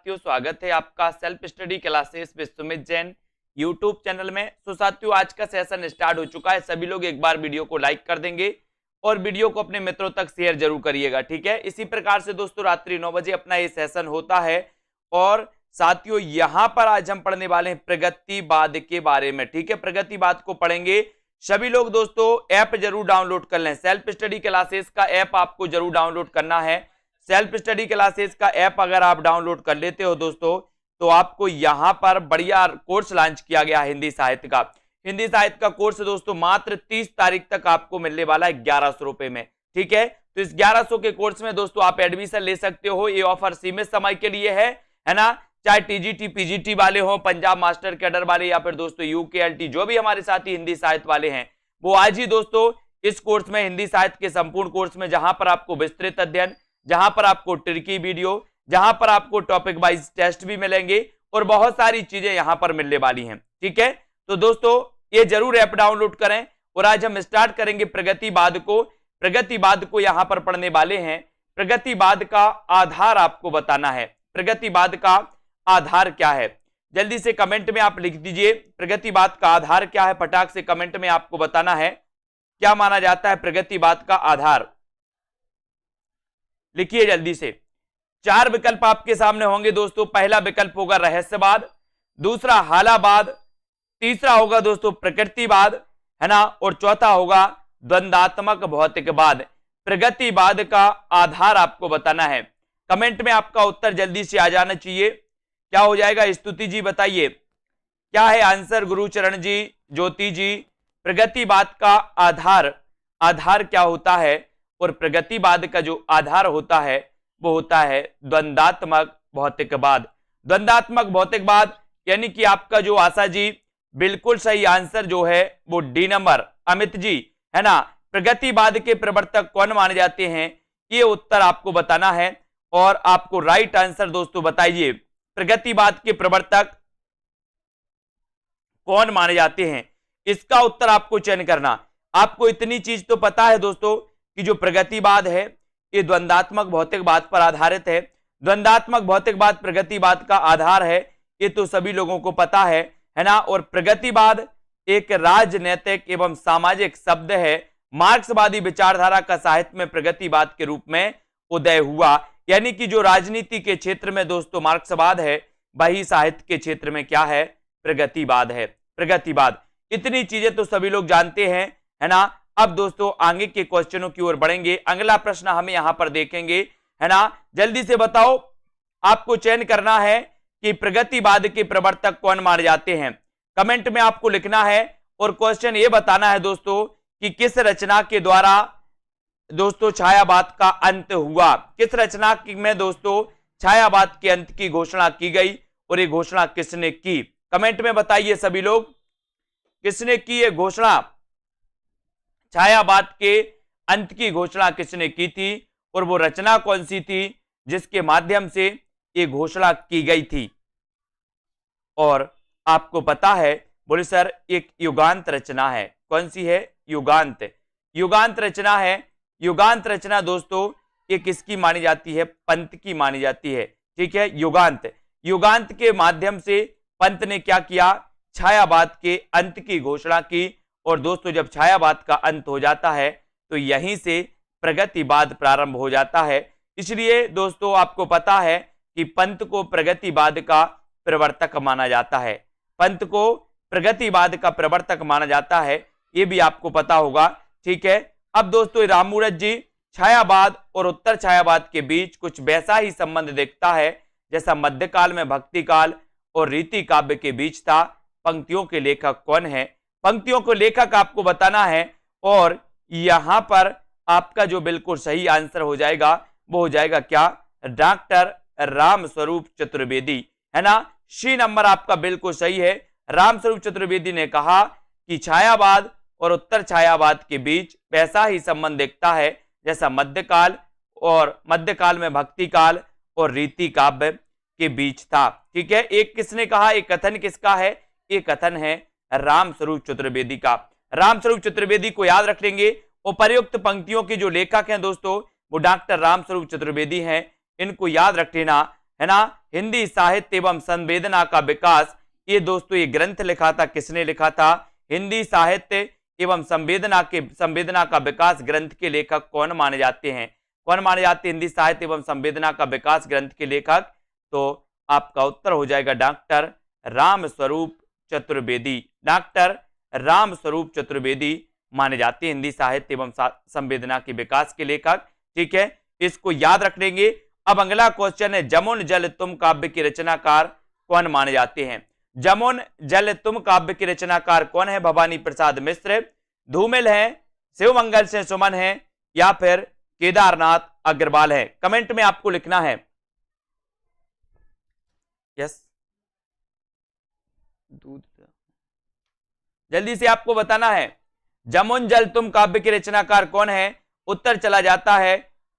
साथियों, स्वागत है आपका self study classes with Sumit Jain YouTube channel में। तो साथियों, आज का सेशन स्टार्ट हो चुका है। सभी लोग एक बार वीडियो को लाइक कर देंगे और वीडियो को अपने मित्रों तक शेयर जरूर करिएगा, ठीक है। इसी प्रकार से दोस्तों रात्रि 9 बजे अपना ये सेशन होता है। और साथियों, यहां पर आज हम पढ़ने वाले हैं प्रगतिवाद के बारे में, ठीक है। प्रगतिवाद को पढ़ेंगे। सभी लोग दोस्तों ऐप जरूर डाउनलोड कर लें। सेल्फ स्टडी क्लासेस का ऐप आपको जरूर डाउनलोड करना है। सेल्फ स्टडी क्लासेस का ऐप अगर आप डाउनलोड कर लेते हो दोस्तों, तो आपको यहां पर बढ़िया कोर्स लॉन्च किया गया है हिंदी साहित्य का। हिंदी साहित्य का कोर्स दोस्तों मात्र 30 तारीख तक आपको मिलने वाला है 1100 रुपए में, ठीक है। तो इस 1100 के कोर्स में दोस्तों आप एडमिशन ले सकते हो। ये ऑफर सीमित समय के लिए है ना। चाहे टीजीटी पीजीटी वाले हो, पंजाब मास्टर कैडर वाले, या फिर दोस्तों यूकेएलटी, जो भी हमारे साथी हिंदी साहित्य वाले हैं, वो आज ही दोस्तों इस कोर्स में, हिंदी साहित्य के संपूर्ण कोर्स में, जहां पर आपको विस्तृत अध्ययन, जहां पर आपको ट्रिकी वीडियो, जहां पर आपको टॉपिक वाइज टेस्ट भी मिलेंगे और बहुत सारी चीजें यहां पर मिलने वाली हैं, ठीक है। तो दोस्तों ये जरूर ऐप डाउनलोड करें। और आज हम स्टार्ट करेंगे प्रगतिवाद को। प्रगतिवाद को यहां पर पढ़ने वाले हैं। प्रगतिवाद का आधार आपको बताना है। प्रगतिवाद का आधार क्या है, जल्दी से कमेंट में आप लिख दीजिए। प्रगतिवाद का आधार क्या है, फटाक से कमेंट में आपको बताना है। क्या माना जाता है प्रगतिवाद का आधार, लिखिए जल्दी से। 4 विकल्प आपके सामने होंगे दोस्तों। पहला विकल्प होगा रहस्यवाद, दूसरा हालावाद, तीसरा होगा दोस्तों प्रकृतिवाद, है ना, और चौथा होगा द्वंद्वात्मक भौतिकवाद। प्रगतिवाद का आधार आपको बताना है। कमेंट में आपका उत्तर जल्दी से आ जाना चाहिए। क्या हो जाएगा, स्तुति जी बताइए क्या है आंसर। गुरुचरण जी, ज्योति जी, प्रगतिवाद का आधार क्या होता है। और प्रगतिवाद का जो आधार होता है वो होता है द्वंद्वात्मक भौतिकवाद। द्वंद्वात्मक भौतिकवाद यानी कि आपका जो आशा जी, बिल्कुल सही आंसर जो है वो डी नंबर। अमित जी, है ना, प्रगतिवाद के प्रवर्तक कौन माने जाते हैं, ये उत्तर आपको बताना है। और आपको राइट आंसर दोस्तों बताइए, प्रगतिवाद के प्रवर्तक कौन माने जाते हैं, इसका उत्तर आपको चयन करना। आपको इतनी चीज तो पता है दोस्तों कि जो प्रगतिवाद है ये द्वंद्वात्मक भौतिकवाद पर आधारित है। द्वंद्वात्मक भौतिकवाद प्रगतिवाद का आधार है, ये तो सभी लोगों को पता है ना। और प्रगतिवाद एक राजनैतिक एवं सामाजिक शब्द है। मार्क्सवादी विचारधारा का साहित्य में प्रगतिवाद के रूप में उदय हुआ। यानी कि जो राजनीति के क्षेत्र में दोस्तों मार्क्सवाद है, वही साहित्य के क्षेत्र में क्या है, प्रगतिवाद है। प्रगतिवाद, इतनी चीजें तो सभी लोग जानते हैं, है ना। अब दोस्तों आगे के क्वेश्चनों की ओर बढ़ेंगे। अगला प्रश्न हम यहां पर देखेंगे, है ना। जल्दी से बताओ, आपको चयन करना है कि प्रगतिवाद के प्रवर्तक कौन माने जाते हैं। कमेंट में आपको लिखना है और क्वेश्चन ये बताना है दोस्तों कि किस रचना के द्वारा दोस्तों छायावाद का अंत हुआ। किस रचना में दोस्तों छायावाद के अंत की घोषणा की गई और ये घोषणा किसने की। कमेंट में बताइए सभी लोग, किसने की ये घोषणा, छायावाद के अंत की घोषणा किसने की थी और वो रचना कौन सी थी जिसके माध्यम से ये घोषणा की गई थी। और आपको पता है, बोले सर एक युगांत रचना है। कौन सी है, युगांत। युगांत रचना है। युगांत रचना दोस्तों ये किसकी मानी जाती है, पंत की मानी जाती है, ठीक है। युगांत, युगांत के माध्यम से पंत ने क्या किया, छायावाद के अंत की घोषणा की। और दोस्तों जब छायावाद का अंत हो जाता है तो यहीं से प्रगतिवाद प्रारंभ हो जाता है। इसलिए दोस्तों आपको पता है कि पंत को प्रगतिवाद का प्रवर्तक माना जाता है। पंत को प्रगतिवाद का प्रवर्तक माना जाता है, ये भी आपको पता होगा, ठीक है। अब दोस्तों राममूरत जी, छायावाद और उत्तर छायावाद के बीच कुछ वैसा ही संबंध देखता है जैसा मध्यकाल में भक्ति काल और रीति काव्य के बीच था। पंक्तियों के लेखक कौन है, पंक्तियों को लेखक आपको बताना है। और यहां पर आपका जो बिल्कुल सही आंसर हो जाएगा वो हो जाएगा क्या, डॉक्टर रामस्वरूप चतुर्वेदी, है ना। सी नंबर आपका बिल्कुल सही है। रामस्वरूप चतुर्वेदी ने कहा कि छायावाद और उत्तर छायावाद के बीच वैसा ही संबंध दिखता है जैसा मध्यकाल में भक्ति काल और रीति काव्य के बीच था, ठीक है। एक किसने कहा, एक कथन किसका है, ये कथन है रामस्वरूप चतुर्वेदी का। रामस्वरूप चतुर्वेदी को याद रख लेंगे। उपर्युक्त पंक्तियों के जो लेखक हैं दोस्तों वो डॉक्टर रामस्वरूप चतुर्वेदी हैं, इनको याद रख लेना, है ना। हिंदी साहित्य एवं संवेदना का विकास, ये दोस्तों ये ग्रंथ लिखा था, किसने लिखा था? हिंदी साहित्य एवं संवेदना का विकास ग्रंथ के लेखक कौन माने जाते हैं? कौन माने जाते हैं हिंदी साहित्य एवं संवेदना का विकास ग्रंथ के लेखक? तो आपका उत्तर हो जाएगा डॉक्टर रामस्वरूप चतुर्वेदी। डॉक्टर रामस्वरूप चतुर्वेदी माने जाते हैं हिंदी साहित्य एवं संवेदना के विकास के लेखक। ठीक है, इसको याद रख लेंगे। अब अगला क्वेश्चन है, जमुन जल तुम काव्य के रचनाकार कौन माने जाते हैं? जमुन जल तुम काव्य के रचनाकार कौन है? भवानी प्रसाद मिश्र, धूमिल है, शिवमंगल से सुमन है, या फिर केदारनाथ अग्रवाल है? कमेंट में आपको लिखना है। यस, दूध जल्दी से आपको बताना है। जमुन जल तुम काव्य के रचनाकार कौन है? उत्तर चला जाता है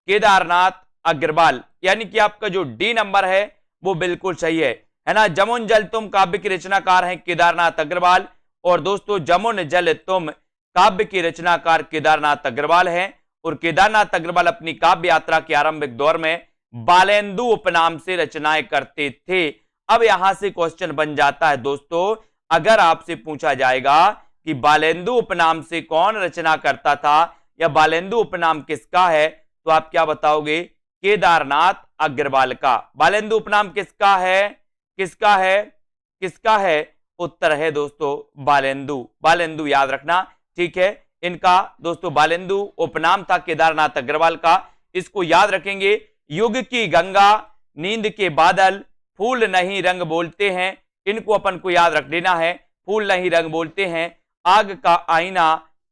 केदारनाथ अग्रवाल, यानी कि आपका जो डी नंबर है वो बिल्कुल सही है ना। जमुन जल तुम काव्य के रचनाकार हैं केदारनाथ अग्रवाल। और दोस्तों जमुन जल तुम काव्य के रचनाकार केदारनाथ अग्रवाल हैं। और केदारनाथ अग्रवाल अपनी काव्य यात्रा के आरंभिक दौर में बालेंदु उपनाम से रचनाएं करते थे। अब यहां से क्वेश्चन बन जाता है दोस्तों, अगर आपसे पूछा जाएगा कि बालेंदु उपनाम से कौन रचना करता था या बालेंदु उपनाम किसका है, तो आप क्या बताओगे? केदारनाथ अग्रवाल का। बालेंदु उपनाम किसका है? किसका है? किसका है? उत्तर है दोस्तों बालेंदु। बालेंदु याद रखना। ठीक है, इनका दोस्तों बालेंदु उपनाम था केदारनाथ अग्रवाल का। इसको याद रखेंगे। युग की गंगा, नींद के बादल, फूल नहीं रंग बोलते हैं, इनको अपन को याद रख लेना है। फूल नहीं रंग बोलते हैं, आग का आईना,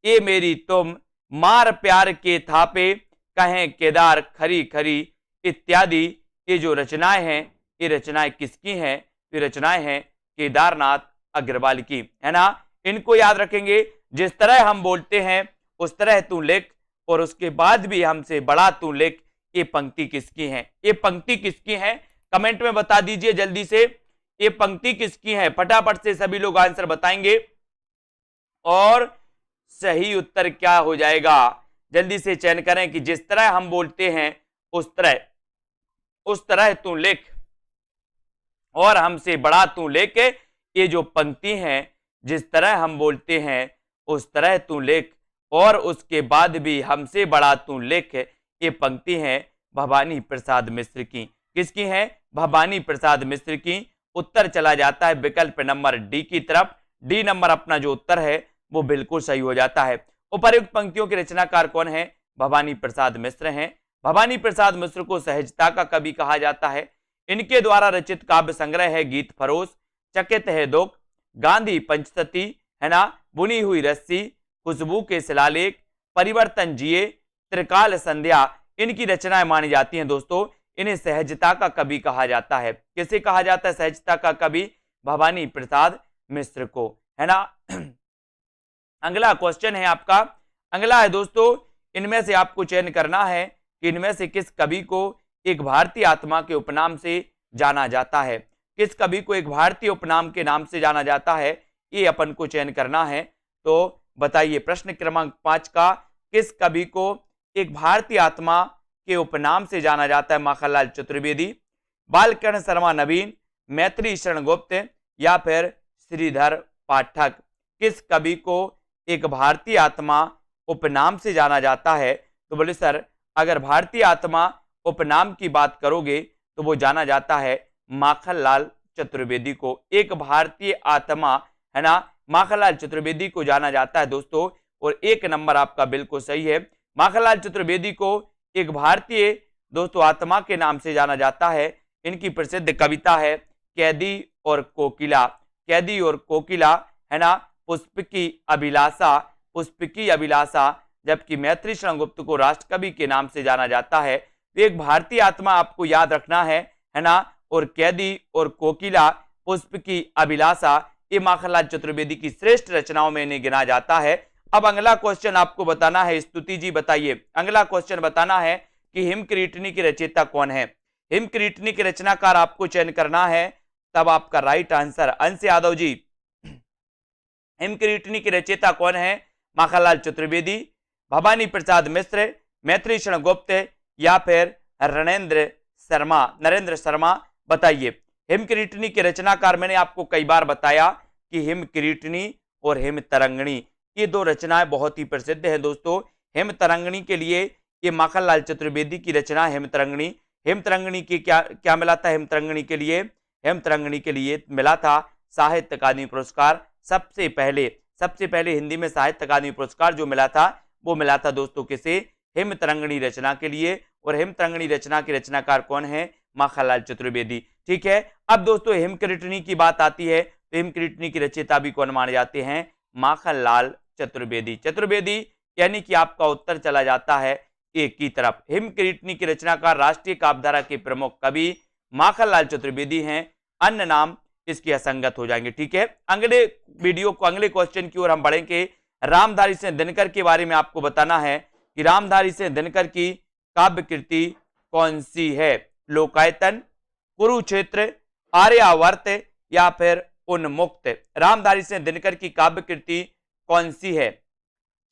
ये मेरी तुम, मार प्यार के थापे, कहें केदार खरी खरी इत्यादि, ये जो रचनाएं हैं ये रचनाएं किसकी हैं? ये रचनाएं हैं केदारनाथ अग्रवाल की, है ना। इनको याद रखेंगे। जिस तरह हम बोलते हैं उस तरह तू लिख, और उसके बाद भी हमसे बड़ा तू लिख, ये पंक्ति किसकी है? ये पंक्ति किसकी है? कमेंट में बता दीजिए जल्दी से, ये पंक्ति किसकी है? फटाफट से सभी लोग आंसर बताएंगे। और सही उत्तर क्या हो जाएगा? जल्दी से चयन करें कि जिस तरह हम बोलते हैं उस तरह तू लिख, और हमसे बड़ा तू लिख, ये जो पंक्ति है, जिस तरह हम बोलते हैं उस तरह तू लिख, और उसके बाद भी हमसे बड़ा तू लिख, ये पंक्ति है भवानी प्रसाद मिश्र की। किसकी है? भवानी प्रसाद मिश्र की। उत्तर चला जाता है विकल्प नंबर डी की तरफ। डी नंबर अपना जो उत्तर है वो बिल्कुल सही हो जाता है। उपर्युक्त पंक्तियों के रचनाकार कौन है? भवानी प्रसाद मिश्र हैं। भवानी प्रसाद मिश्र को सहजता का कवि कहा जाता है। इनके द्वारा रचित काव्य संग्रह है गीत फरोश, चकित है दुख, गांधी पंचसती, है ना, बुनी हुई रस्सी, खुशबू के शिलालेख, परिवर्तन जिए, त्रिकाल संध्या, इनकी रचनाएं मानी जाती हैं दोस्तों। इन्हें सहजता का कवि कहा जाता है। किसे कहा जाता है सहजता का कवि? भवानी प्रसाद मिश्र को, है ना। अगला क्वेश्चन है आपका। अगला है दोस्तों, इनमें से आपको चयन करना है कि इनमें से किस कवि को एक भारतीय आत्मा के उपनाम से जाना जाता है। किस कवि को एक भारतीय उपनाम के नाम से जाना जाता है, ये अपन को चयन करना है। तो बताइए प्रश्न क्रमांक 5 का, किस कवि को एक भारतीय आत्मा के उपनाम से जाना जाता है? माखनलाल चतुर्वेदी, बालकर्ण शर्मा नवीन, मैत्री शरण गुप्त, या फिर श्रीधर पाठक। किस कवि को एक भारतीय आत्मा उपनाम से जाना जाता है? तो बोले सर अगर भारतीय आत्मा उपनाम की बात करोगे तो वो जाना जाता है माखनलाल चतुर्वेदी को। एक भारतीय आत्मा, है ना, माखनलाल चतुर्वेदी को जाना जाता है दोस्तों। और एक नंबर आपका बिल्कुल सही है। माखनलाल चतुर्वेदी को एक भारतीय दोस्तों आत्मा के नाम से जाना जाता है। इनकी प्रसिद्ध कविता है कैदी और कोकिला। कैदी और कोकिला, है ना, पुष्पकी अभिलाषा, पुष्पकी अभिलाषा। जबकि मैत्री शरण गुप्त को राष्ट्रकवि के नाम से जाना जाता है। तो एक भारतीय आत्मा आपको याद रखना है ना। और कैदी और कोकिला, पुष्पकी अभिलाषा, ये माखनलाल चतुर्वेदी की श्रेष्ठ रचनाओं में इन्हें गिना जाता है। अब अगला क्वेश्चन आपको बताना है। स्तुति जी बताइए, अगला क्वेश्चन बताना है कि हिमक्रीटनी की रचयिता कौन है? हिमक्रीटनी के रचनाकार आपको चयन करना है। तब आपका राइट आंसर अंश यादव जी। हिमक्रीटनी की रचयिता कौन है? माखनलाल चतुर्वेदी, भवानी प्रसाद मिश्र, मैत्री शरण गुप्त, या फिर नरेंद्र शर्मा। बताइए। हिमकिरीटिनी के रचनाकार मैंने आपको कई बार बताया कि हिमकिरीटिनी और हिमतरंगिणी ये दो रचनाएं बहुत ही प्रसिद्ध है दोस्तों। हिमतरंगिणी के लिए ये माखनलाल चतुर्वेदी की रचना हिमतरंगिणी। हिमतरंगिणी की क्या क्या मिला था? हिमतरंगिणी के लिए मिला था साहित्य अकादमी पुरस्कार। सबसे पहले हिंदी में साहित्य अकादमी पुरस्कार जो मिला था वो मिला था दोस्तों किसे? हिमतरंगिणी रचना के लिए। और हिमतरंगिणी रचना के रचनाकार कौन है? माखनलाल चतुर्वेदी। ठीक है, अब दोस्तों हिमकिरीटिनी की बात आती है तो हिमकिरीटिनी की रचयिता भी कौन माने जाते हैं? माखनलाल चतुर्वेदी यानी कि आपका उत्तर चला जाता है एक की तरफ। हिमकिरीटिनी की रचनाकार राष्ट्रीय काव्यधारा के प्रमुख कवि माखनलाल चतुर्वेदी हैं, अन्य नाम इसके असंगत हो जाएंगे। ठीक है, अगले क्वेश्चन की ओर हम बढ़ेंगे। रामधारी सिंह दिनकर के बारे में आपको बताना है कि रामधारी सिंह दिनकर की काव्य कृति कौन सी है? लोकायतन, कुरुक्षेत्र, आर्यावर्त या फिर उन्मुक्त। रामधारी सिंह दिनकर की काव्य कृति कौन सी है?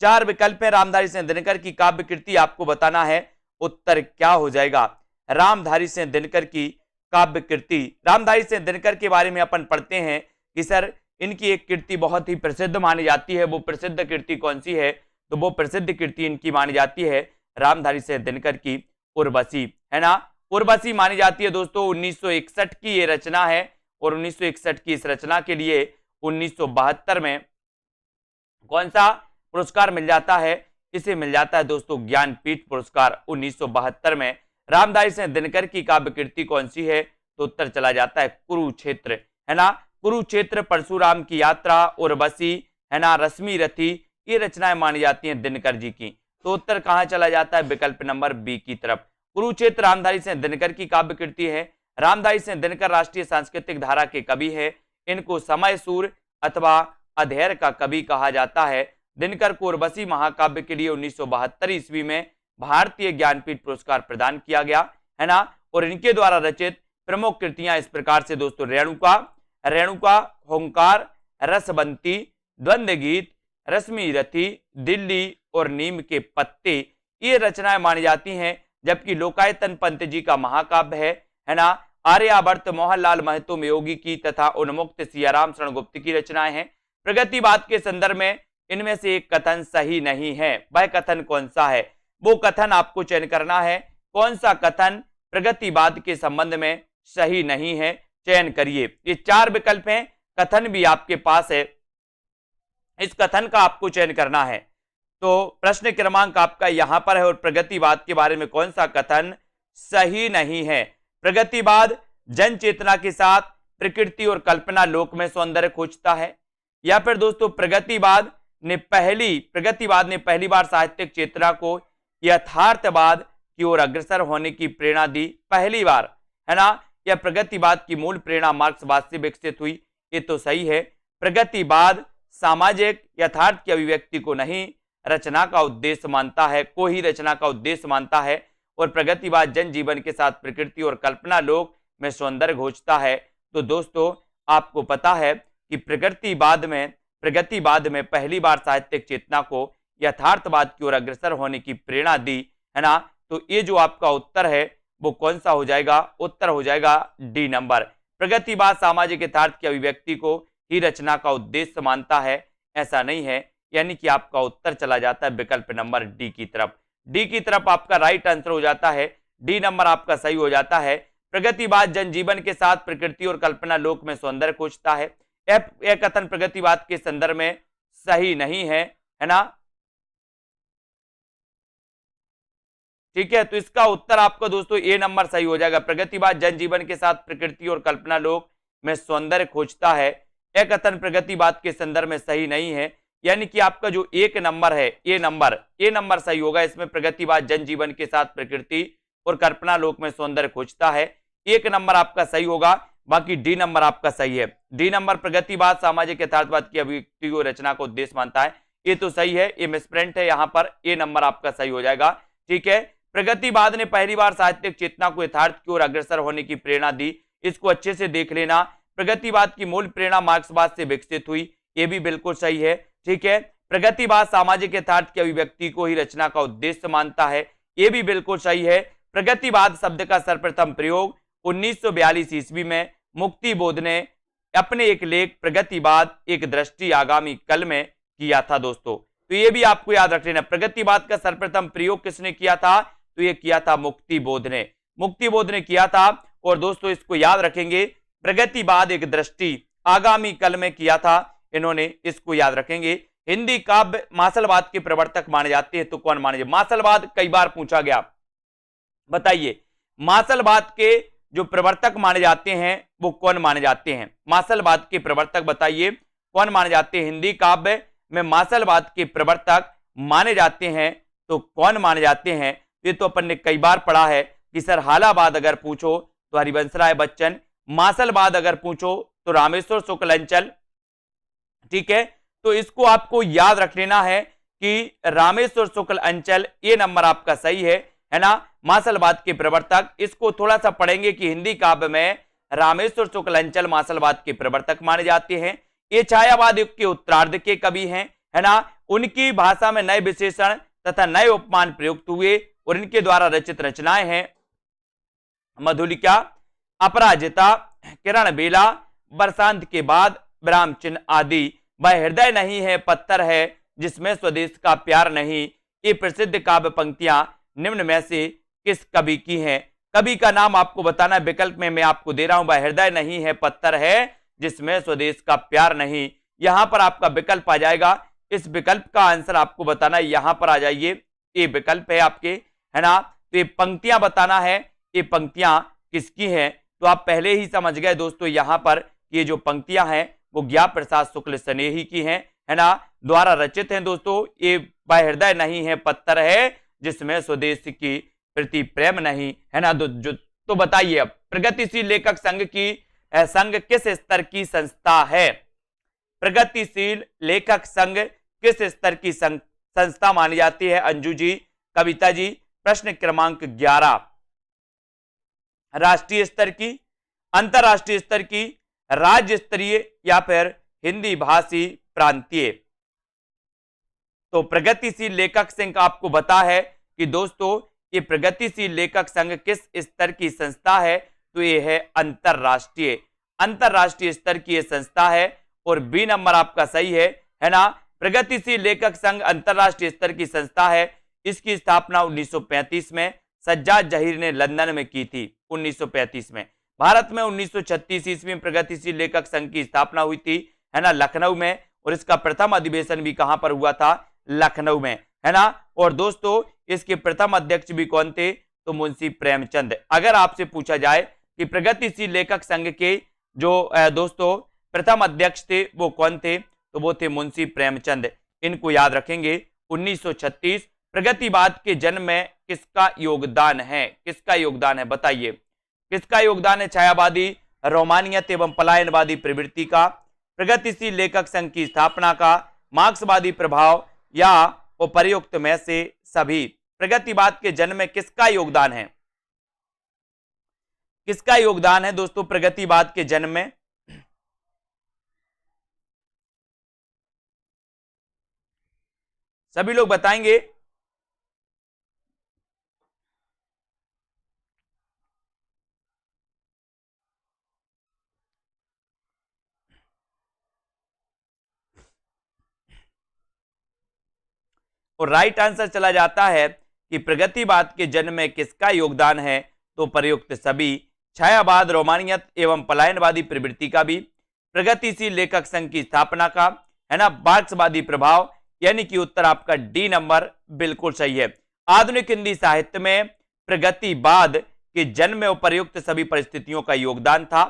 4 विकल्प है रामधारी सिंह दिनकर की काव्य कृति, आपको बताना है उत्तर क्या हो जाएगा। रामधारी सिंह दिनकर की काव्य कृति, रामधारी सिंह दिनकर के बारे में अपन पढ़ते हैं कि सर इनकी एक कृति बहुत ही प्रसिद्ध मानी जाती है। वो प्रसिद्ध कृति कौन सी है? तो वो प्रसिद्ध कृति इनकी मानी जाती है रामधारी सिंह दिनकर की उर्वशी, है ना। उर्वशी मानी जाती है दोस्तों। 1961 की ये रचना है और 1961 की इस रचना के लिए 1972 में कौन सा पुरस्कार मिल जाता है? इसे मिल जाता है दोस्तों ज्ञानपीठ पुरस्कार 1972 में। रामधारी सिंह दिनकर की काव्य कृति कौन सी है? तो उत्तर चला जाता है कुरुक्षेत्र, है ना। कुरुक्षेत्र, परशुराम की यात्रा, उर्वशी, है ना, रश्मि रथी, ये रचनाएं मानी जाती हैं दिनकर जी की। तो उत्तर कहां चला जाता है? विकल्प नंबर बी की तरफ। कुरुक्षेत्र रामधारी सिंह दिनकर की काव्य कृति है। रामधारी सिंह दिनकर राष्ट्रीय सांस्कृतिक धारा के कवि है। इनको समय सूर अथवा अधेर का कवि कहा जाता है। दिनकर को उर्वशी महाकाव्य के लिए 1972 ईस्वी में भारतीय ज्ञानपीठ पुरस्कार प्रदान किया गया, है ना। और इनके द्वारा रचित प्रमुख कृतियां इस प्रकार से दोस्तों: रेणुका, होंकार, रसबंती, द्वंद्व गीत, रश्मि रथी, दिल्ली और नीम के पत्ते, ये रचनाएं मानी जाती हैं। जबकि लोकायतन पंत जी का महाकाव्य है ना। आर्यावर्त मोहनलाल महतो योगी की तथा उन्मुक्त सियाराम शरण गुप्त की रचनाएं हैं। प्रगतिवाद के संदर्भ में इनमें से एक कथन सही नहीं है। वह कथन कौन सा है? वो कथन आपको चयन करना है। कौन सा कथन प्रगतिवाद के संबंध में सही नहीं है? चयन करिए। ये 4 विकल्प हैं, कथन भी आपके पास है, इस कथन का आपको चयन करना है। तो प्रश्न क्रमांक आपका यहां पर है और प्रगतिवाद के बारे में कौन सा कथन सही नहीं है? प्रगतिवाद जन चेतना के साथ प्रकृति और कल्पना लोक में सौंदर्य खोजता है, या फिर दोस्तों प्रगतिवाद ने पहली बार साहित्यिक चेतना को यथार्थवाद की ओर अग्रसर होने की प्रेरणा दी पहली बार, है ना। यह प्रगतिवाद की मूल प्रेरणा मार्क्सवाद से विकसित हुई, ये तो सही है। प्रगतिवाद सामाजिक यथार्थ की अभिव्यक्ति को नहीं रचना का उद्देश्य मानता है, को ही रचना का उद्देश्य मानता है। और प्रगतिवाद जन जीवन के साथ प्रकृति और कल्पना लोक में सौंदर्य खोजता है। तो दोस्तों आपको पता है कि प्रगतिवाद में पहली बार साहित्यिक चेतना को यथार्थवाद की ओर अग्रसर होने की प्रेरणा दी, है ना। तो ये जो आपका उत्तर है वो कौन सा हो जाएगा? उत्तर हो जाएगा डी नंबर। प्रगतिवाद सामाजिक यथार्थ की अभिव्यक्ति को ही रचना का उद्देश्य मानता है, ऐसा नहीं है। यानी कि आपका उत्तर चला जाता है विकल्प नंबर डी की तरफ। डी की तरफ आपका राइट आंसर हो जाता है, डी नंबर आपका सही हो जाता है। प्रगतिवाद जनजीवन के साथ प्रकृति और कल्पना लोक में सौंदर्य खोजता है। यह कथन प्रगतिवाद के संदर्भ में सही नहीं है ना। ठीक है, तो इसका उत्तर आपका दोस्तों ए नंबर सही हो जाएगा। प्रगतिवाद जनजीवन के साथ प्रकृति और कल्पना लोक में सौंदर्य खोजता है, यह कथन प्रगतिवाद के संदर्भ में सही नहीं है। यानी कि आपका जो एक नंबर है, ए नंबर सही होगा। इसमें प्रगतिवाद जनजीवन के साथ प्रकृति और कल्पना लोक में सौंदर्य खोजता है, एक नंबर आपका सही होगा। बाकी डी नंबर आपका सही है। डी नंबर प्रगतिवाद सामाजिक यथार्थवाद की अभिव्यक्ति को रचना को उद्देश्य मानता है, ये तो सही है। ये मिसप्रिंट है यहाँ पर, ए नंबर आपका सही हो जाएगा। ठीक है, प्रगतिवाद ने पहली बार साहित्यिक चेतना को यथार्थ की ओर अग्रसर होने की प्रेरणा दी, इसको अच्छे से देख लेना। प्रगतिवाद की मूल प्रेरणा मार्क्सवाद से विकसित हुई, ये भी बिल्कुल सही है। ठीक है, प्रगतिवाद सामाजिक यथार्थ की अभिव्यक्ति को ही रचना का उद्देश्य मानता है, ये भी बिल्कुल सही है। प्रगतिवाद शब्द का सर्वप्रथम प्रयोग 1942 ईस्वी में मुक्तिबोध ने अपने एक लेख प्रगतिवाद एक दृष्टि आगामी कल में किया था दोस्तों। तो ये भी आपको याद रख लेना, प्रगतिवाद का सर्वप्रथम प्रयोग किसने किया था? तो ये किया था मुक्तिबोध ने किया था। और दोस्तों इसको याद रखेंगे, प्रगतिवाद एक दृष्टि आगामी कल में किया था इन्होंने, इसको याद रखेंगे। हिंदी काव्य मासलवाद के प्रवर्तक माने जाते हैं, तो कौन माने जाते? मासलवाद कई बार पूछा गया, बताइए मासलवाद के जो प्रवर्तक माने जाते हैं वो कौन माने जाते हैं? मासलवाद के प्रवर्तक बताइए कौन माने जाते हैं? हिंदी काव्य में मासलवाद के प्रवर्तक माने जाते हैं तो कौन माने जाते हैं? ये तो अपन ने कई बार पढ़ा है कि सर हालाबाद अगर पूछो तो हरिवंश राय बच्चन, मासलवाद अगर पूछो तो रामेश्वर शुक्ल अंचल। ठीक है, तो इसको आपको याद रख लेना है कि रामेश्वर शुक्ल अंचल, ये नंबर आपका सही है ना। मासलवाद के प्रवर्तक, इसको थोड़ा सा पढ़ेंगे कि हिंदी काव्य में रामेश्वर शुक्ल अंचल मासलवाद के प्रवर्तक माने जाते हैं। ये छायावाद युग के उत्तरार्ध के कवि हैं, है ना। उनकी भाषा में नए विशेषण तथा नए उपमान प्रयुक्त हुए और इनके द्वारा रचित रचनाएं हैं मधुलिका, अपराजिता, किरण बेला, बरसांत के बाद, विराम चिन्ह आदि। वह हृदय नहीं है पत्थर है जिसमें स्वदेश का प्यार नहीं। ये प्रसिद्ध काव्य पंक्तियां निम्न में से किस कवि की हैं? कवि का नाम आपको बताना, विकल्प में मैं आपको दे रहा हूं। वह हृदय नहीं है पत्थर है जिसमें स्वदेश का प्यार नहीं, यहां पर आपका विकल्प आ जाएगा। इस विकल्प का आंसर आपको बताना है, यहां पर आ जाइए, ये विकल्प है आपके, है ना। तो ये पंक्तियां बताना है, ये पंक्तियां किसकी हैं? तो आप पहले ही समझ गए दोस्तों, यहां पर ये जो पंक्तियां हैं वो ज्ञा प्रसाद शुक्ल स्नेही की हैं, है ना, द्वारा रचित हैं दोस्तों। ये वह हृदय नहीं है पत्थर है जिसमें स्वदेश की प्रति प्रेम नहीं, है ना। तो बताइए अब, प्रगतिशील लेखक संघ किस स्तर की संस्था है? प्रगतिशील लेखक संघ किस स्तर की संस्था मानी जाती है? अंजू जी, कविता जी। प्रश्न क्रमांक 11, राष्ट्रीय स्तर की, अंतरराष्ट्रीय स्तर की, राज्य स्तरीय या फिर हिंदी भाषी प्रांतीय? तो प्रगतिशील लेखक संघ आपको बता है कि दोस्तों ये प्रगतिशील लेखक संघ किस स्तर की संस्था है? तो ये है अंतरराष्ट्रीय स्तर की ये संस्था है। और बी नंबर आपका सही है ना। प्रगतिशील लेखक संघ अंतरराष्ट्रीय स्तर की संस्था है। इसकी स्थापना 1935 में सज्जाद जहीर ने लंदन में की थी, 1935 में। भारत में 1936 ईस्वी में प्रगतिशील लेखक संघ की स्थापना हुई थी, है ना, लखनऊ में। और इसका प्रथम अधिवेशन भी कहां पर हुआ था? लखनऊ में, है ना। और दोस्तों इसके प्रथम अध्यक्ष भी कौन थे? तो मुंशी प्रेमचंद। अगर आपसे पूछा जाए कि प्रगतिशील लेखक संघ के जो दोस्तों प्रथम अध्यक्ष थे वो कौन थे? तो वो थे मुंशी प्रेमचंद। इनको याद रखेंगे। 1936 प्रगतिवाद के जन्म में किसका योगदान है? किसका योगदान है बताइए, किसका योगदान है? छायावादी, रोमानियत एवं पलायनवादी प्रवृत्ति का, प्रगतिशील लेखक संघ की स्थापना का, मार्क्सवादी प्रभाव या उपर्युक्त में से सभी? प्रगतिवाद के जन्म में किसका योगदान है? किसका योगदान है दोस्तों प्रगतिवाद के जन्म में? सभी लोग बताएंगे। और राइट आंसर चला जाता है कि प्रगतिवाद के जन्म में किसका योगदान है? तो प्रयुक्त सभी, छायावाद, रोमानियत एवं पलायनवादी प्रवृत्ति का भी, प्रगतिशील लेखक संघ की स्थापना का, है ना, मार्क्सवादी प्रभाव, यानी कि उत्तर आपका डी नंबर बिल्कुल सही है। आधुनिक हिंदी साहित्य में प्रगतिवाद के जन्म में उपर्युक्त सभी परिस्थितियों का योगदान था।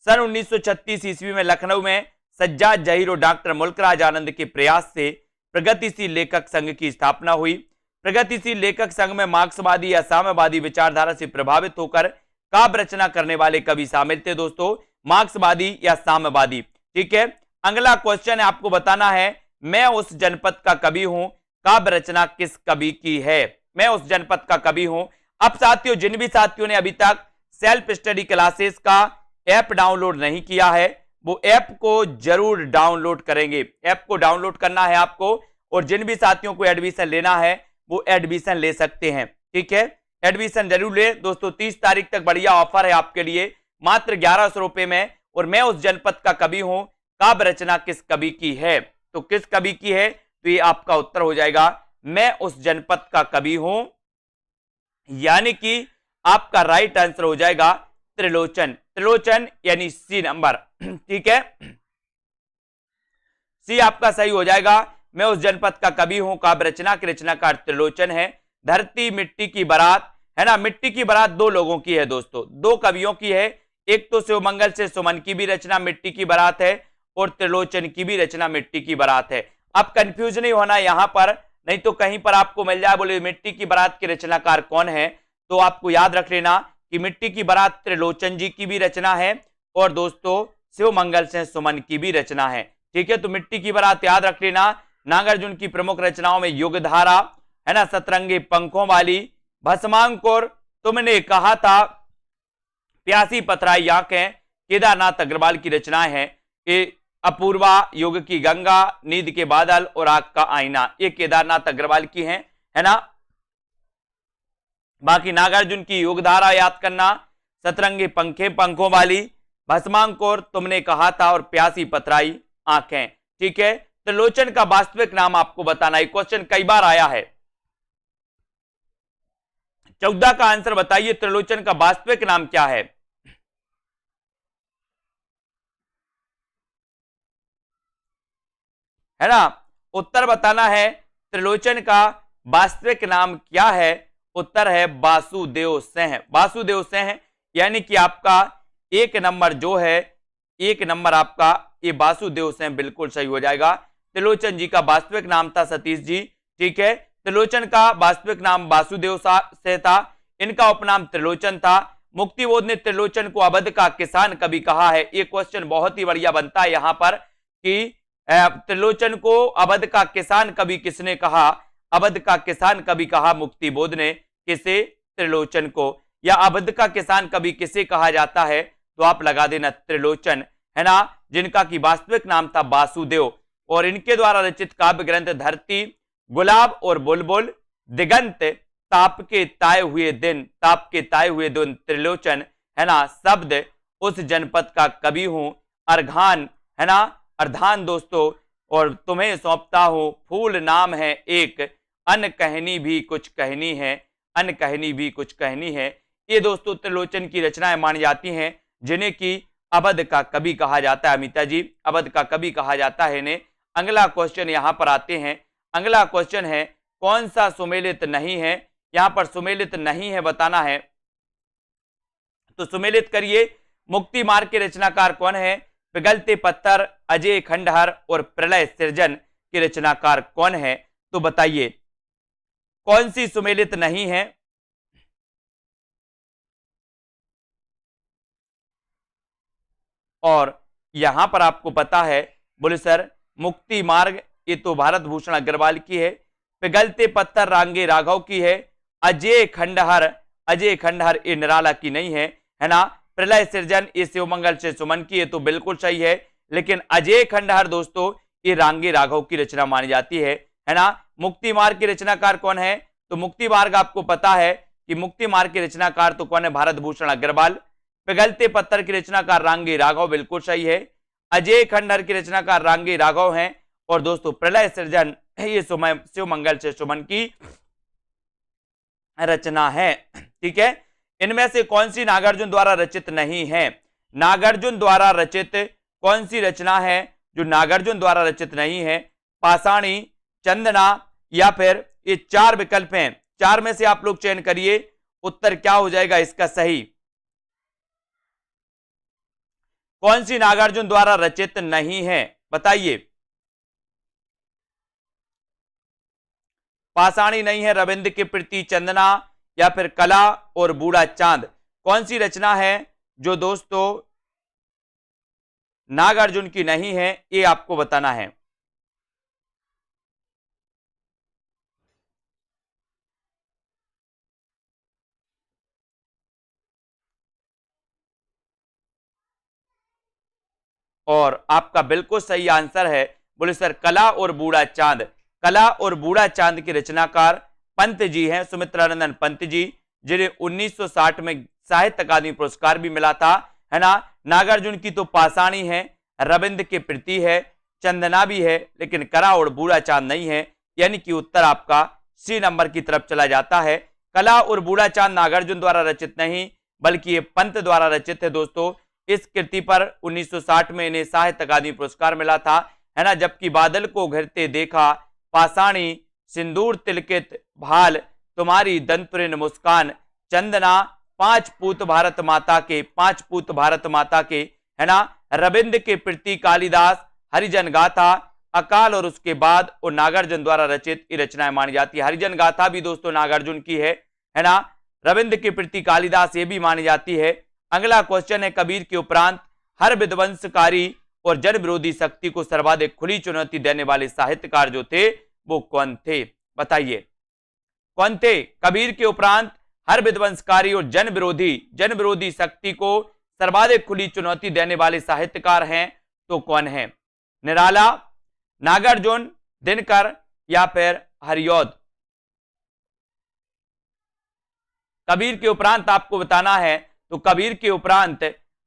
सन 1936 ईस्वी में लखनऊ में सज्जाद जहीर और डॉक्टर मुल्कराज आनंद के प्रयास से प्रगतिशील लेखक संघ की स्थापना हुई। प्रगतिशील लेखक संघ में मार्क्सवादी या साम्यवादी विचारधारा से प्रभावित होकर काव्य रचना करने वाले कवि शामिल थे दोस्तों, मार्क्सवादी या साम्यवादी। ठीक है, अगला क्वेश्चन है, आपको बताना है मैं उस जनपद का कवि हूं, काव्य रचना किस कवि की है? मैं उस जनपद का कवि हूं। अब साथियों, जिन भी साथियों ने अभी तक सेल्फ स्टडी क्लासेस का ऐप डाउनलोड नहीं किया है वो ऐप को जरूर डाउनलोड करेंगे। ऐप को डाउनलोड करना है आपको, और जिन भी साथियों को एडमिशन लेना है वो एडमिशन ले सकते हैं। ठीक है, एडमिशन जरूर ले दोस्तों। 30 तारीख तक बढ़िया ऑफर है आपके लिए, मात्र 1100 रुपए में। और मैं उस जनपद का कवि हूं, काव्य रचना किस कवि की है? तो किस कवि की है? तो ये आपका उत्तर हो जाएगा, मैं उस जनपद का कवि हूं, यानी कि आपका राइट आंसर हो जाएगा त्रिलोचन। त्रिलोचन यानी सी नंबर, ठीक है, सी आपका सही हो जाएगा। मैं उस जनपद का कवि हूं, काव्य रचना के रचनाकार त्रिलोचन है। धरती मिट्टी की बारात है ना, मिट्टी की बारात दो लोगों की है दोस्तों, दो कवियों की है। एक तो शिवमंगल से सुमन की भी रचना मिट्टी की बारात है, और त्रिलोचन की भी रचना मिट्टी की बारात है। अब कंफ्यूज नहीं होना यहां पर, नहीं तो कहीं पर आपको मिल जाए बोले मिट्टी की बारात के रचनाकार कौन है, तो आपको याद रख लेना कि मिट्टी की बारात त्रिलोचन जी की भी रचना है, और दोस्तों शिवमंगल से सुमन की भी रचना है, ठीक है। तो मिट्टी की बारात याद रख लेना। नागार्जुन की प्रमुख रचनाओं में युगधारा है ना, सतरंगी पंखों वाली, भस्मांकुर, तुमने कहा था, प्यासी पथराई आंखें, केदारनाथ अग्रवाल की रचनाएं हैं। ये अपूर्वा, युग की गंगा, नींद के बादल और आग का आईना, ये केदारनाथ अग्रवाल की हैं, है ना। बाकी नागार्जुन की युगधारा याद करना, सतरंगी पंखों वाली, भस्मांकुर, तुमने कहा था, और प्यासी पथराई आंखें, ठीक है। त्रिलोचन का वास्तविक नाम आपको बताना है, क्वेश्चन कई बार आया है। 14 का आंसर बताइए, त्रिलोचन का वास्तविक नाम क्या है? है ना, उत्तर बताना है, त्रिलोचन का वास्तविक नाम क्या है? उत्तर है वासुदेव सिंह। वासुदेव सिंह यानी कि आपका एक नंबर जो है, एक नंबर आपका ये वासुदेव सिंह बिल्कुल सही हो जाएगा। त्रिलोचन जी का वास्तविक नाम था सतीश जी, ठीक है। त्रिलोचन का वास्तविक नाम वासुदेव से था, इनका उपनाम त्रिलोचन था। मुक्तिबोध ने त्रिलोचन को अवध का किसान कवि कहा है। ये क्वेश्चन बहुत ही बढ़िया बनता है यहां पर कि त्रिलोचन को अवध का किसान कवि किसने कहा? अवध का किसान कवि कहा मुक्तिबोध ने, किसे? त्रिलोचन को। या अवध का किसान कवि किसे कहा जाता है? तो आप लगा देना त्रिलोचन, है ना, जिनका की वास्तविक नाम था वासुदेव। और इनके द्वारा रचित काव्य ग्रंथ धरती, गुलाब और बुलबुल, दिगंत, ताप के ताए हुए दिन, ताप के ताए हुए दिन, त्रिलोचन, है ना, शब्द, उस जनपद का कवि हूं, अर्घान, है ना, अर्धान दोस्तों, और तुम्हें सौंपता हूं, फूल नाम है एक, अन कहनी भी कुछ कहनी है, अन कहनी भी कुछ कहनी है। ये दोस्तों त्रिलोचन की रचनाएं मानी जाती हैं, जिन्हें की अवध का कवि कहा जाता है। अमिता जी, अवध का कवि कहा जाता है इन्हें। अगला क्वेश्चन यहां पर आते हैं। अगला क्वेश्चन है, कौन सा सुमेलित नहीं है? यहां पर सुमेलित नहीं है बताना है, तो सुमेलित करिए। मुक्ति मार्ग के रचनाकार कौन है? पिघलते पत्थर, अजय खंडहर और प्रलय सृजन के रचनाकार कौन है? तो बताइए कौन सी सुमेलित नहीं है? और यहां पर आपको पता है, बोले सर मुक्ति मार्ग ये तो भारत भूषण अग्रवाल की है, पिघलते पत्थर रांगे राघव की है, अजय खंडहर ये निराला की नहीं है ना, प्रलय सृजन ये शिवमंगल से सुमन की है, तो बिल्कुल सही है। लेकिन अजय खंडहर दोस्तों ये रांगे राघव की रचना मानी जाती है ना। मुक्ति मार्ग के रचनाकार कौन है? तो मुक्ति मार्ग आपको पता है कि मुक्ति मार्ग के रचनाकार तो कौन है? भारत भूषण अग्रवाल। पिघलते पत्थर की रचनाकार रांगे राघव, बिल्कुल सही है। अजय खंडहर की रचनाकार रांगे राघव हैं। और दोस्तों प्रलय सृजन ये शिवमंगल से सुमन की रचना है, ठीक है। इनमें से कौन सी नागार्जुन द्वारा रचित नहीं है? नागार्जुन द्वारा रचित कौन सी रचना है जो नागार्जुन द्वारा रचित नहीं है? पाषाणी, चंदना, या फिर ये चार विकल्प हैं, चार में से आप लोग चयन करिए, उत्तर क्या हो जाएगा इसका सही? कौन सी नागार्जुन द्वारा रचित नहीं है बताइए। पाषाणी नहीं है, रविंद्र के प्रति, चंदना, या फिर कला और बूढ़ा चांद। कौन सी रचना है जो दोस्तों नागार्जुन की नहीं है, ये आपको बताना है। और आपका बिल्कुल सही आंसर है, बोले सर कला और बूढ़ा चांद। कला और बूढ़ा चांद के रचनाकार पंत जी हैं, सुमित्रानंदन पंत जी, जिन्हें 1960 में साहित्य अकादमी पुरस्कार भी मिला था, है ना। नागार्जुन की तो पाषाणी है, रविंद्र के प्रति है, चंदना भी है, लेकिन कला और बूढ़ा चांद नहीं है, यानी कि उत्तर आपका सी नंबर की तरफ चला जाता है। कला और बूढ़ा चांद नागार्जुन द्वारा रचित नहीं बल्कि ये पंत द्वारा रचित है दोस्तों। इस कृति पर 1960 में इन्हें साहित्य अकादमी पुरस्कार मिला था, है ना। जबकि बादल को घिरते देखा, पाषाणी, सिंदूर तिलकित भाल, तुम्हारी दंतुरिन मुस्कान, चंदना, पांच पूत भारत माता के, है ना। रविंद्र के प्रति कालिदास, हरिजन गाथा, अकाल और उसके बाद, और नागार्जुन द्वारा रचित ये रचनाएं मानी जाती है। हरिजन गाथा भी दोस्तों नागार्जुन की है ना। रविंद्र के प्रति कालिदास ये भी मानी जाती है। अगला क्वेश्चन है, कबीर के उपरांत हर विध्वंसकारी और जन विरोधी शक्ति को सर्वाधिक खुली चुनौती देने वाले साहित्यकार जो थे वो कौन थे, बताइए कौन थे। कबीर के उपरांत हर विध्वंसकारी और जन विरोधी शक्ति को सर्वाधिक खुली चुनौती देने वाले साहित्यकार हैं तो कौन है। निराला, नागार्जुन, दिनकर या फिर हरिऔध। कबीर के उपरांत आपको बताना है, तो कबीर के उपरांत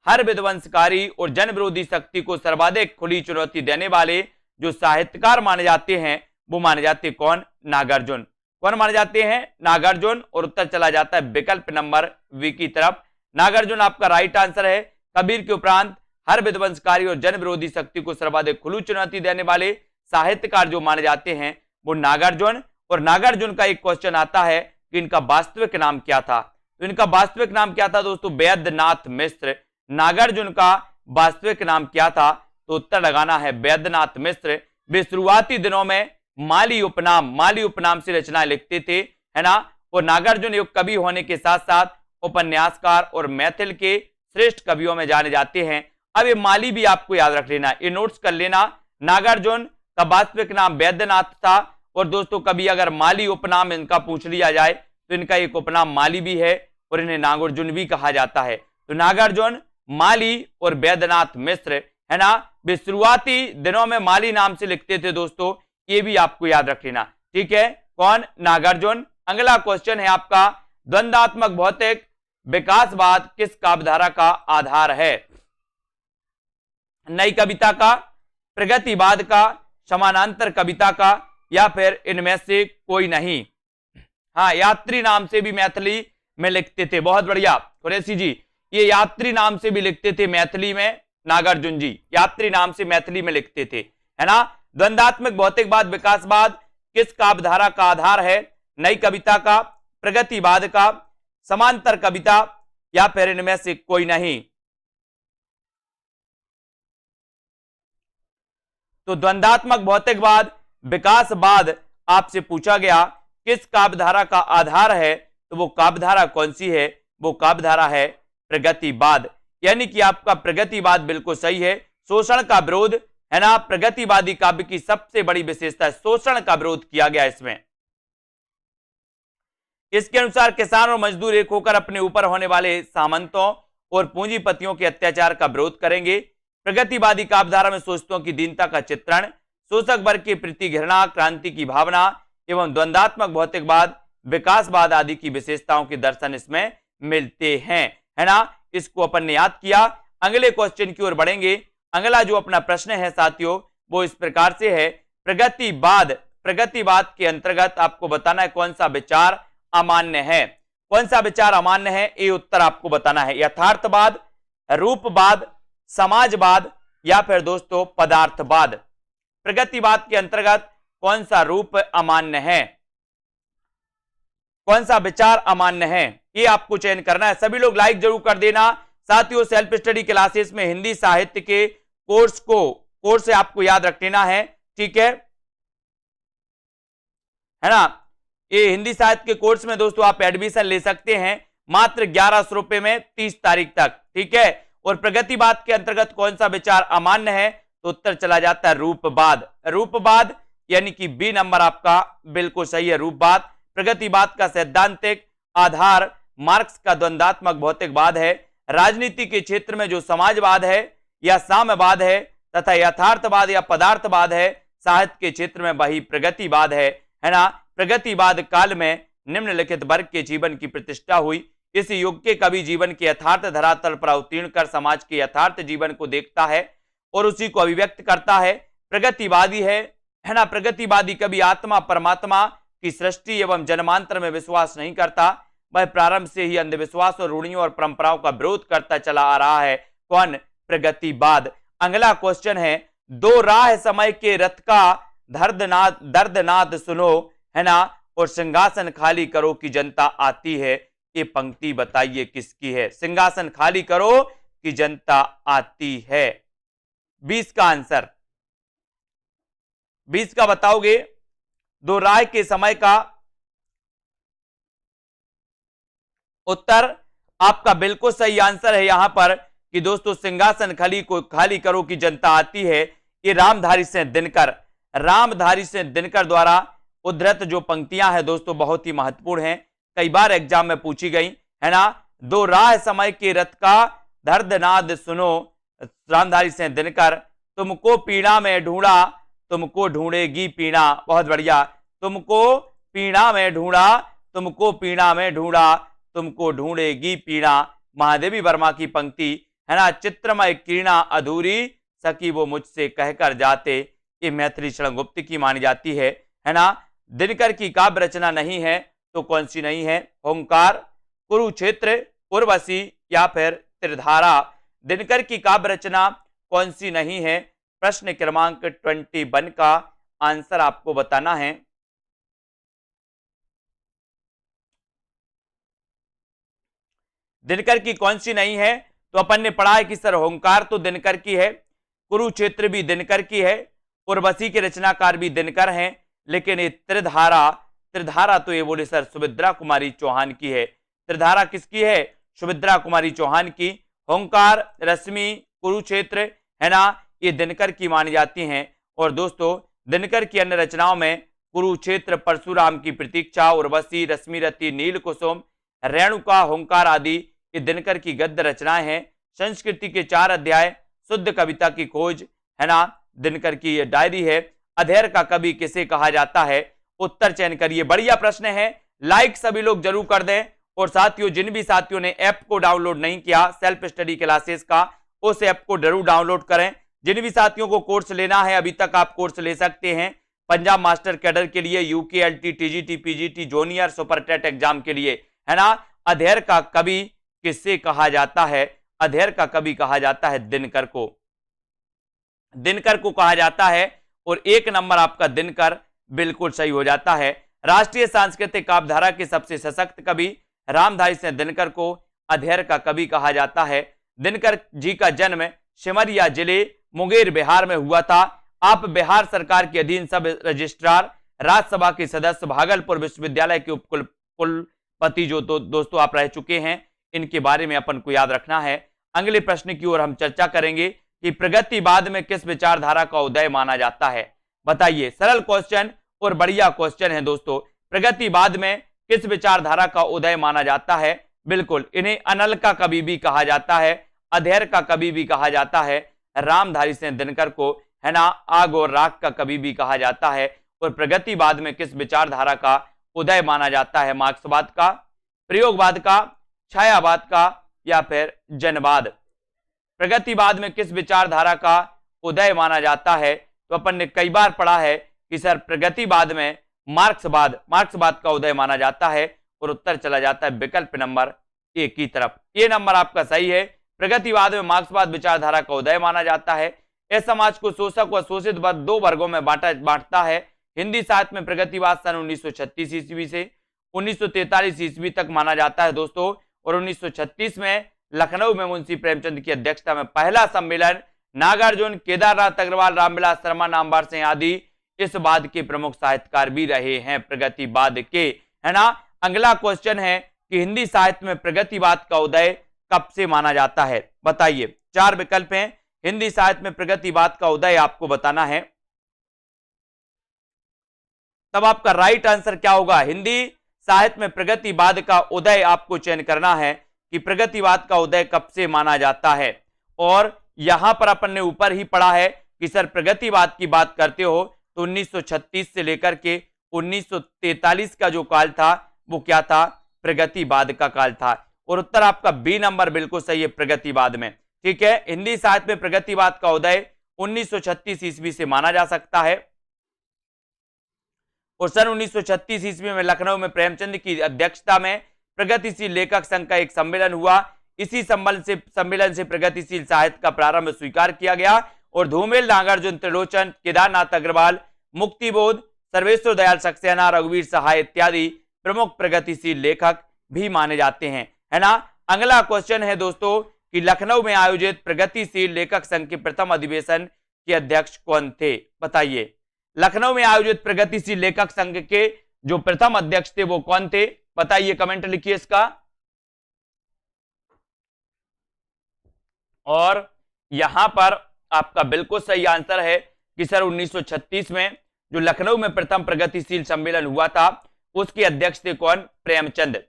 हर विध्वंसकारी और जन विरोधी शक्ति को सर्वाधिक खुली चुनौती देने वाले जो साहित्यकार माने जाते हैं वो माने जाते हैं कौन, नागार्जुन। कौन माने जाते हैं, नागार्जुन। और उत्तर चला जाता है विकल्प नंबर वी की तरफ, नागार्जुन आपका राइट आंसर है। कबीर के उपरांत हर विध्वंसकारी और जन विरोधी शक्ति को सर्वाधिक खुली चुनौती देने वाले साहित्यकार जो माने जाते हैं वो नागार्जुन। और नागार्जुन का एक क्वेश्चन आता है कि इनका वास्तविक नाम क्या था, तो इनका वास्तविक नाम क्या था दोस्तों, वैद्यनाथ मिश्र। नागार्जुन का वास्तविक नाम क्या था, तो उत्तर लगाना है वैद्यनाथ मिश्र। वे शुरुआती दिनों में माली उपनाम से रचना लिखते थे, है ना। और नागार्जुन एक कवि होने के साथ साथ उपन्यासकार और मैथिल के श्रेष्ठ कवियों में जाने जाते हैं। अब ये माली भी आपको याद रख लेना, ये नोट्स कर लेना। नागार्जुन का वास्तविक नाम वैद्यनाथ था, और दोस्तों कभी अगर माली उपनाम इनका पूछ लिया जाए तो इनका एक उपनाम माली भी है और इन्हें नागार्जुन भी कहा जाता है। तो नागार्जुन, माली और वैद्यनाथ मिश्र, है ना। वे शुरुआती दिनों में माली नाम से लिखते थे दोस्तों, ये भी आपको याद रख लेना, ठीक है। कौन, नागार्जुन। अगला क्वेश्चन है आपका, द्वंद्वात्मक भौतिक विकासवाद किस काव्यधारा का आधार है। नई कविता का, प्रगतिवाद का, समानांतर कविता का, या फिर इनमें से कोई नहीं। हाँ, यात्री नाम से भी मैथिली में लिखते थे, बहुत बढ़िया कुरैशी जी, ये यात्री नाम से भी लिखते थे मैथिली में, नागार्जुन जी यात्री नाम से मैथिली में लिखते थे, है ना। द्वंद्वात्मक भौतिकवाद विकासवाद किस काव्यधारा का आधार है, नई कविता का, प्रगतिवाद का, समांतर कविता, या फिर इनमें से कोई नहीं। तो द्वंद्वात्मक भौतिकवाद विकासवाद आपसे पूछा गया किस काव्यधारा का आधार है, तो वो काव्यधारा कौन सी है, वो काव्यधारा है प्रगतिवाद। यानी कि आपका प्रगतिवाद बिल्कुल सही है। शोषण का विरोध, है ना, प्रगतिवादी काव्य की सबसे बड़ी विशेषता है, शोषण का विरोध किया गया इसमें। इसके अनुसार किसान और मजदूर एक होकर अपने ऊपर होने वाले सामंतों और पूंजीपतियों के अत्याचार का विरोध करेंगे। प्रगतिवादी काव्यधारा में शोषितों की दीनता का चित्रण, शोषक वर्ग के प्रति घृणा, क्रांति की भावना एवं द्वंद्वात्मक भौतिकवाद, विकासवाद आदि की विशेषताओं के दर्शन इसमें मिलते हैं, है ना। इसको अपन ने याद किया। अगले क्वेश्चन की ओर बढ़ेंगे। अगला जो अपना प्रश्न है साथियों वो इस प्रकार से है, प्रगतिवाद के अंतर्गत आपको बताना है कौन सा विचार अमान्य है। कौन सा विचार अमान्य है, ये उत्तर आपको बताना है। यथार्थवाद, रूपवाद, समाजवाद, या फिर दोस्तों पदार्थवाद। प्रगतिवाद के अंतर्गत कौन सा रूप अमान्य है, कौन सा विचार अमान्य है, ये आपको चयन करना है। सभी लोग लाइक जरूर कर देना। साथियों सेल्फ स्टडी क्लासेस में हिंदी साहित्य के कोर्स से आपको याद रख लेना है, ठीक है ना। ये हिंदी साहित्य के कोर्स में दोस्तों आप एडमिशन ले सकते हैं मात्र 1100 रुपए में 30 तारीख तक, ठीक है। और प्रगतिवाद के अंतर्गत कौन सा विचार अमान्य है, तो उत्तर चला जाता है रूपवाद, यानी कि बी नंबर आपका बिल्कुल सही है, रूपवाद। प्रगतिवाद का सैद्धांतिक आधार मार्क्स का द्वंद्वात्मक भौतिकवाद है। राजनीति के क्षेत्र में जो समाजवाद है या साम्यवाद है तथा यथार्थवाद या पदार्थवाद है, साहित्य के क्षेत्र में वही प्रगतिवाद है ना। प्रगतिवाद काल में निम्नलिखित वर्ग के जीवन की प्रतिष्ठा हुई। इस युग के कवि जीवन के यथार्थ धरातल पर अवतीर्ण कर समाज के यथार्थ जीवन को देखता है और उसी को अभिव्यक्त करता है। प्रगतिवादी है ना। प्रगतिवादी कभी आत्मा परमात्मा की सृष्टि एवं जन्मांतर में विश्वास नहीं करता। वह प्रारंभ से ही अंधविश्वास और रूढ़ियों और परंपराओं का विरोध करता चला आ रहा है। कौन? प्रगतिवाद। अगला क्वेश्चन है, दो राह समय के रथ का दर्दनाद सुनो, है ना, और सिंहासन खाली करो कि जनता आती है। ये पंक्ति बताइए किसकी है? सिंहासन खाली करो कि जनता आती है। 20 का आंसर, 20 का बताओगे? दो राय के समय का उत्तर आपका बिल्कुल सही आंसर है यहां पर कि दोस्तों सिंहासन खाली करो कि जनता आती है। ये रामधारी सिंह दिनकर द्वारा उद्धृत जो पंक्तियां हैं दोस्तों बहुत ही महत्वपूर्ण हैं, कई बार एग्जाम में पूछी गई, है ना। दो राह समय के रथ का दर्दनाद सुनो, रामधारी सिंह दिनकर। तुमको पीड़ा में ढूंढा, तुमको ढूंढेगी पीड़ा। बहुत बढ़िया। तुमको पीड़ा में ढूंढा, तुमको पीड़ा में ढूंढा, तुमको ढूंढेगी पीड़ा। महादेवी वर्मा की पंक्ति, है ना। चित्रमय किरणा अधूरी सकी वो मुझसे कहकर जाते, ये मैथिली शरण गुप्त की मानी जाती है ना। दिनकर की काव्य रचना नहीं है तो कौन सी नहीं है? ओंकार, कुरुक्षेत्र, उर्वशी या फिर त्रिधारा। दिनकर की काव्य रचना कौन सी नहीं है? प्रश्न क्रमांक 21 का आंसर आपको बताना है। दिनकर की कौन सी नहीं है? तो अपन ने पढ़ा है कि सर ओंकार तो दिनकर की है, कुरुक्षेत्र भी दिनकर की है, उर्वशी के रचनाकार भी दिनकर हैं, लेकिन ये त्रिधारा तो ये बोले सर सुभद्रा कुमारी चौहान की है। त्रिधारा किसकी है? सुभद्रा कुमारी चौहान की। ओंकार, रश्मि, कुरुक्षेत्र, है ना, ये दिनकर की मानी जाती हैं। और दोस्तों दिनकर की अन्य रचनाओं में कुरुक्षेत्र, परशुराम की प्रतीक्षा, उर्वशी, रश्मिरति, नील कुसुम, रेणुका, ओंकार आदि ये दिनकर की गद्य रचनाएं हैं। संस्कृति के 4 अध्याय, शुद्ध कविता की खोज, है ना, दिनकर की ये डायरी है। अधेर का कवि किसे कहा जाता है? उत्तर चयन करिए। बढ़िया प्रश्न है, लाइक सभी लोग जरूर कर दें। और साथियों जिन भी साथियों ने ऐप को डाउनलोड नहीं किया सेल्फ स्टडी क्लासेस का, उस ऐप को जरूर डाउनलोड करें। जिन भी साथियों को कोर्स लेना है अभी तक आप कोर्स ले सकते हैं पंजाब मास्टर कैडर के लिए, UKLT, TGT, PGT, junior, super TET exam के लिए, है ना। अधेर का कवि किससे कहा जाता है? अधेर का कवि कहा जाता है दिनकर को, दिनकर को कहा जाता है। और 1 नंबर आपका दिनकर बिल्कुल सही हो जाता है। राष्ट्रीय सांस्कृतिक काव्यधारा के सबसे सशक्त कवि रामधारी सिंह दिनकर को अधेर का कवि कहा जाता है। दिनकर जी का जन्म सिमरिया जिले मुंगेर बिहार में हुआ था। आप बिहार सरकार के अधीन सब रजिस्ट्रार, राज्यसभा के सदस्य, भागलपुर विश्वविद्यालय के उपकुलपति जो दोस्तों आप रह चुके हैं, इनके बारे में अपन को याद रखना है। अगले प्रश्न की ओर हम चर्चा करेंगे कि प्रगतिवाद में किस विचारधारा का उदय माना जाता है? बताइए। सरल क्वेश्चन और बढ़िया क्वेश्चन है दोस्तों। प्रगतिवाद में किस विचारधारा का उदय माना जाता है? बिल्कुल इन्हें अनल का कवि भी कहा जाता है, अधेर का कवि भी कहा जाता है, रामधारी सिंह दिनकर को, है ना, आग और राख का कवि भी कहा जाता है। और प्रगतिवाद में किस विचारधारा का उदय माना जाता है? मार्क्सवाद का, प्रयोगवाद का, छायावाद का या फिर जनवाद? प्रगतिवाद में किस विचारधारा का उदय माना जाता है? तो अपन ने कई बार पढ़ा है कि सर प्रगतिवाद में मार्क्सवाद का उदय माना जाता है। और उत्तर चला जाता है विकल्प नंबर 1 की तरफ। ये नंबर आपका सही है। प्रगतिवाद में मार्क्सवाद विचारधारा का उदय माना जाता है। इस समाज को शोषक व शोषित वर्ग 2 वर्गों में बांटता है। हिंदी साहित्य में प्रगतिवाद सन 1936 ईस्वी से 1943 ईस्वी तक माना जाता है दोस्तों। और 1936 में लखनऊ में मुंशी प्रेमचंद की अध्यक्षता में पहला सम्मेलन नागार्जुन, केदारनाथ अग्रवाल, रामविलास शर्मा, नामवर सिंह आदि इस वाद के प्रमुख साहित्यकार भी रहे हैं प्रगतिवाद के, है ना। अगला क्वेश्चन है कि हिंदी साहित्य में प्रगतिवाद का उदय कब से माना जाता है? बताइए। 4 विकल्प हैं। हिंदी साहित्य में प्रगतिवाद का उदय आपको बताना है, तब आपका राइट आंसर क्या होगा? हिंदी साहित्य में प्रगतिवाद का उदय आपको चयन करना है कि प्रगतिवाद का उदय कब से माना जाता है। और यहां पर अपन ने ऊपर ही पढ़ा है कि सर प्रगतिवाद की बात करते हो तो 1936 से लेकर के 1943 का जो काल था वो क्या था, प्रगतिवाद का काल था। और उत्तर आपका बी नंबर बिल्कुल सही है, प्रगतिवाद में। ठीक है, हिंदी साहित्य में प्रगतिवाद का उदय 1936 ईस्वी से माना जा सकता है। और सन 1936 ईस्वी में लखनऊ में प्रेमचंद की अध्यक्षता में प्रगतिशील लेखक संघ का एक सम्मेलन हुआ। इसी सम्मेलन से प्रगतिशील साहित्य का प्रारंभ स्वीकार किया गया और धूमेल, नागार्जुन, त्रिलोचन, केदारनाथ अग्रवाल, मुक्तिबोध, सर्वेश्वर दयाल सक्सेना, रघुवीर सहाय इत्यादि प्रमुख प्रगतिशील लेखक भी माने जाते हैं, है ना। अगला क्वेश्चन है दोस्तों कि लखनऊ में आयोजित प्रगतिशील लेखक संघ के प्रथम अधिवेशन के अध्यक्ष कौन थे, बताइए। लखनऊ में आयोजित प्रगतिशील लेखक संघ के जो प्रथम अध्यक्ष थे वो कौन थे, बताइए, कमेंट लिखिए इसका। और यहां पर आपका बिल्कुल सही आंसर है कि सर 1936 में जो लखनऊ में प्रथम प्रगतिशील सम्मेलन हुआ था उसके अध्यक्ष थे कौन, प्रेमचंद।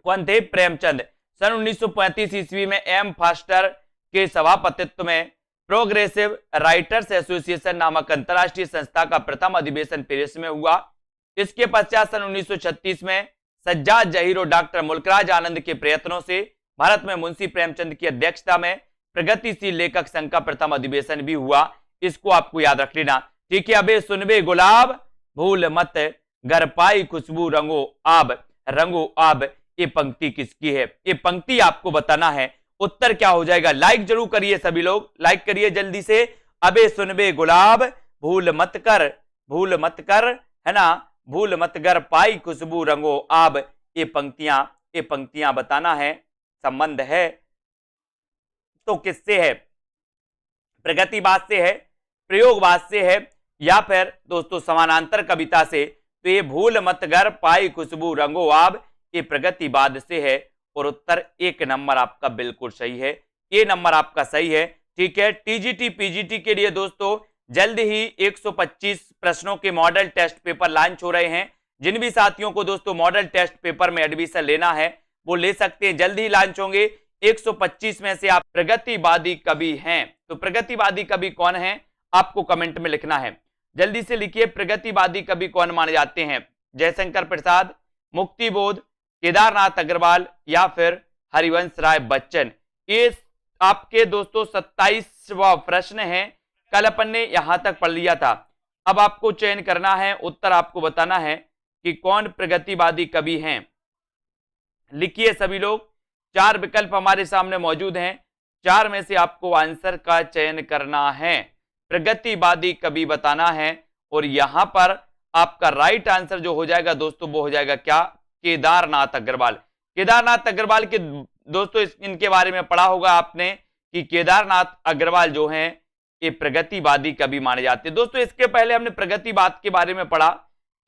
कौन थे, प्रेमचंद। सन 1935 ईस्वी में एम फास्टर के सभापतित्व में प्रोग्रेसिव राइटर्स एसोसिएशन नामक अंतरराष्ट्रीय संस्था का प्रथम अधिवेशन पेरिस में हुआ। इसके पश्चात सन 1936 में सज्जाद जहीर और डॉक्टर मुल्कराज आनंद के प्रयत्नों से भारत में मुंशी प्रेमचंद की अध्यक्षता में प्रगतिशील लेखक संघ का प्रथम अधिवेशन भी हुआ। इसको आपको याद रख लेना। ठीक है, अबे सुनबे गुलाब भूल मत घर पाई खुशबू रंगो आब, ये पंक्ति किसकी है, ये पंक्ति आपको बताना है। उत्तर क्या हो जाएगा, लाइक जरूर करिए सभी लोग, लाइक करिए जल्दी से। अबे सुनबे गुलाब भूल मत कर, है ना, भूल मत कर पाई खुशबू रंगो आब, ये पंक्तियां बताना है। संबंध है तो किससे है, प्रगतिवाद से है, प्रयोगवाद से है, या फिर दोस्तों समानांतर कविता से। तो ये भूल मत कर पाई खुशबू रंगो आब, ये प्रगतिवाद से है। और उत्तर एक नंबर आपका बिल्कुल सही है, ये नंबर आपका सही है। ठीक है, टीजीटी पीजीटी के लिए दोस्तों जल्द ही 125 प्रश्नों के मॉडल टेस्ट पेपर लॉन्च हो रहे हैं। जिन भी साथियों को दोस्तों मॉडल टेस्ट पेपर में एडमिशन लेना है वो ले सकते हैं, जल्द ही लॉन्च होंगे। 125 में से आप प्रगतिवादी कवि हैं, तो प्रगतिवादी कवि कौन है आपको कमेंट में लिखना है, जल्दी से लिखिए। प्रगतिवादी कवि कौन माने जाते हैं, जयशंकर प्रसाद, मुक्तिबोध, केदारनाथ अग्रवाल या फिर हरिवंश राय बच्चन। ये आपके दोस्तों 27वां प्रश्न है, कल अपन ने यहां तक पढ़ लिया था। अब आपको चयन करना है, उत्तर आपको बताना है कि कौन प्रगतिवादी कवि हैं। लिखिए सभी लोग, 4 विकल्प हमारे सामने मौजूद हैं, 4 में से आपको आंसर का चयन करना है, प्रगतिवादी कवि बताना है। और यहां पर आपका राइट आंसर जो हो जाएगा दोस्तों वो हो जाएगा क्या, केदारनाथ अग्रवाल। केदारनाथ अग्रवाल के दोस्तों इनके बारे में पढ़ा होगा आपने कि केदारनाथ अग्रवाल जो हैं ये प्रगतिवादी कवि माने जाते हैं। दोस्तों इसके पहले हमने प्रगतिवाद के बारे में पढ़ा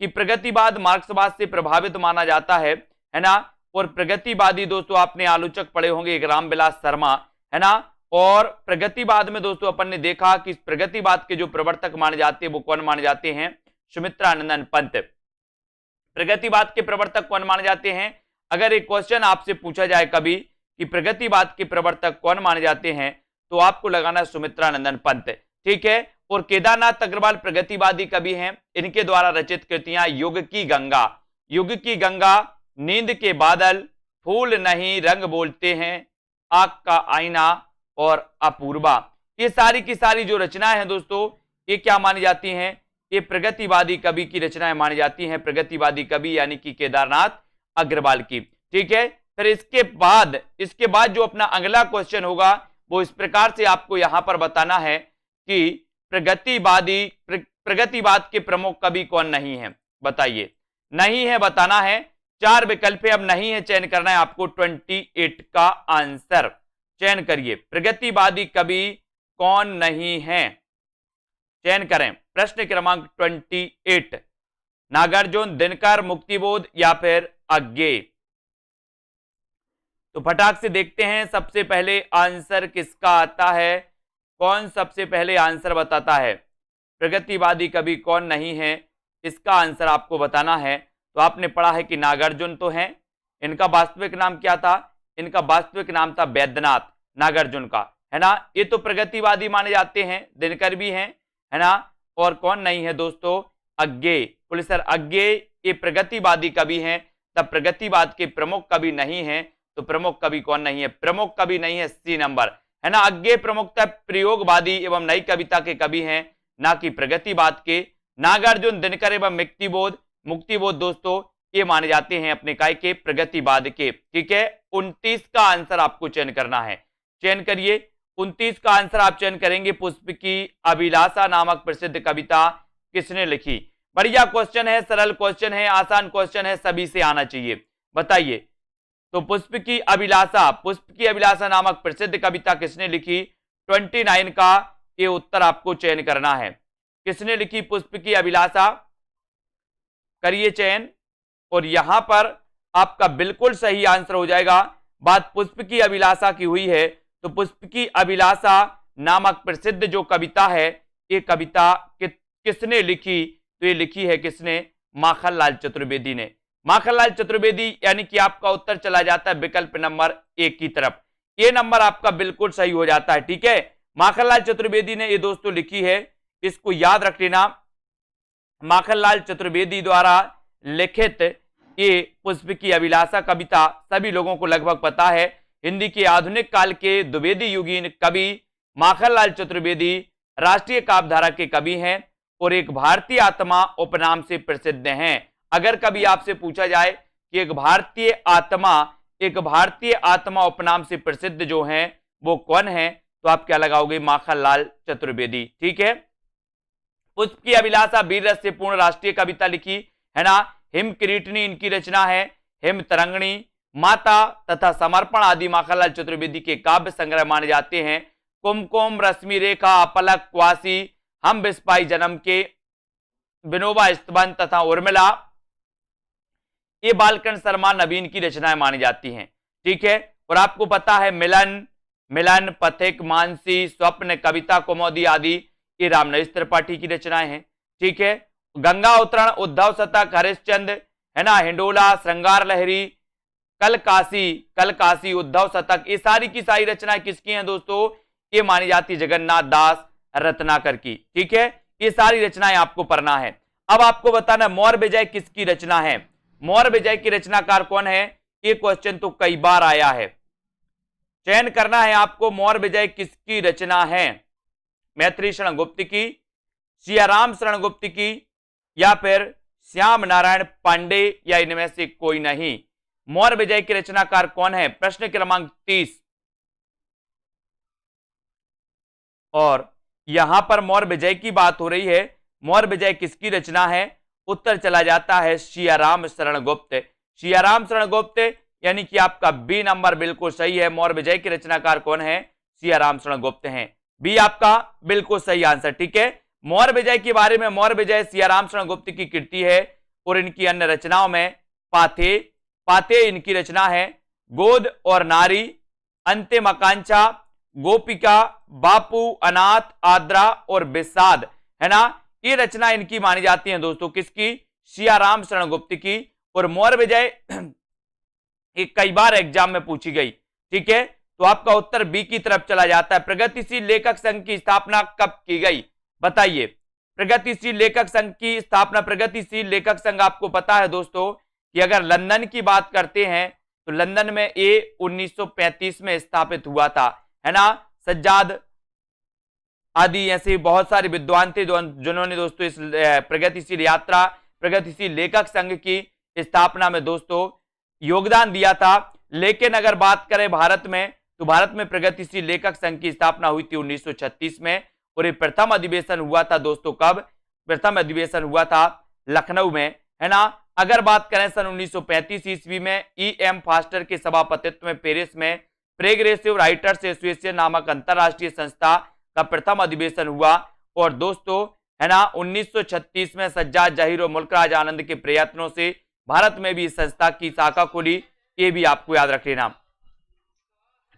कि प्रगतिवाद मार्क्सवाद से प्रभावित माना जाता है ना। और प्रगतिवादी दोस्तों आपने आलोचक पढ़े होंगे एक रामविलास शर्मा, है ना। और प्रगतिवाद में दोस्तों अपन ने देखा कि प्रगतिवाद के जो प्रवर्तक माने जाते हैं वो कौन माने जाते हैं, सुमित्रानंदन पंत। प्रगतिवाद के प्रवर्तक कौन माने जाते हैं, अगर एक क्वेश्चन आपसे पूछा जाए कभी कि प्रगतिवाद के प्रवर्तक कौन माने जाते हैं तो आपको लगाना है सुमित्रानंदन पंत। ठीक है, और केदारनाथ अग्रवाल प्रगतिवादी कवि हैं, इनके द्वारा रचित कृतियां युग की गंगा, नींद के बादल, फूल नहीं रंग बोलते हैं, आग का आईना और अपूर्वा, ये सारी की सारी जो रचनाएं हैं दोस्तों ये क्या मानी जाती हैं, ये प्रगतिवादी कवि की रचनाएं मानी जाती हैं, प्रगतिवादी कवि यानी कि केदारनाथ अग्रवाल की। ठीक है, फिर इसके बाद जो अपना अगला क्वेश्चन होगा वो इस प्रकार से आपको यहां पर बताना है कि प्रगतिवाद के प्रमुख कवि कौन नहीं है, बताइए। नहीं है बताना है, 4 विकल्प है, अब नहीं है चयन करना है आपको। 28 का आंसर चयन करिए, प्रगतिवादी कवि कौन नहीं है, चयन करें। प्रश्न क्रमांक 28, नागार्जुन, दिनकर, मुक्तिबोध या फिर अज्ञेय। तो फटाक से देखते हैं सबसे पहले आंसर किसका आता है, कौन सबसे पहले आंसर बताता है। प्रगतिवादी कवि कौन नहीं है इसका आंसर आपको बताना है। तो आपने पढ़ा है कि नागार्जुन तो हैं, इनका वास्तविक नाम क्या था, इनका वास्तविक नाम था बैद्यनाथ नागार्जुन का, है ना। ये तो प्रगतिवादी माने जाते हैं, दिनकर भी हैं, है ना। और कौन नहीं है दोस्तों, अज्ञेय, पुलिसर अज्ञेय, ये प्रगतिवादी कवि हैं। तब प्रगतिवाद के प्रमुख कवि नहीं है, तो प्रमुख कवि कौन नहीं है? प्रमुख कवि नहीं है, सी नंबर, है ना। अज्ञे प्रमुखता प्रयोगवादी एवं नई कविता के कवि हैं, ना कि प्रगतिवाद के। नागार्जुन, दिनकर एवं मुक्तिबोध दोस्तों ये माने जाते हैं अपने काय के प्रगतिवाद के। ठीक है, 29 का आंसर आपको चयन करना है, चयन करिए। 29 का आंसर आप चयन करेंगे। पुष्प की अभिलाषा नामक प्रसिद्ध कविता किसने लिखी? बढ़िया क्वेश्चन है, सरल क्वेश्चन है, आसान क्वेश्चन है, सभी से आना चाहिए। बताइए, तो पुष्प की अभिलाषा नामक प्रसिद्ध कविता किसने लिखी? 29 का ये उत्तर आपको चयन करना है। किसने लिखी पुष्प की अभिलाषा? करिए चयन, और यहां पर आपका बिल्कुल सही आंसर हो जाएगा। बात पुष्प की अभिलाषा की हुई है, तो पुष्प की अभिलाषा नामक प्रसिद्ध जो कविता है, ये कविता किसने लिखी? तो ये लिखी है किसने? माखनलाल चतुर्वेदी ने। माखनलाल चतुर्वेदी, यानी कि आपका उत्तर चला जाता है विकल्प नंबर 1 की तरफ। ये नंबर आपका बिल्कुल सही हो जाता है। ठीक है, माखनलाल चतुर्वेदी ने ये दोस्तों लिखी है, इसको याद रख लेना। माखनलाल चतुर्वेदी द्वारा लिखित ये पुष्प की अभिलाषा कविता सभी लोगों को लगभग पता है। हिंदी के आधुनिक काल के द्विवेदी युगीन कवि माखनलाल चतुर्वेदी राष्ट्रीय काव्यधारा के कवि हैं और एक भारतीय आत्मा उपनाम से प्रसिद्ध हैं। अगर कभी आपसे पूछा जाए कि एक भारतीय आत्मा उपनाम से प्रसिद्ध जो हैं वो कौन है, तो आप क्या लगाओगे? माखनलाल चतुर्वेदी। ठीक है, पुष्प की अभिलाषा वीर रस से पूर्ण राष्ट्रीय कविता लिखी, है ना। हिम किरीटनी इनकी रचना है, हिम तरंगणी, माता तथा समर्पण आदि माखनलाल चतुर्वेदी के काव्य संग्रह माने जाते हैं। कुमकुम, रश्मि रेखा, अपलक, क्वासी, हम बिस्पाई जन्म के, विनोबा स्तबंध तथा उर्मिला, ये बालकन शर्मा नवीन की रचनाएं मानी जाती हैं। ठीक है, और आपको पता है मिलन, पथिक, मानसी, स्वप्न, कविता, कुमोदी आदि ये रामनरेश त्रिपाठी की रचनाएं हैं। ठीक है, गंगा अवतरण, उद्धव शतक, हरिश्चंद्र, है ना, हिंडोला, श्रृंगार लहरी, कल काशी, उद्धव शतक, ये सारी की सारी रचनाएं किसकी हैं दोस्तों? ये मानी जाती है जगन्नाथ दास रत्नाकर की। ठीक है, ये सारी रचनाएं आपको पढ़ना है। अब आपको बताना मौर्य विजय किसकी रचना है? मौर्य विजय की रचनाकार कौन है? ये क्वेश्चन तो कई बार आया है, चयन करना है आपको। मौर्य विजय किसकी रचना है? मैत्री शरण गुप्त की, सियाराम शरण गुप्त की, या फिर श्याम नारायण पांडे, या इनमें से कोई नहीं। मौर्य विजय के रचनाकार कौन है? प्रश्न क्रमांक 30। और यहां पर मौर्य विजय की बात हो रही है, मौर्य विजय किसकी रचना है? उत्तर चला जाता है सियाराम शरण गुप्त। सियाराम शरण गुप्त, यानी कि आपका बी नंबर बिल्कुल सही है। मौर्य विजय के रचनाकार कौन है? सियाराम शरण गुप्त हैं। बी आपका बिल्कुल सही आंसर। ठीक है, मौर्य विजय के बारे में, मौर्य विजय सियाराम शरण गुप्त की कृति है और इनकी अन्य रचनाओं में पाथे इनकी रचना है, गोद और नारी, अंतिम आकांक्षा, गोपिका, बापू, अनाथ, आद्रा और विषाद, है ना, ये रचना इनकी मानी जाती है दोस्तों। किसकी? सियाराम शरण गुप्त की। और मौर्य विजय एक कई बार एग्जाम में पूछी गई। ठीक है, तो आपका उत्तर बी की तरफ चला जाता है। प्रगतिशील लेखक संघ की स्थापना कब की गई? बताइए। प्रगतिशील लेखक संघ की स्थापना, प्रगतिशील लेखक संघ आपको पता है दोस्तों कि अगर लंदन की बात करते हैं तो लंदन में ये 1935 में स्थापित हुआ था, है ना। सज्जाद आदि ऐसे बहुत सारे विद्वान थे जिन्होंने दोस्तों इस प्रगतिशील लेखक संघ की स्थापना में दोस्तों योगदान दिया था। लेकिन अगर बात करें भारत में, तो भारत में प्रगतिशील लेखक संघ की स्थापना हुई थी 1936 में, और ये प्रथम अधिवेशन हुआ था दोस्तों कब? प्रथम अधिवेशन हुआ था लखनऊ में, है ना। अगर बात करें सन 1935 ईस्वी में E.M. फास्टर के सभापतित्व में पेरिस में प्रोग्रेसिव राइटर्स एसोसिएशन नामक अंतरराष्ट्रीय संस्था का प्रथम अधिवेशन हुआ। और दोस्तों, है ना, 1936 में सज्जाद जहीर और मुल्कराज आनंद के प्रयत्नों से भारत में भी इस संस्था की शाखा खुली। ये भी आपको याद रख लेना।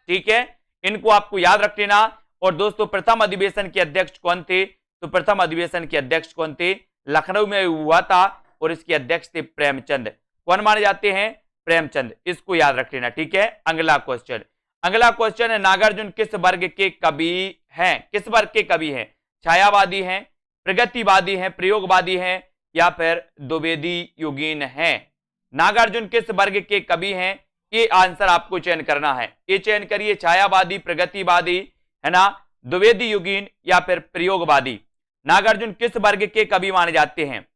ठीक है, इनको आपको याद रख लेना। और दोस्तों, प्रथम अधिवेशन के अध्यक्ष कौन थे? तो प्रथम अधिवेशन के अध्यक्ष कौन थे? लखनऊ में हुआ था और इसके अध्यक्ष थे प्रेमचंद। कौन माने जाते हैं? प्रेमचंद। इसको याद रख लेना। ठीक है, अगला क्वेश्चन है, नागार्जुन किस वर्ग के कवि हैं? किस वर्ग के कवि हैं? छायावादी हैं, प्रगतिवादी हैं, प्रयोगवादी हैं, या फिर द्विवेदी युगीन हैं? नागार्जुन किस वर्ग के कवि हैं? ये आंसर आपको चयन करना है। ये चयन करिए, छायावादी, प्रगतिवादी, है ना, द्विवेदी युगीन या फिर प्रयोगवादी। नागार्जुन किस वर्ग के कवि माने जाते हैं?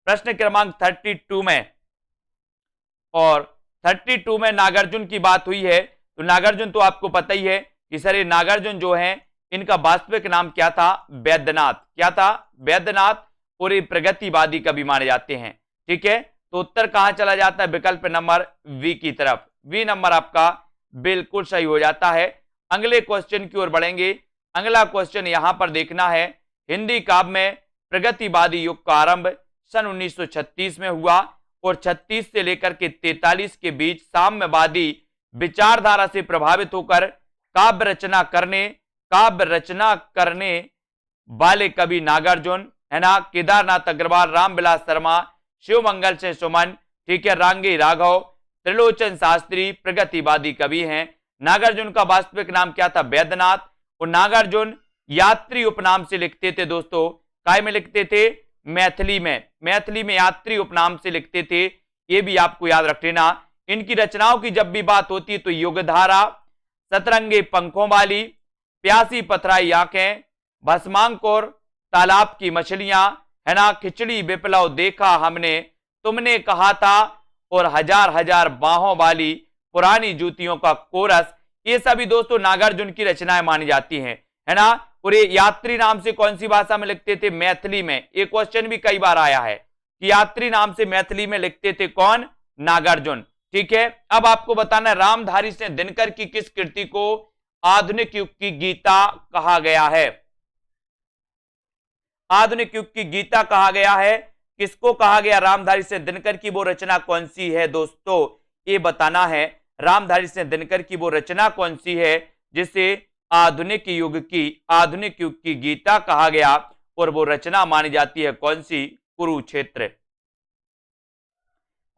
प्रश्न क्रमांक 32 में, और 32 में नागार्जुन की बात हुई है। तो नागार्जुन तो आपको पता ही है कि सर ये नागार्जुन जो है इनका वास्तविक नाम क्या था? वैद्यनाथ। क्या था? वैद्यनाथ। और ये प्रगतिवादी कवि माने जाते हैं। ठीक है, तो उत्तर कहां चला जाता है? विकल्प नंबर वी की तरफ। वी नंबर आपका बिल्कुल सही हो जाता है। अगले क्वेश्चन की ओर बढ़ेंगे। अगला क्वेश्चन यहां पर देखना है, हिंदी काव्य में प्रगतिवादी युग का आरंभ सन 1936 में हुआ और 36 से लेकर के 43 के बीच साम्यवादी विचारधारा से प्रभावित होकर काव्य रचना करने वाले कवि नागार्जुन, है ना, केदारनाथ अग्रवाल, रामविलास शर्मा, शिवमंगल से सुमन, ठीक है, रांगी राघव, त्रिलोचन शास्त्री प्रगतिवादी कवि हैं। नागार्जुन का वास्तविक नाम क्या था? वैद्यनाथ। और नागार्जुन यात्री उपनाम से लिखते थे दोस्तों। काय में लिखते थे? मैथिली में। मैथिली में यात्री उपनाम से लिखते थे, ये भी आपको याद रख लेना। इनकी रचनाओं की जब भी बात होती है तो युगधारा, सतरंगे पंखों वाली, प्यासी पथराई आंखें, भस्मांकुर, तालाब की मछलियां, है ना, खिचड़ी विप्लव देखा हमने, तुमने कहा था, और हजार हजार बाहों वाली, पुरानी जूतियों का कोरस, ये सभी दोस्तों नागार्जुन की रचनाएं मानी जाती हैं, है ना। और ये यात्री नाम से कौन सी भाषा में लिखते थे? मैथिली में। ये क्वेश्चन भी कई बार आया है कि यात्री नाम से मैथिली में लिखते थे कौन? नागार्जुन। ठीक है, अब आपको बताना, रामधारी सिंह दिनकर की किस कृति को आधुनिक युग की गीता कहा गया है? आधुनिक युग की गीता कहा गया है, किसको कहा गया? रामधारी सिंह दिनकर की वो रचना कौन सी है दोस्तों? ये बताना है, रामधारी सिंह दिनकर की वो रचना कौन सी है जिसे आधुनिक युग की गीता कहा गया, और वो रचना मानी जाती है कौन सी? कुरुक्षेत्र।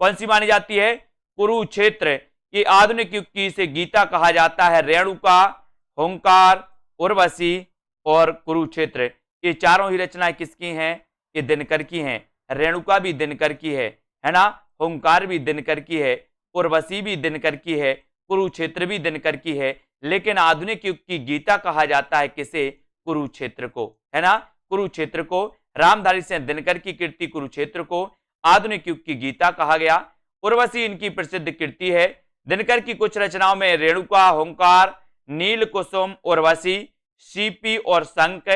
कौन सी मानी जाती है? कुरुक्षेत्र। ये आधुनिक युग की इसे गीता कहा जाता है। रेणुका, हुंकार, उर्वशी और कुरुक्षेत्र, ये चारों ही रचनाएं किसकी हैं? ये दिनकर की हैं। रेणुका भी दिनकर की है ना, हुंकार भी दिनकर की है, उर्वशी भी दिनकर की है, कुरुक्षेत्र भी दिनकर की है। लेकिन आधुनिक युग की गीता कहा जाता है किसे? कुरुक्षेत्र को, है ना, कुरुक्षेत्र को। रामधारी सिंह दिनकर की कृति कुरुक्षेत्र को आधुनिक युग की गीता कहा गया। उर्वशी इनकी प्रसिद्ध कृति है। दिनकर की कुछ रचनाओं में रेणुका, हुंकार, नील कुसुम, उर्वशी, सीपी और शंख,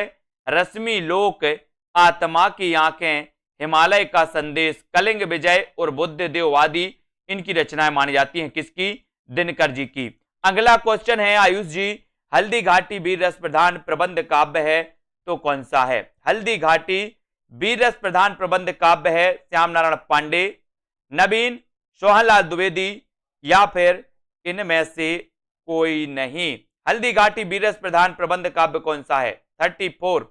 रश्मि लोक, आत्मा की आंखें, हिमालय का संदेश, कलिंग विजय और बुद्ध देववादी इनकी रचनाएं मानी जाती हैं किसकी? दिनकर जी की। अगला क्वेश्चन है आयुष जी, हल्दी घाटी वीर रस प्रधान प्रबंध काव्य है तो कौन सा है? हल्दी घाटी वीर रस प्रधान प्रबंध काव्य है श्याम नारायण पांडे, नवीन, सोहनलाल द्विवेदी या फिर इनमें से कोई नहीं। हल्दी घाटी वीर रस प्रधान प्रबंध काव्य कौन सा है? 34।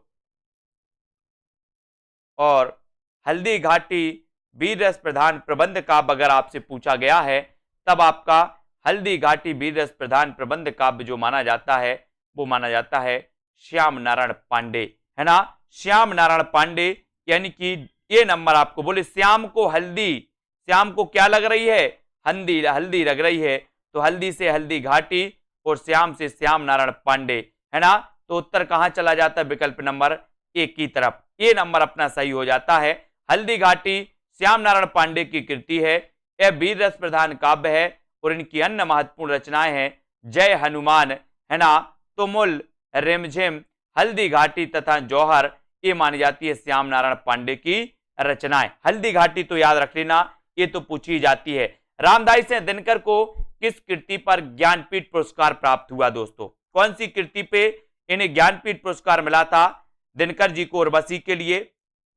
और हल्दी घाटी वीर रस प्रधान प्रबंध काव्य अगर आपसे पूछा गया है तब आपका हल्दी घाटी वीर रस प्रधान प्रबंध काव्य जो माना जाता है वो माना जाता है श्याम नारायण पांडे, है ना, श्याम नारायण पांडे। यानी कि ये नंबर आपको बोले श्याम को हल्दी, श्याम को क्या लग रही है? हल्दी लग रही है, तो हल्दी से हल्दी घाटी और श्याम से श्याम नारायण पांडे, है ना। तो उत्तर कहां चला जाता है? विकल्प नंबर ए की तरफ। ये नंबर अपना सही हो जाता है। हल्दी घाटी श्याम नारायण पांडे की कृति है, यह वीर रस प्रधान काव्य है और इनकी अन्य महत्वपूर्ण रचनाएं हैं जय हनुमान, है ना, तुमुल, रिमझिम, हल्दी घाटी तथा जौहर, ये मानी जाती है श्याम नारायण पांडे की रचनाएं। हल्दी घाटी तो याद रख लेना, ये तो पूछी जाती है। रामधारी सिंह दिनकर को किस कृति पर ज्ञानपीठ पुरस्कार प्राप्त हुआ दोस्तों? कौन सी कृति पे इन्हें ज्ञानपीठ पुरस्कार मिला था? दिनकर जी को उर्वशी के लिए,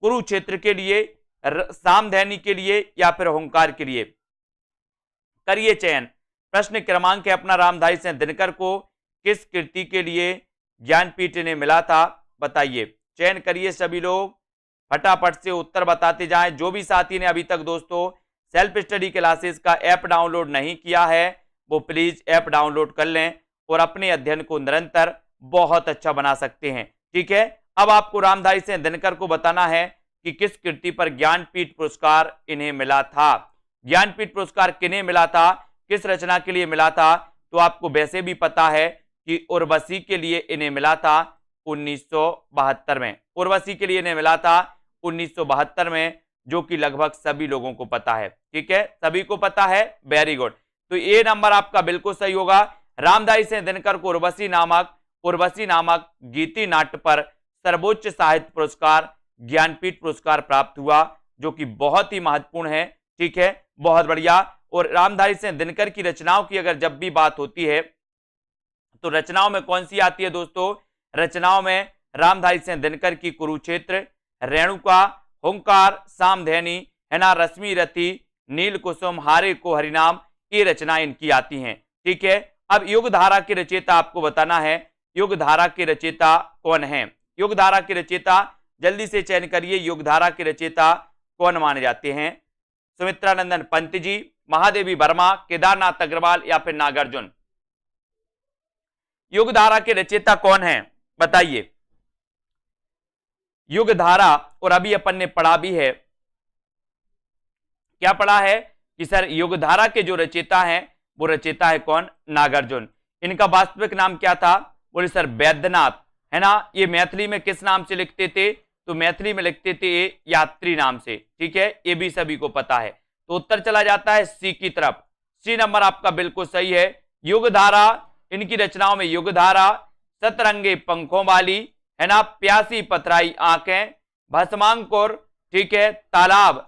कुरुक्षेत्र के लिए, सामधैनी के लिए या फिर हुंकार के लिए? करिए चयन। प्रश्न क्रमांक है अपना, रामधारी सिंह दिनकर को किस कृति के लिए ज्ञानपीठ ने मिला था? बताइए, चयन करिए सभी लोग, फटाफट से उत्तर बताते जाएं। जो भी साथी ने अभी तक दोस्तों सेल्फ स्टडी क्लासेस का ऐप डाउनलोड नहीं किया है वो प्लीज ऐप डाउनलोड कर लें और अपने अध्ययन को निरंतर बहुत अच्छा बना सकते हैं। ठीक है, अब आपको रामधारी सिंह दिनकर को बताना है कि किस कृति पर ज्ञानपीठ पुरस्कार इन्हें मिला था। ज्ञानपीठ पुरस्कार किन्हें मिला था, किस रचना के लिए मिला था, तो आपको वैसे भी पता है कि उर्वशी के लिए इन्हें मिला था 1972 में। उर्वशी के लिए इन्हें मिला था 1972 में, जो कि लगभग सभी लोगों को पता है। ठीक है, सभी को पता है, वेरी गुड। तो ये नंबर आपका बिल्कुल सही होगा। रामधारी सिंह दिनकर को उर्वशी नामक गीति नाट्य पर सर्वोच्च साहित्य पुरस्कार ज्ञानपीठ पुरस्कार प्राप्त हुआ, जो कि बहुत ही महत्वपूर्ण है। ठीक है, बहुत बढ़िया। और रामधारी सिंह दिनकर की रचनाओं की अगर जब भी बात होती है तो रचनाओं में कौन सी आती है दोस्तों, रचनाओं में रामधारी सिंह दिनकर की कुरुक्षेत्र, रेणुका, हुंकार, सामधेनी, है ना, रश्मि रति, नील कुसुम, हारे को हरिनाम, ये रचनाएं इनकी आती हैं। ठीक है, अब युगधारा के रचयिता आपको बताना है, युगधारा के रचयिता कौन है। युगधारा के रचयिता जल्दी से चयन करिए, युगधारा के रचयिता कौन माने जाते हैं। सुमित्रानंदन पंत जी, महादेवी वर्मा, केदारनाथ अग्रवाल या फिर नागार्जुन। युगधारा के रचयिता कौन है बताइए। युगधारा, और अभी अपन ने पढ़ा भी है, क्या पढ़ा है कि सर युगधारा के जो रचयिता हैं वो रचयिता है कौन, नागार्जुन। इनका वास्तविक नाम क्या था, बोले सर वैद्यनाथ, है ना। ये मैथिली में किस नाम से लिखते थे, तो मैथिली में लिखते थे यात्री नाम से। ठीक है, ये भी सभी को पता है। तो उत्तर चला जाता है सी की तरफ। सी नंबर आपका बिल्कुल सही है। युगधारा, इनकी रचनाओं में युगधारा, सतरंगे पंखों वाली, है ना, प्यासी पथराई आंखें, भस्मांकुर, ठीक है, तालाब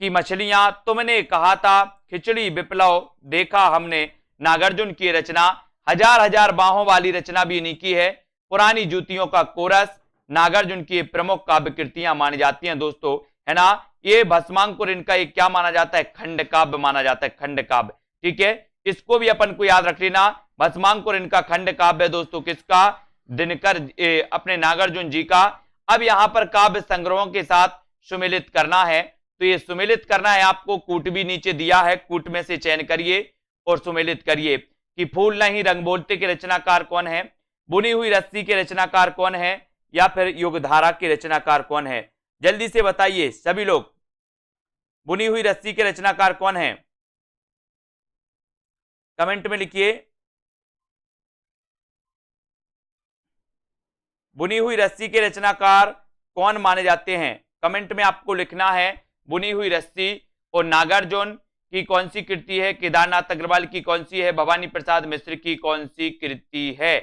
की मछलियां, तुमने कहा था, खिचड़ी विप्लव, देखा हमने, नागार्जुन की रचना, हजार हजार बाहों वाली रचना भी इन्हीं की है, पुरानी जूतियों का कोरस, नागार्जुन की प्रमुख काव्य कृतियां मानी जाती हैं दोस्तों, है ना। ये भस्मांकुर इनका एक क्या माना जाता है, खंड काव्य माना जाता है, खंड काव्य। ठीक है, इसको भी अपन को याद रख लेना, भस्मांकुर इनका खंड काव्य है दोस्तों, किसका, दिनकर अपने नागार्जुन जी का। अब यहां पर काव्य संग्रहों के साथ सुमेलित करना है, तो ये सुमेलित करना है आपको, कूट भी नीचे दिया है, कूट में से चयन करिए और सुमेलित करिए कि फूल नहीं रंग बोलते के रचनाकार कौन है, बुनी हुई रस्सी के रचनाकार कौन है, या फिर युगधारा के रचनाकार कौन है। जल्दी से बताइए सभी लोग, बुनी हुई रस्सी के रचनाकार कौन है, कमेंट में लिखिए। बुनी हुई रस्सी के रचनाकार कौन माने जाते हैं, कमेंट में आपको लिखना है। बुनी हुई रस्सी, और नागार्जुन की कौन सी कृति है, केदारनाथ अग्रवाल की कौन सी है, भवानी प्रसाद मिश्र की कौन सी कृति है।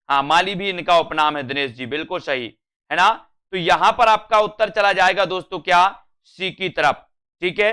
हाँ, माली भी इनका उपनाम है, दिनेश जी बिल्कुल सही, है ना। तो यहां पर आपका उत्तर चला जाएगा दोस्तों क्या, सी की तरफ। ठीक है,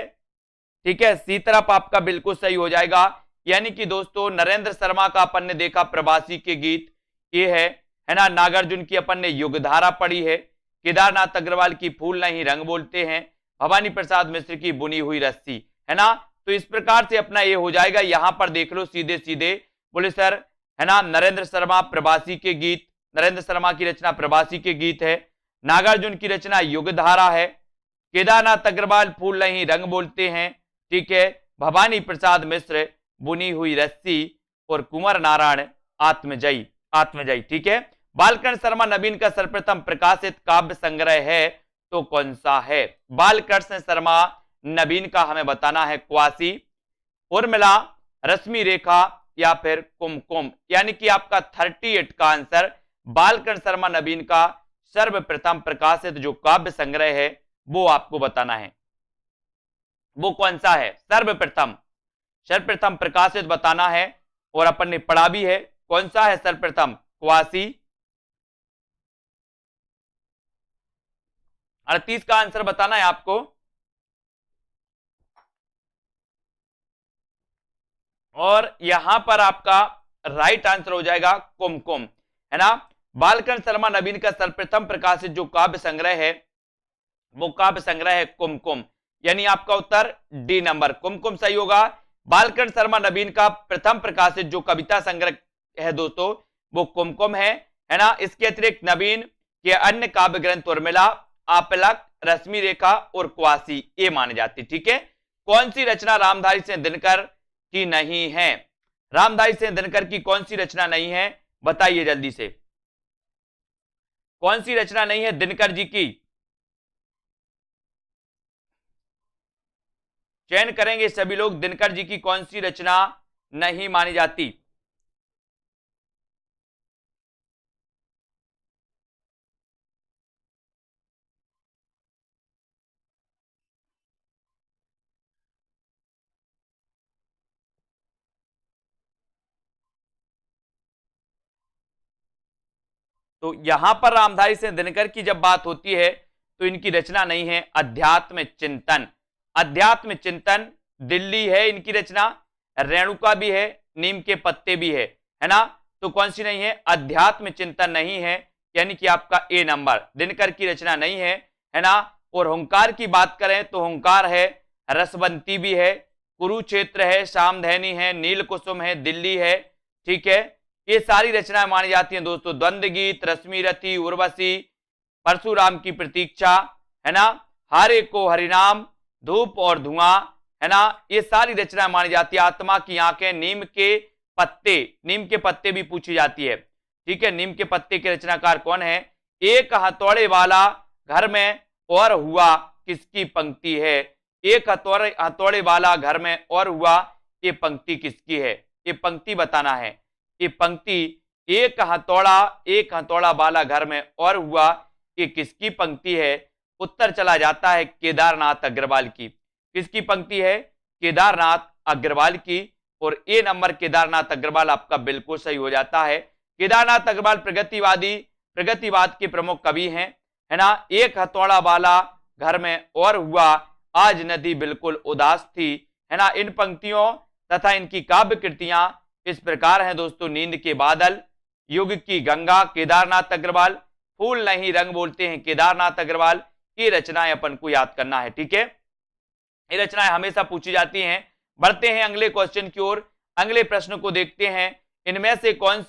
ठीक है, सी तरफ आपका बिल्कुल सही हो जाएगा। यानी कि दोस्तों नरेंद्र शर्मा का अपन ने देखा प्रवासी के गीत, ये है ना। नागार्जुन की अपन ने युगधारा पढ़ी है, केदारनाथ अग्रवाल की फूल नहीं रंग बोलते हैं, भवानी प्रसाद मिश्र की बुनी हुई रस्सी, है ना। तो इस प्रकार से अपना ये हो जाएगा। यहां पर देख लो सीधे सीधे, बोले सर, है ना, नरेंद्र शर्मा प्रवासी के गीत, नरेंद्र शर्मा की रचना प्रवासी के गीत है, नागार्जुन की रचना युगधारा है, केदारनाथ अग्रवाल फूल नहीं रंग बोलते हैं, ठीक है, भवानी प्रसाद मिश्र बुनी हुई रस्सी, और कुंवर नारायण आत्मजयी, आत्मजयी। ठीक है, बालकृष्ण शर्मा नवीन का सर्वप्रथम प्रकाशित काव्य संग्रह है तो कौन सा है। बालकृष्ण शर्मा नवीन का हमें बताना है क्वासी, उर्मिला, रश्मि रेखा या फिर कुमकुम। यानी कि आपका 38 का आंसर बालकृष्ण शर्मा नवीन का सर्वप्रथम प्रकाशित जो काव्य संग्रह है वो आपको बताना है, वो कौन सा है, सर्वप्रथम प्रकाशित बताना है। और अपन ने पढ़ा भी है, कौन सा है सर्वप्रथम, क्वासी। 38 का आंसर बताना है आपको। और यहां पर आपका राइट आंसर हो जाएगा कुमकुम, है ना। बालकृष्ण शर्मा नवीन का सर्वप्रथम प्रकाशित जो काव्य संग्रह है वो काव्य संग्रह है कुमकुम। यानी आपका उत्तर डी नंबर, कुमकुम सही होगा। बालकृष्ण शर्मा नवीन का प्रथम प्रकाशित जो कविता संग्रह है दोस्तों वो कुमकुम है ना। इसके अतिरिक्त नवीन के अन्य काव्य ग्रंथ उर्मिला, आपलक, रश्मि रेखा और क्वासी ये माने जाते। ठीक है, कौन सी रचना रामधारी सिंह दिनकर की नहीं है, रामधारी सिंह दिनकर की कौन सी रचना नहीं है बताइए जल्दी से, कौन सी रचना नहीं है दिनकर जी की। चयन करेंगे सभी लोग, दिनकर जी की कौन सी रचना नहीं मानी जाती। तो यहां पर रामधारी सिंह दिनकर की जब बात होती है तो इनकी रचना नहीं है अध्यात्म चिंतन। अध्यात्म चिंतन दिल्ली है इनकी रचना, रेणुका भी है, नीम के पत्ते भी है ना। तो कौन सी नहीं है, अध्यात्म चिंतन नहीं है, यानी कि आपका ए नंबर दिनकर की रचना नहीं है ना। और हुंकार की बात करें तो हुंकार है, रसवंती भी है, कुरुक्षेत्र है, सामधैनी है, नील कुसुम है, दिल्ली है, ठीक है। ये सारी रचनाएं मानी जाती हैं दोस्तों। द्वंद्व गीत, रश्मि रथी, उर्वशी, परशुराम की प्रतीक्षा, है ना, हारे को हरिनाम, धूप और धुआं, है ना, ये सारी रचनाएं मानी जाती है। आत्मा की आंखें, नीम के पत्ते, नीम के पत्ते भी पूछी जाती है, ठीक है। नीम के पत्ते के रचनाकार कौन है। एक हथौड़े वाला घर में और हुआ किसकी पंक्ति है। एक हथौड़े वाला घर में और हुआ, ये पंक्ति किसकी है, ये पंक्ति बताना है। ये पंक्ति एक हथौड़ा वाला घर में और हुआ, ये किसकी पंक्ति है। उत्तर चला जाता है केदारनाथ अग्रवाल की। किसकी पंक्ति है, केदारनाथ अग्रवाल की। और ए नंबर केदारनाथ अग्रवाल आपका बिल्कुल सही हो जाता है। केदारनाथ अग्रवाल प्रगतिवाद के प्रमुख कवि हैं, है ना। एक हथौड़ा वाला घर में और हुआ, आज नदी बिल्कुल उदास थी, है ना। इन पंक्तियों तथा इनकी काव्य कृतियां इस प्रकार हैं दोस्तों। नींद के बादल, युग की गंगा केदारनाथ अग्रवाल, फूल नहीं रंग बोलते हैं केदारनाथ अग्रवाल। ये रचनाएं अपन को याद करना है, ठीक है। ये रचनाएं हमेशा पूछी जाती हैं। बढ़ते हैं अगले क्वेश्चन की ओर, अगले प्रश्न को देखते हैं। इनमें से कौन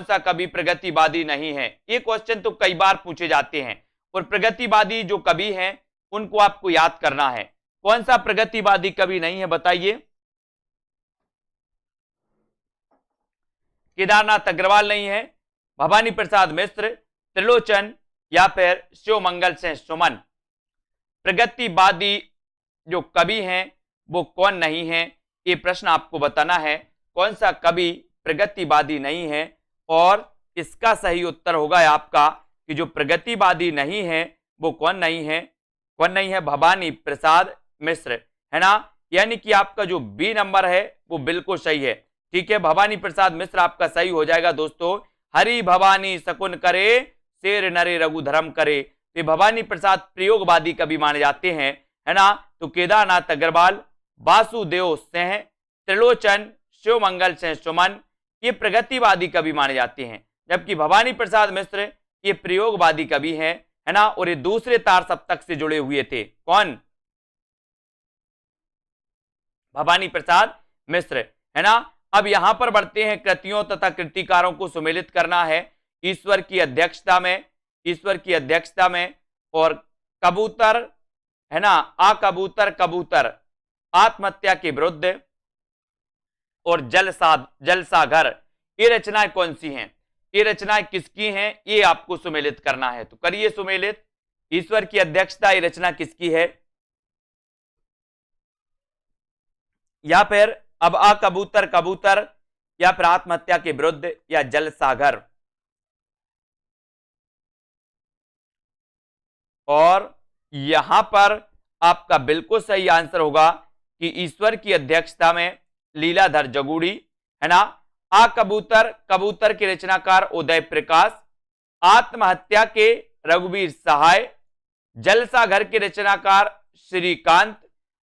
सा कवि प्रगतिवादी नहीं है। ये क्वेश्चन तो कई बार पूछे जाते हैं, और प्रगतिवादी जो कवि हैं उनको आपको याद करना है। कौन सा प्रगतिवादी कवि नहीं है बताइए। केदारनाथ अग्रवाल नहीं है, भवानी प्रसाद मिश्र, त्रिलोचन या फिर शिवमंगल सिंह सुमन। प्रगतिवादी जो कवि हैं वो कौन नहीं है, ये प्रश्न आपको बताना है। कौन सा कवि प्रगतिवादी नहीं है, और इसका सही उत्तर होगा आपका कि जो प्रगतिवादी नहीं है वो कौन नहीं है, भवानी प्रसाद मिश्र, है ना। यानी कि आपका जो बी नंबर है वो बिल्कुल सही है, ठीक है। भवानी प्रसाद मिश्र आपका सही हो जाएगा दोस्तों। हरि भवानी शकुन करे, शेर नरे रघुधर्म करे। तो भवानी प्रसाद प्रयोगवादी कवि माने जाते हैं, है ना। तो केदारनाथ अग्रवाल, वासुदेव सिंह, त्रिलोचन, शिवमंगल सिंह सुमन ये प्रगतिवादी कवि माने जाते हैं, जबकि भवानी प्रसाद मिश्र ये प्रयोगवादी कवि हैं, है ना। और ये दूसरे तार सप्तक से जुड़े हुए थे। कौन, भवानी प्रसाद मिश्र, है ना। अब यहां पर बढ़ते हैं, कृतियों तथा कृतिकारों को सुमेलित करना है ईश्वर की अध्यक्षता में। और कबूतर, है ना, कबूतर आत्महत्या के विरुद्ध, और जलसाघर, ये रचनाएं कौन सी हैं, ये रचनाएं किसकी हैं, ये आपको सुमेलित करना है। तो करिए सुमेलित। ईश्वर की अध्यक्षता, ये रचना किसकी है, या फिर अब कबूतर या फिर आत्महत्या के विरुद्ध या जलसाघर। और यहां पर आपका बिल्कुल सही आंसर होगा कि ईश्वर की अध्यक्षता में लीलाधर जगूड़ी, है ना। कबूतर के रचनाकार उदय प्रकाश, आत्महत्या के रघुवीर सहाय, जलसाघर के रचनाकार श्रीकांत,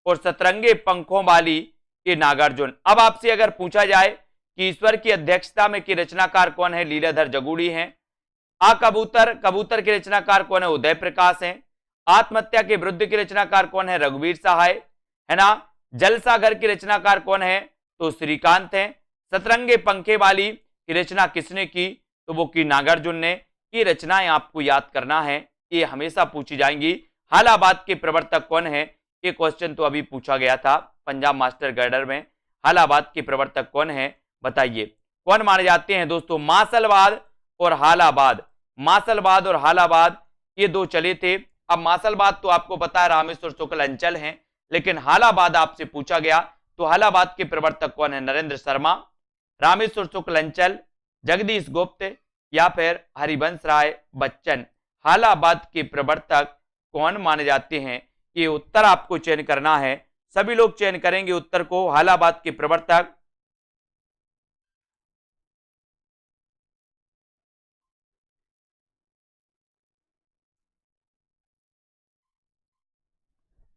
और सतरंगे पंखों वाली ये नागार्जुन। अब आपसे अगर पूछा जाए कि ईश्वर की अध्यक्षता में की रचनाकार कौन है, लीलाधर जगूड़ी हैं। कबूतर के रचनाकार कौन है, उदय प्रकाश हैं। आत्महत्या के विरुद्ध के रचनाकार कौन है, रघुवीर सहाय, है ना। जलसाघर के रचनाकार कौन है, तो श्रीकांत हैं। सतरंगे पंखे वाली की रचना किसने की, तो वो की नागार्जुन ने। ये रचनाएं आपको याद करना है, ये हमेशा पूछी जाएंगी। हालाबाद के प्रवर्तक कौन है, ये क्वेश्चन तो अभी पूछा गया था पंजाब मास्टर गाइडर में। हालाबाद के प्रवर्तक कौन है बताइए। कौन माने जाते हैं दोस्तों, मासलवाद और हालाबाद ये दो चले थे। अब मासलवाद तो आपको पता है रामेश्वर शुक्ल अंचल हैं, लेकिन हालाबाद आपसे पूछा गया तो हालाबाद के प्रवर्तक कौन है? नरेंद्र शर्मा, रामेश्वर शुक्ल अंचल, जगदीश गुप्त या फिर हरिवंश राय बच्चन। हालाबाद के प्रवर्तक कौन माने जाते हैं? ये उत्तर आपको चयन करना है, सभी लोग चयन करेंगे उत्तर को। हालाबाद के प्रवर्तक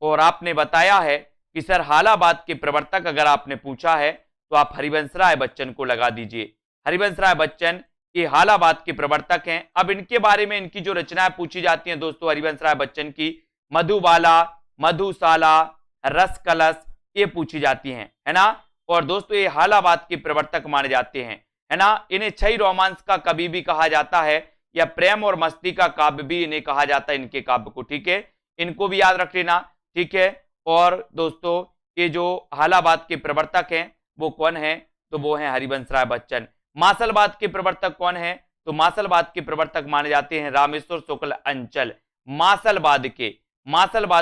और आपने बताया है कि सर हालाबाद के प्रवर्तक अगर आपने पूछा है तो आप हरिवंश राय बच्चन को लगा दीजिए। हरिवंश राय बच्चन ये हालाबाद के प्रवर्तक हैं। अब इनके बारे में इनकी जो रचनाएं पूछी जाती हैं दोस्तों हरिवंश राय बच्चन की, मधुबाला, मधुशाला, रस कलश, ये पूछी जाती हैं, है ना। और दोस्तों ये हालाबाद के प्रवर्तक माने जाते हैं, है ना। इन्हें छई रोमांस का कवि भी कहा जाता है या प्रेम और मस्ती का काव्य भी इन्हें कहा जाता है, इनके काव्य को, ठीक है। इनको भी याद रख लेना, ठीक है। और दोस्तों ये जो हालाबाद के प्रवर्तक हैं वो कौन है? तो वो हैं हरिवंश राय बच्चन। मासलबाद के प्रवर्तक कौन है? तो मासलबाद के प्रवर्तक माने जाते हैं रामेश्वर शुक्ल अंचल। मासलबाद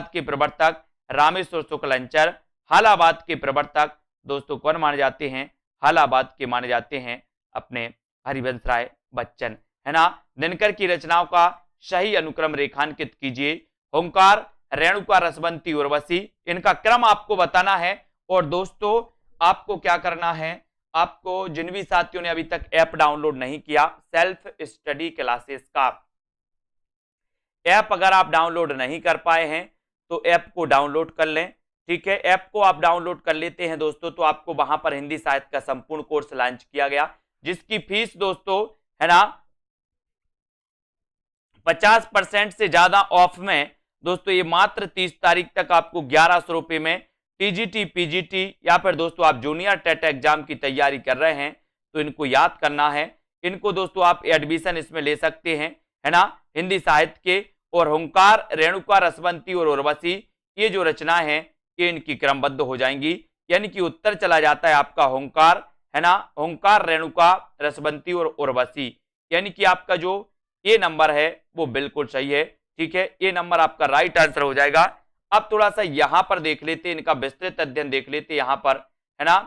के प्रवर्तक रामेश्वर शुक्ल अंचल। हालाबाद के प्रवर्तक दोस्तों कौन माने जाते हैं? हालाबाद के माने जाते हैं अपने हरिवंश राय बच्चन, है ना। दिनकर की रचनाओं का सही अनुक्रम रेखांकित कीजिए। ओंकार, रेणुका, रसवंती, उर्वशी, इनका क्रम आपको बताना है। और दोस्तों आपको क्या करना है, आपको जिन भी साथियों ने अभी तक ऐप डाउनलोड नहीं किया सेल्फ स्टडी क्लासेस का ऐप, अगर आप डाउनलोड नहीं कर पाए हैं तो ऐप को डाउनलोड कर लें, ठीक है। ऐप को आप डाउनलोड कर लेते हैं दोस्तों तो आपको वहां पर हिंदी साहित्य का संपूर्ण कोर्स लॉन्च किया गया, जिसकी फीस दोस्तों, है ना, 50% से ज्यादा ऑफ में दोस्तों ये मात्र 30 तारीख तक आपको 1100 रुपए में टीजीटी, पीजीटी या फिर दोस्तों आप जूनियर टेट एग्जाम की तैयारी कर रहे हैं तो इनको याद करना है। इनको दोस्तों आप एडमिशन इसमें ले सकते हैं, है ना। हिंदी साहित्य के और ओंकार, रेणुका, रसवंती और उर्वशी ये जो रचनाएं हैं ये इनकी क्रमबद्ध हो जाएंगी, यानी कि उत्तर चला जाता है आपका ओंकार, है ना। ओंकार, रेणुका, रसवंती और उर्वशी, यानी कि आपका जो ये नंबर है वो बिल्कुल सही है, ठीक है। ये नंबर आपका राइट आंसर हो जाएगा। अब थोड़ा सा यहां पर देख लेते, इनका विस्तृत अध्ययन देख लेते यहां पर, है ना।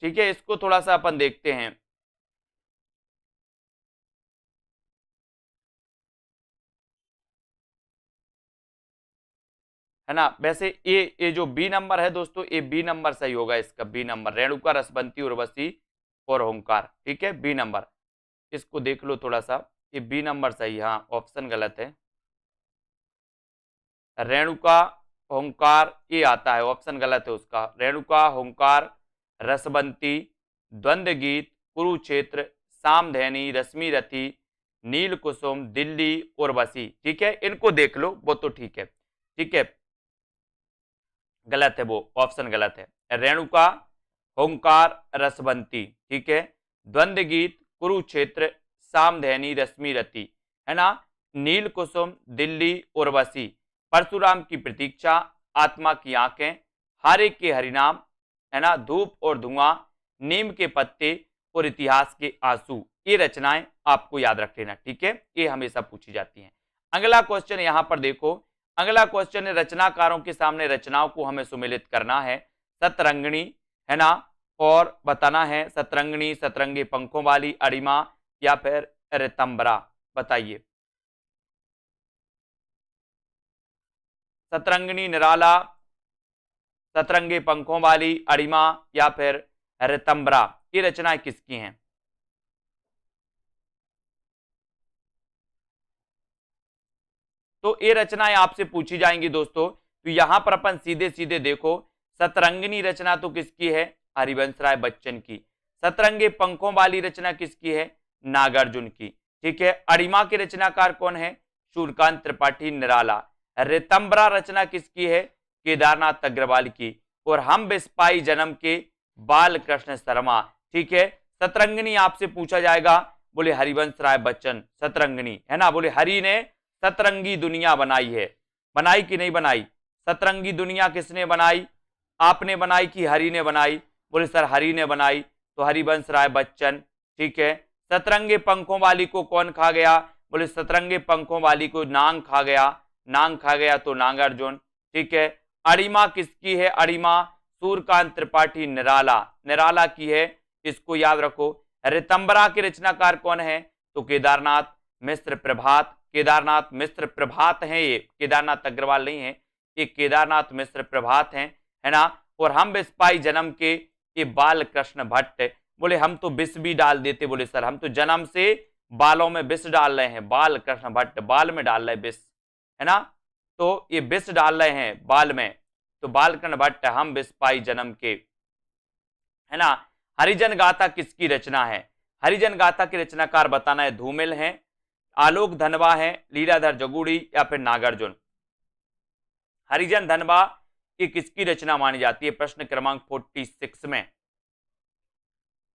ठीक है, इसको थोड़ा सा अपन देखते हैं, है ना। वैसे ये जो बी नंबर है दोस्तों, ये बी नंबर सही होगा, इसका बी नंबर, रेणुका, रसवंती, उर्वशी और ओंकार, ठीक है, बी नंबर। इसको देख लो थोड़ा सा, ये बी नंबर सही, हाँ ऑप्शन गलत है, रेणुका, ओंकार ये आता है, ऑप्शन गलत है उसका। रेणुका, ओंकार, रसवंती, द्वंद्व गीत, कुरुक्षेत्र, सामधेनी, रश्मि रथी, नील कुसुम, दिल्ली, उर्वशी, ठीक है। इनको देख लो, वो तो ठीक है, ठीक है। गलत है, वो ऑप्शन गलत है। रेणुका, ओंकार, रसवंती, ठीक है, द्वंद्व गीत, कुरुक्षेत्र, सामधेनी, रश्मि रथी, है ना, नील कुसुम, दिल्ली, उर्वशी, परशुराम की प्रतीक्षा, आत्मा की आंखें, हारे के हरिनाम, है ना, धूप और धुआं, नीम के पत्ते और इतिहास के आंसू, ये रचनाएं आपको याद रख लेना, ठीक है। ये हमेशा पूछी जाती हैं। अगला क्वेश्चन यहां पर देखो, अगला क्वेश्चन है रचनाकारों के सामने रचनाओं को हमें सुमेलित करना है। सतरंगिणी, है ना, और बताना है सतरंगिणी, सतरंगी पंखों वाली, अड़िमा या फिर रितंबरा, बताइए। सतरंगिणी, निराला, सतरंगी पंखों वाली, अड़िमा या फिर रितंबरा, ये रचनाएं किसकी हैं? तो ये रचनाएं आपसे पूछी जाएंगी दोस्तों, तो यहां पर अपन सीधे सीधे देखो, सतरंगिनी रचना तो किसकी है? हरिवंश राय बच्चन की। सतरंगे पंखों वाली रचना किसकी है? नागार्जुन की, ठीक है। अड़िमा के रचनाकार कौन है? सूर्यकांत त्रिपाठी, निराला। रितंबरा रचना किसकी है? केदारनाथ अग्रवाल की। और हम बिस्पाई जन्म के बाल कृष्ण शर्मा, ठीक है। सतरंगिनी आपसे पूछा जाएगा, बोले हरिवंश राय बच्चन सतरंगिनी, है ना। बोले हरि ने सतरंगी दुनिया बनाई है, बनाई कि नहीं बनाई? सतरंगी दुनिया किसने बनाई? आपने बनाई कि हरि ने बनाई? बोले सर हरि ने बनाई, तो हरिवंश राय बच्चन ठीक है। सतरंगे पंखों वाली को कौन खा गया? बोले सतरंगे पंखों वाली को नांग खा गया, नांग खा गया तो नागार्जुन, ठीक है। अरिमा किसकी है? अरिमा सूर्यकांत त्रिपाठी निराला, निराला की है, इसको याद रखो। ऋतंबरा के रचनाकार कौन है? तो केदारनाथ मिश्र प्रभात, केदारनाथ मिश्र प्रभात है, ये केदारनाथ अग्रवाल नहीं है, ये केदारनाथ मिश्र प्रभात है ना। और हम बिस्पाई जन्म के, ये बाल कृष्ण भट्ट। बोले हम तो विष भी डाल देते, बोले सर हम तो जन्म से बालों में विष डाल रहे हैं, बाल कृष्ण भट्ट बाल में डाल रहे विष, है ना, तो ये विष डाल रहे हैं बाल में, तो बाल कृष्ण भट्ट हम बिस्पाई जन्म के, है ना। हरिजन गाथा किसकी रचना है? हरिजन गाथा के रचनाकार बताना है, धूमिल है, आलोक धनवा है, लीलाधर जगुड़ी या फिर नागार्जुन। हरिजन धनवा की किसकी रचना मानी जाती है? प्रश्न क्रमांक 46 में।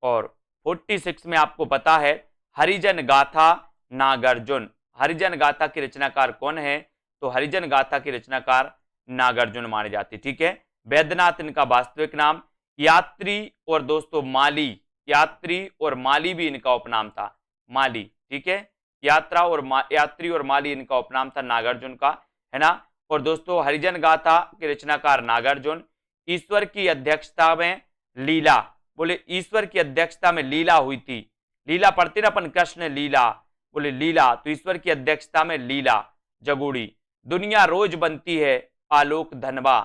और 46 में आपको पता है हरिजन गाथा नागार्जुन, हरिजन गाथा के रचनाकार कौन है? तो हरिजन गाथा के रचनाकार नागार्जुन माने जाते, ठीक है। वैद्यनाथ इनका वास्तविक नाम, यात्री और दोस्तों माली, यात्री और माली भी इनका उपनाम था, माली, ठीक है। यात्री और माली इनका उपनाम था नागार्जुन का, है ना। और दोस्तों हरिजन गाथा के रचनाकार नागार्जुन। ईश्वर की अध्यक्षता में लीला, बोले ईश्वर की अध्यक्षता में लीला हुई थी, लीला पढ़ते ना अपन, कृष्ण लीला, बोले लीला, तो ईश्वर की अध्यक्षता में लीला जगुड़ी। दुनिया रोज बनती है, आलोक धनवा,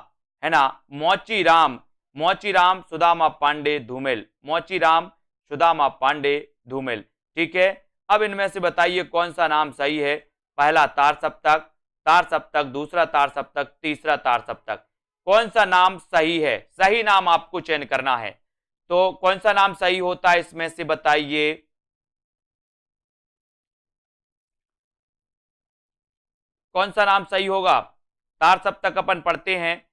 है ना। मोची राम, मोची राम सुदामा पांडे धूमिल, मोची राम सुदामा पांडे धूमिल, ठीक है। अब इनमें से बताइए कौन सा नाम सही है? पहला तार सप्तक, तार सप्तक, दूसरा तार सप्तक, तीसरा तार सप्तक, कौन सा नाम सही है? सही नाम आपको चयन करना है, तो कौन सा नाम सही होता है इसमें से बताइए। कौन सा नाम सही होगा? तार सप्तक अपन पढ़ते हैं,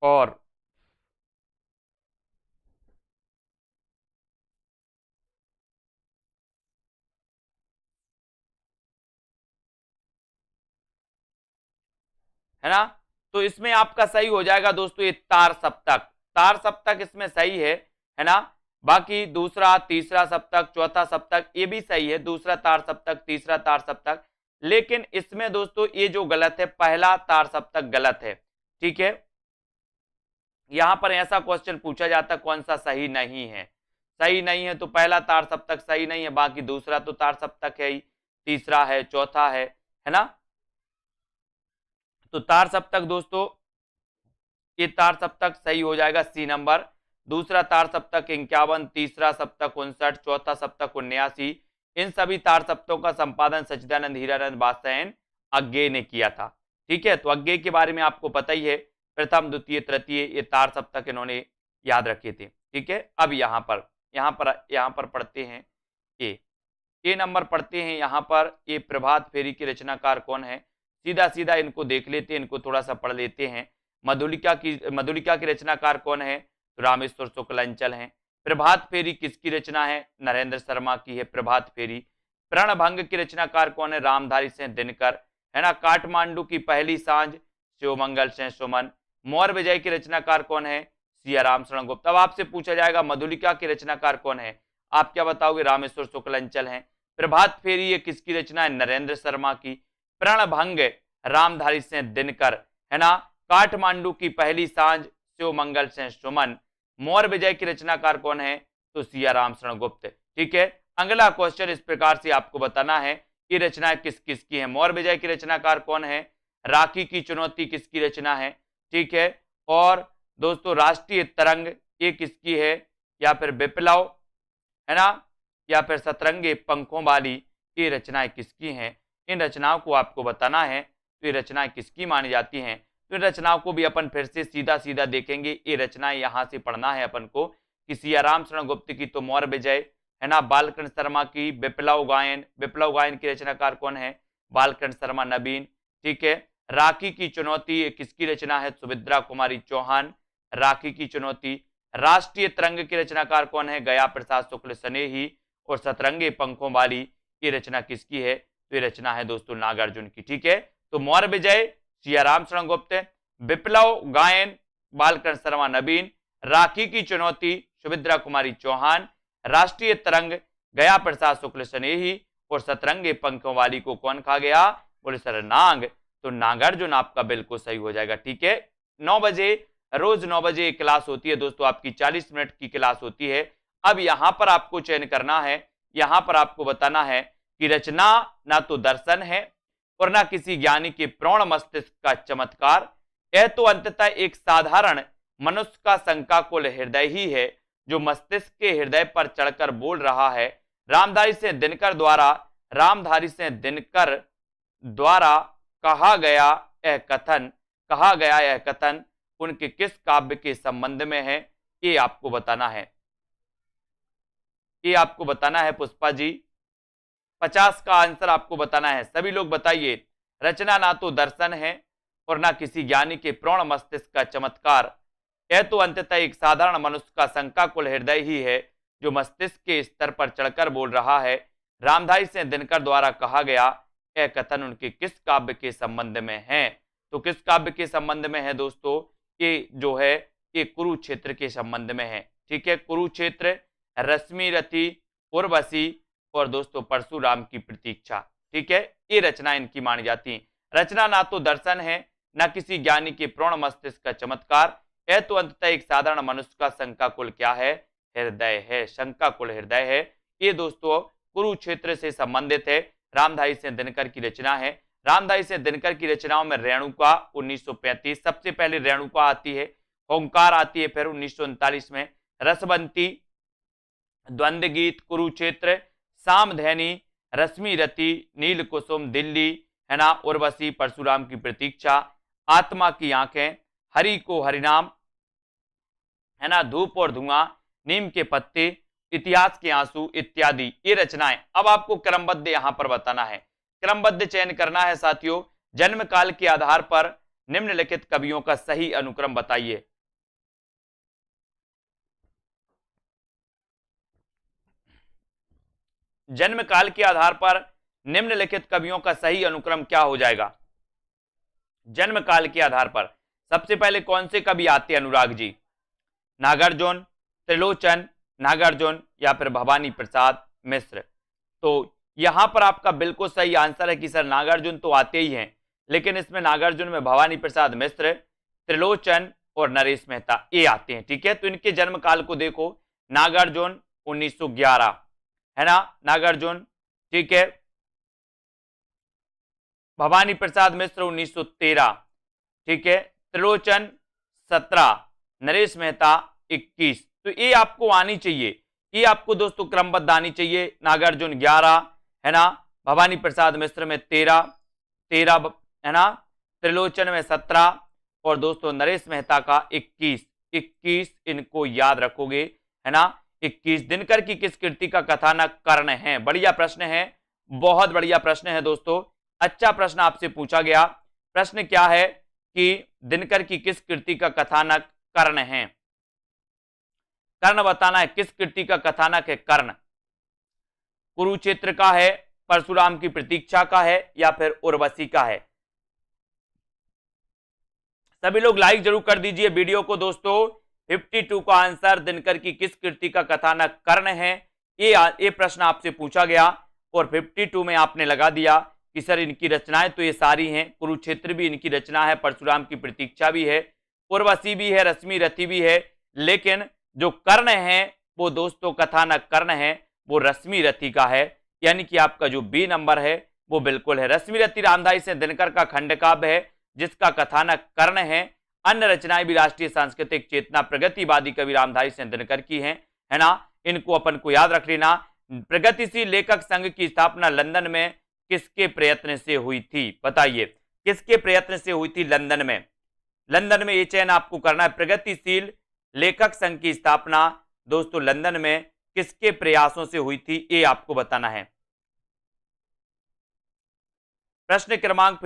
और है ना, तो इसमें आपका सही हो जाएगा दोस्तों ये तार सप्तक, तार सप्तक इसमें सही है ना। बाकी दूसरा तीसरा सप्तक चौथा सप्तक ये भी सही है, दूसरा तार सप्तक तीसरा तार सप्तक, लेकिन इसमें दोस्तों ये जो गलत है पहला तार सप्तक गलत है, ठीक है। यहां पर ऐसा क्वेश्चन पूछा जाता कौन सा सही नहीं है, सही नहीं है तो पहला तार सप्तक सही नहीं है, बाकी दूसरा तो तार सप्तक है ही, तीसरा है, चौथा है ना। तो तार सप्तक दोस्तों ये तार सप्तक सही हो जाएगा सी नंबर। दूसरा तार सप्तक 51, तीसरा सप्तक 59, चौथा सप्तक 79। इन सभी तार सप्तकों का संपादन सच्चिदानंद हीरानंद बादशाह अज्ञे ने किया था, ठीक है। तो अज्ञे के बारे में आपको पता ही है, प्रथम द्वितीय तृतीय ये तार सप्तक इन्होंने याद रखे थे, ठीक है। अब यहाँ पर पढ़ते हैं ए नंबर पढ़ते हैं, यहाँ पर ये प्रभात फेरी के रचनाकार कौन है? सीधा सीधा इनको देख लेते हैं, इनको थोड़ा सा पढ़ लेते हैं। मधुलिका की रचनाकार कौन है? रामेश्वर शुक्ल अंचल है। प्रभात फेरी किसकी रचना है? नरेंद्र शर्मा की है प्रभात फेरी। प्रणभंग की रचनाकार कौन है? रामधारी सिंह दिनकर, है ना। काठमांडू की पहली सांझ शिवमंगल सिंह सुमन। मौर्य विजय की रचनाकार कौन है? सियाराम शरण गुप्त। अब आपसे पूछा जाएगा मधुलिका की रचनाकार कौन है? आप क्या बताओगे? रामेश्वर शुक्ल अंचल है। प्रभात फेरी ये किसकी रचना है? नरेंद्र शर्मा की। प्रणभंग रामधारी सिंह दिनकर, है ना। काठमांडू की पहली सांझ शिवमंगल सिंह सुमन। मौर्य विजय की रचनाकार कौन है? तो सियाराम शरण गुप्त, ठीक है। अगला क्वेश्चन इस प्रकार से आपको बताना है कि रचनाएं किस किस की है। मौर्य विजय की रचनाकार कौन है? राखी की चुनौती किसकी रचना है, ठीक है। और दोस्तों राष्ट्रीय तरंग ये किसकी है? या फिर विप्लव, है ना, या फिर सतरंगे पंखों वाली, ये रचनाएं किसकी हैं? इन रचनाओं को आपको बताना है, तो ये रचनाएं किसकी मानी जाती हैं। तो इन रचनाओं को भी अपन फिर से सीधा सीधा देखेंगे। ये रचनाएं यहाँ से पढ़ना है अपन को कि सियाराम शरण गुप्त की तो मौर्य विजय, है ना। बालकृष्ण शर्मा की विप्लव गायन की रचनाकार कौन है? बालकृष्ण शर्मा नवीन, ठीक है। राखी की चुनौती ये किसकी रचना है? सुभद्रा कुमारी चौहान, राखी की चुनौती। राष्ट्रीय तरंग की रचनाकार कौन है? गया प्रसाद शुक्ल स्नेही। और सतरंगे पंखों वाली ये रचना किसकी है? तो ये रचना है दोस्तों नागार्जुन की, ठीक है। तो मौर्य विजय सियाराम शरण गुप्त, विप्लव गायन बालकृष्ण शर्मा नवीन, राखी की चुनौती सुभद्रा कुमारी चौहान, राष्ट्रीय तरंग गया प्रसाद शुक्ल स्नेही और सतरंगे पंखों वाली को कौन खा गया? बोले सर नाग, तो नागार्जुन आपका बिल्कुल सही हो जाएगा। ठीक है, 9 बजे रोज 9 बजे क्लास होती है दोस्तों, आपकी 40 मिनट की क्लास होती है। अब यहां पर आपको चयन करना है, यहां पर आपको बताना है कि रचना ना तो दर्शन है और ना किसी ज्ञानी के प्रौढ़ मस्तिष्क का चमत्कार, यह तो अंततः एक साधारण मनुष्य का शंकाकुल हृदय ही है जो मस्तिष्क के हृदय पर चढ़कर बोल रहा है। रामधारी से दिनकर द्वारा कहा गया यह कथन उनके किस काव्य के संबंध में है? ये आपको बताना है पुष्पा जी। 50 का आंसर आपको बताना है, सभी लोग बताइए। रचना ना तो दर्शन है और ना किसी ज्ञानी के प्रौढ़ मस्तिष्क का चमत्कार, यह तो अंततः एक साधारण मनुष्य का शंकाकुल हृदय ही है जो मस्तिष्क के स्तर पर चढ़कर बोल रहा है। रामधारी से दिनकर द्वारा कहा गया यह कथन उनके किस काव्य के संबंध में है? तो किस काव्य के संबंध में है दोस्तों? ये जो है ये कुरुक्षेत्र के संबंध में है। ठीक है, कुरुक्षेत्र, रश्मि रथी, उर्वशी और दोस्तों परशुराम की प्रतीक्षा। ठीक है, ये रचना इनकी मानी जाती है। रचना ना तो दर्शन है ना किसी ज्ञानी के प्रौढ़ मस्तिष्क का चमत्कार, यह तो अंततः एक साधारण मनुष्य का शंकाकुल क्या है? हृदय है, शंकाकुल हृदय है। ये दोस्तों कुरुक्षेत्र से संबंधित है, रामधारी से दिनकर की रचना है। रामधारी से दिनकर की रचनाओं में रेणुका 1935 सबसे पहले रेणुका आती है, ओंकार आती है फिर 1939 में, रसबंती, द्वंद्व गीत, कुरुक्षेत्र, सामधैनी, रश्मि रति, नील कुसुम, दिल्ली, है ना, उर्वशी, परशुराम की प्रतीक्षा, आत्मा की आंखें, हरि को हरिनाम, है ना, धूप और धुआं, नीम के पत्ते, इतिहास के आंसू इत्यादि ये रचनाएं। अब आपको क्रमबद्ध यहां पर बताना है, क्रमबद्ध चयन करना है साथियों। जन्म काल के आधार पर निम्नलिखित कवियों का सही अनुक्रम बताइए। जन्म काल के आधार पर निम्नलिखित कवियों का सही अनुक्रम क्या हो जाएगा? जन्म काल के आधार पर सबसे पहले कौन से कवि आते हैं? अनुराग जी, नागार्जुन, त्रिलोचन, नागार्जुन या फिर भवानी प्रसाद मिश्र। तो यहां पर आपका बिल्कुल सही आंसर है कि सर नागार्जुन तो आते ही हैं, लेकिन इसमें नागार्जुन में भवानी प्रसाद मिश्र, त्रिलोचन और नरेश मेहता ये आते हैं। ठीक है, तो इनके जन्म काल को देखो, नागार्जुन 1911, है ना, नागार्जुन। ठीक है, भवानी प्रसाद मिश्र 1913, ठीक है, त्रिलोचन 17, नरेश मेहता 21। तो ये आपको आनी चाहिए, ये आपको दोस्तों क्रमबद्ध आनी चाहिए। नागार्जुन 11, है ना, भवानी प्रसाद मिश्र में 13 है ना, त्रिलोचन में 17 और दोस्तों नरेश मेहता का 21 इनको याद रखोगे, है ना। 21 दिनकर की किस कृति का कथानक कर्ण है? बढ़िया प्रश्न है, बहुत बढ़िया प्रश्न है दोस्तों, अच्छा प्रश्न आपसे पूछा गया। प्रश्न क्या है कि दिनकर की किस कृति का कथानक कर्ण है? कर्ण बताना है, किस कृति का कथानक है कर्ण? कुरुक्षेत्र का है, परशुराम की प्रतीक्षा का है या फिर उर्वशी का है? सभी लोग लाइक जरूर कर दीजिए वीडियो को दोस्तों। 52 का आंसर दिनकर की किस कृति का कथानक कर्ण है, ये प्रश्न आपसे पूछा गया और 52 में आपने लगा दिया कि सर इनकी रचनाएं तो ये सारी हैं, कुरुक्षेत्र भी इनकी रचना है, परशुराम की प्रतीक्षा भी है, उर्वशी भी है, रश्मि रथी भी है, लेकिन जो कर्ण है वो दोस्तों कथानक कर्ण है वो रश्मि रथी का है, यानी कि आपका जो बी नंबर है वो बिल्कुल है। रश्मि रथी रामधारी से दिनकर का खंड काव्य है जिसका कथानक कर्ण है। अन्य रचनाएं भी राष्ट्रीय सांस्कृतिक चेतना प्रगतिवादी कवि रामधारी से दिनकर की हैं, है ना, इनको अपन को याद रख लेना। प्रगतिशील लेखक संघ की स्थापना लंदन में किसके प्रयत्न से हुई थी? बताइए किसके प्रयत्न से हुई थी लंदन में? लंदन में ये चयन आपको करना है। प्रगतिशील लेखक संघ की स्थापना दोस्तों लंदन में किसके प्रयासों से हुई थी, ये आपको बताना है। प्रश्न क्रमांक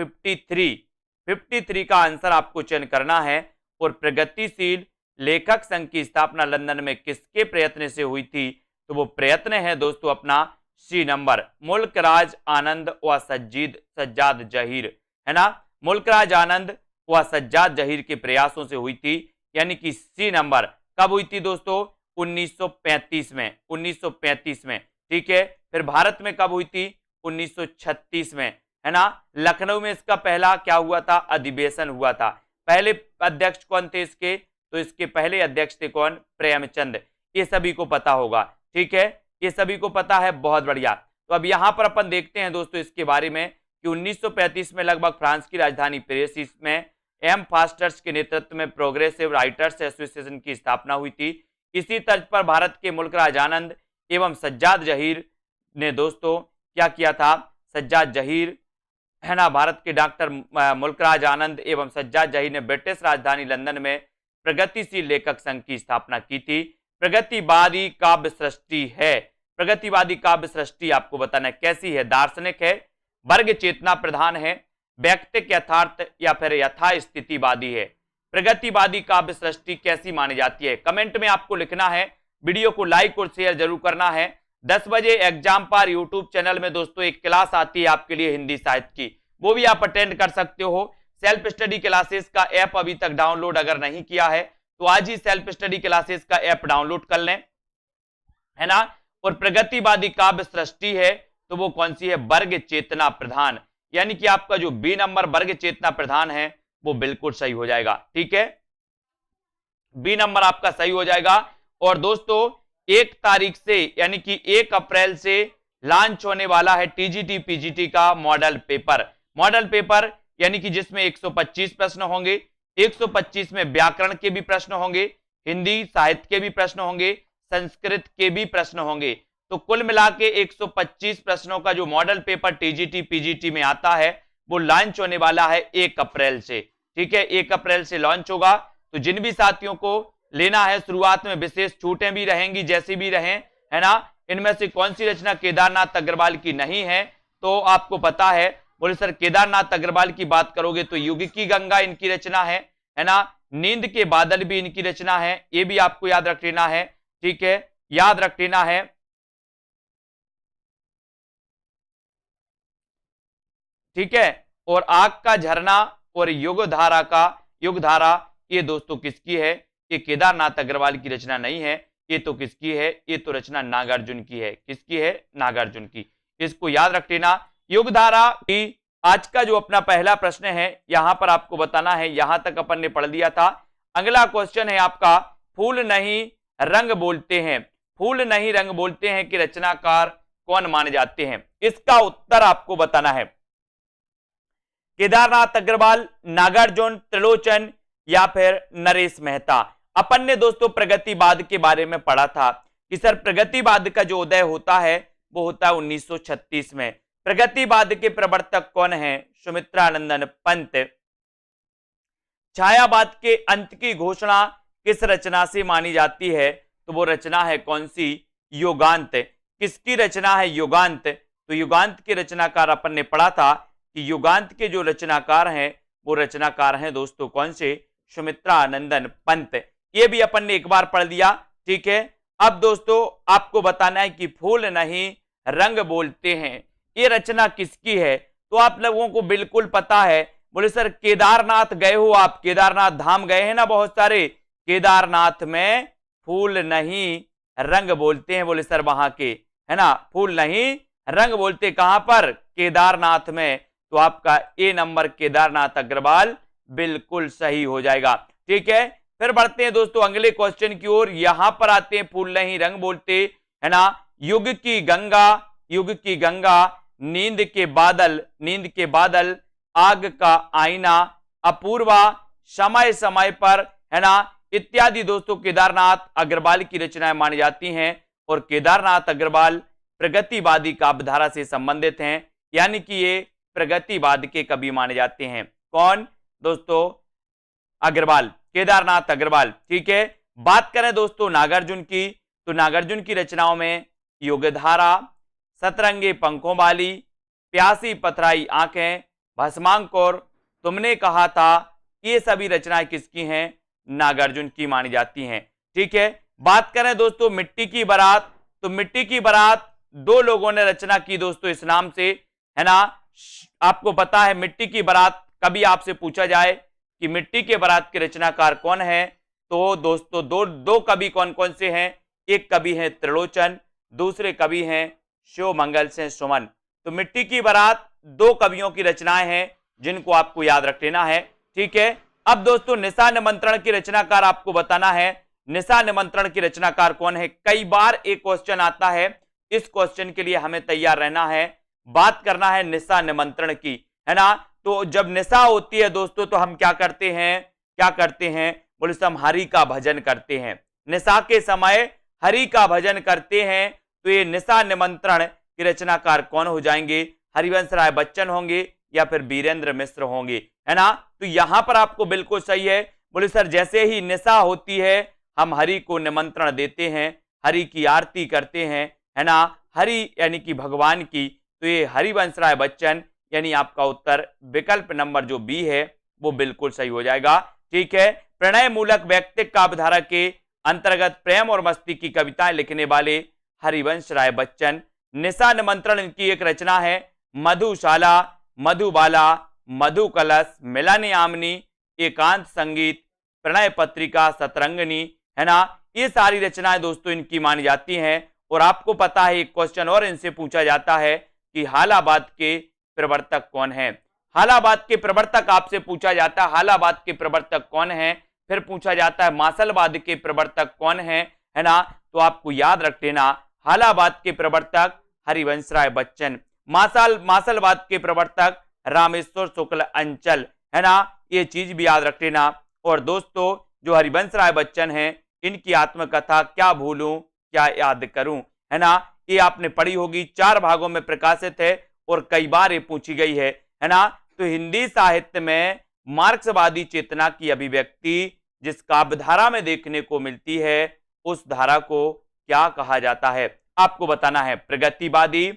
53 का आंसर आपको चयन करना है। और प्रगतिशील लेखक संघ की स्थापना लंदन में किसके प्रयत्न से हुई थी? तो वो प्रयत्न है दोस्तों अपना सी नंबर, मुल्कराज आनंद व सज्जाद जहीर, है ना, मुल्कराज आनंद व सज्जाद जहीर के प्रयासों से हुई थी, यानी कि सी नंबर। कब हुई थी दोस्तों? 1935 में, 1935 में, ठीक है। फिर भारत में कब हुई थी? 1936 में, है ना। लखनऊ में इसका पहला क्या हुआ था? अधिवेशन हुआ था। पहले अध्यक्ष कौन थे इसके? तो इसके पहले अध्यक्ष थे कौन? प्रेमचंद। ये सभी को पता होगा, ठीक है, ये सभी को पता है, बहुत बढ़िया। तो अब यहां पर अपन देखते हैं दोस्तों इसके बारे में कि 1935 में लगभग फ्रांस की राजधानी पेरिस में एम फास्टर्स के नेतृत्व में प्रोग्रेसिव राइटर्स एसोसिएशन की स्थापना हुई थी। इसी तर्ज पर भारत के मुल्कराज आनंद एवं सज्जाद जहीर ने दोस्तों क्या किया था? सज्जाद जहीर, है ना, भारत के डॉक्टर मुल्कराज आनंद एवं सज्जाद जहीर ने ब्रिटिश राजधानी लंदन में प्रगतिशील लेखक संघ की स्थापना की थी। प्रगतिवादी काव्य सृष्टि है। प्रगतिवादी काव्य सृष्टि आपको बताना है कैसी है? दार्शनिक है, वर्ग चेतना प्रधान है, व्यक्तिक यथार्थ या फिर यथास्थितिवादी है। प्रगतिवादी काव्य सृष्टि कैसी मानी जाती है? कमेंट में आपको लिखना है। वीडियो को लाइक और शेयर जरूर करना है। 10 बजे एग्जाम पर यूट्यूब चैनल में दोस्तों एक क्लास आती है आपके लिए हिंदी साहित्य की, वो भी आप अटेंड कर सकते हो। सेल्फ स्टडी क्लासेस का ऐप अभी तक डाउनलोड अगर नहीं किया है तो आज ही सेल्फ स्टडी क्लासेस का ऐप डाउनलोड कर लें, है ना। और प्रगतिवादी काव्य सृष्टि है तो वो कौन सी है? वर्ग चेतना प्रधान, यानी कि आपका जो बी नंबर वर्ग चेतना प्रधान है वो बिल्कुल सही हो जाएगा, ठीक है, बी नंबर आपका सही हो जाएगा। और दोस्तों 1 तारीख से यानी कि 1 अप्रैल से लॉन्च होने वाला है टीजीटी पीजीटी का मॉडल पेपर। मॉडल पेपर यानी कि जिसमें 125 प्रश्न होंगे। 125 में व्याकरण के भी प्रश्न होंगे, हिंदी साहित्य के भी प्रश्न होंगे, संस्कृत के भी प्रश्न होंगे। तो कुल मिला के 125 प्रश्नों का जो मॉडल पेपर टीजीटी पीजीटी में आता है वो लॉन्च होने वाला है 1 अप्रैल से, ठीक है, 1 अप्रैल से लॉन्च होगा। तो जिन भी साथियों को लेना है, शुरुआत में विशेष छूटें भी रहेंगी जैसी भी रहें, है ना। इनमें से कौन सी रचना केदारनाथ अग्रवाल की नहीं है? तो आपको पता है, बोले सर केदारनाथ अग्रवाल की बात करोगे तो युग की गंगा इनकी रचना है ना। नींद के बादल भी इनकी रचना है, ये भी आपको याद रख लेना है, ठीक है, याद रख लेना है, ठीक है। और आग का झरना और युगधारा ये दोस्तों किसकी है? ये केदारनाथ अग्रवाल की रचना नहीं है, ये तो किसकी है? ये तो रचना नागार्जुन की है। किसकी है? नागार्जुन की। इसको याद रख लेना। युगधारा की आज का जो अपना पहला प्रश्न है यहां पर आपको बताना है, यहां तक अपन ने पढ़ लिया था। अगला क्वेश्चन है आपका, फूल नहीं रंग बोलते हैं, फूल नहीं रंग बोलते हैं कि रचनाकार कौन माने जाते हैं? इसका उत्तर आपको बताना है। केदारनाथ अग्रवाल, नागार्जुन, त्रिलोचन या फिर नरेश मेहता। अपन ने दोस्तों प्रगतिवाद के बारे में पढ़ा था कि सर प्रगतिवाद का जो उदय होता है वो होता है 1936 में। प्रगतिवाद के प्रवर्तक कौन है? सुमित्रानंदन पंत। छायावाद के अंत की घोषणा किस रचना से मानी जाती है? तो वो रचना है कौन सी? युगांत। किसकी रचना है? युगांत। तो युगांत के रचनाकार अपन ने पढ़ा था कि युगांत के जो रचनाकार हैं वो रचनाकार हैं दोस्तों कौन से? सुमित्रानंदन पंत। ये भी अपन ने एक बार पढ़ लिया, ठीक है। अब दोस्तों आपको बताना है कि फूल नहीं रंग बोलते हैं, ये रचना किसकी है? तो आप लोगों को बिल्कुल पता है। बोले सर केदारनाथ गए हो आप, केदारनाथ धाम गए हैं ना बहुत सारे, केदारनाथ में फूल नहीं रंग बोलते हैं। बोले सर वहां के, है ना, फूल नहीं रंग बोलते कहां पर? केदारनाथ में। तो आपका ए नंबर केदारनाथ अग्रवाल बिल्कुल सही हो जाएगा, ठीक है। फिर बढ़ते हैं दोस्तों अगले क्वेश्चन की ओर। यहां पर आते हैं, फूल नहीं रंग बोलते, है ना, युग की गंगा, नींद के बादल, आग का आईना, अपूर्वा, समय समय पर, है ना, इत्यादि दोस्तों केदारनाथ अग्रवाल की रचनाएं मानी जाती हैं। और केदारनाथ अग्रवाल प्रगतिवादी काव्यधारा से संबंधित हैं, यानी कि ये प्रगतिवाद के कवि माने जाते हैं। कौन दोस्तों? अग्रवाल, केदारनाथ अग्रवाल, ठीक है। बात करें दोस्तों नागार्जुन की, तो नागार्जुन की रचनाओं में युगधारा, सतरंगे पंखों वाली, प्यासी पथराई आंखें, भस्मांकुर, तुमने कहा था, ये सभी रचनाएं किसकी हैं? नागार्जुन की मानी जाती हैं, ठीक है। बात करें दोस्तों मिट्टी की बारात, तो मिट्टी की बारात 2 लोगों ने रचना की दोस्तों इस नाम से, है ना। आपको पता है मिट्टी की बारात, कभी आपसे पूछा जाए कि मिट्टी के बारात के रचनाकार कौन है, तो दोस्तों दो कवि कौन कौन से हैं? एक कवि हैं त्रिलोचन, दूसरे कवि हैं शिवमंगल सिंह सुमन। तो मिट्टी की बारात 2 कवियों की रचनाएं हैं जिनको आपको याद रख लेना है। ठीक है, अब दोस्तों निशा निमंत्रण की रचनाकार आपको बताना है। निशा निमंत्रण की रचनाकार कौन है? कई बार एक क्वेश्चन आता है, इस क्वेश्चन के लिए हमें तैयार रहना है। बात करना है निशा निमंत्रण की, है ना। तो जब निशा होती है दोस्तों तो हम क्या करते हैं? बोले हम हरि का भजन करते हैं। निशा के समय हरि का भजन करते हैं। तो ये निशा निमंत्रण के रचनाकार कौन हो जाएंगे? हरिवंश राय बच्चन होंगे या फिर वीरेंद्र मिश्र होंगे, है ना। तो यहां पर आपको बिल्कुल सही है। बोले सर जैसे ही निशा होती है हम हरि को निमंत्रण देते हैं, हरि की आरती करते हैं, है ना, हरि यानी कि भगवान की। तो ये हरिवंश राय बच्चन, यानी आपका उत्तर विकल्प नंबर जो बी है वो बिल्कुल सही हो जाएगा। ठीक है, प्रणय मूलक व्यक्तिक काव्यधारा के अंतर्गत प्रेम और मस्ती की कविताएं लिखने वाले हरिवंश राय बच्चन। निशा निमंत्रण इनकी एक रचना है। मधुशाला, मधुबाला, मधु कलश, मिलन आमनी, एकांत संगीत, प्रणय पत्रिका, सतरंगनी, है ना। ये सारी रचनाएं दोस्तों इनकी मानी जाती हैं। और आपको पता है एक क्वेश्चन और इनसे पूछा जाता है कि हालाबाद के प्रवर्तक कौन है? हालाबाद के प्रवर्तक आपसे पूछा जाता है, हालाबाद के प्रवर्तक कौन है? फिर पूछा जाता है मासलवाद के प्रवर्तक कौन है ना। तो आपको याद रख लेना, हालाबाद के प्रवर्तक हरिवंश राय बच्चन, मासलवाद के प्रवर्तक रामेश्वर शुक्ल अंचल, है ना। ये चीज भी याद रख लेना। और दोस्तों जो हरिवंश राय बच्चन हैं इनकी आत्मकथा क्या भूलूं क्या याद करूं, है ना, ये आपने पढ़ी होगी, 4 भागों में प्रकाशित है और कई बार ये पूछी गई है ना। तो हिंदी साहित्य में मार्क्सवादी चेतना की अभिव्यक्ति जिस काव्यधारा में देखने को मिलती है उस धारा को क्या कहा जाता है? आपको बताना है, प्रगतिवादी,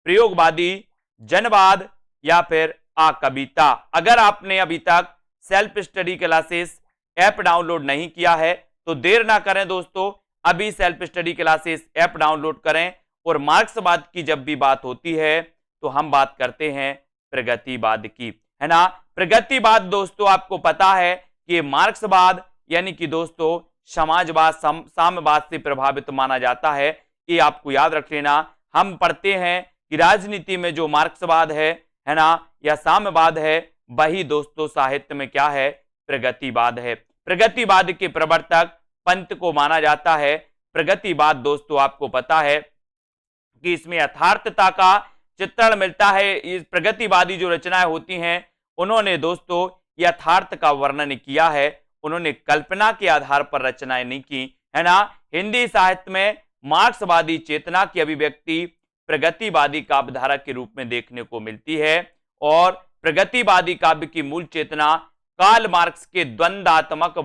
प्रयोगवादी, जनवाद या फिर कविता। अगर आपने अभी तक self study classes app download नहीं किया है तो देर ना करें दोस्तों, अभी self study classes app download करें। और मार्क्सवाद की जब भी बात होती है तो हम बात करते हैं प्रगतिवाद की, है ना। प्रगतिवाद दोस्तों आपको पता है कि मार्क्सवाद यानी कि दोस्तों समाजवाद, साम्यवाद से प्रभावित माना जाता है। ये आपको याद रख लेना। हम पढ़ते हैं कि राजनीति में जो मार्क्सवाद है ना, या साम्यवाद है, वही दोस्तों साहित्य में क्या है? प्रगतिवाद है। प्रगतिवाद के प्रवर्तक पंत को माना जाता है। प्रगतिवाद दोस्तों आपको पता है कि इसमें यथार्थता का चित्रण मिलता है। इस प्रगतिवादी जो रचनाएं होती हैं उन्होंने दोस्तों यथार्थ का वर्णन किया है, उन्होंने कल्पना के आधार पर रचनाएं नहीं की, है ना। हिंदी साहित्य में मार्क्सवादी चेतना की अभिव्यक्ति प्रगतिवादी काव्यधारा के रूप में देखने को मिलती है। और प्रगतिवादी काव्य की मूल चेतना कार्ल मार्क्स के द्वंद्वात्मक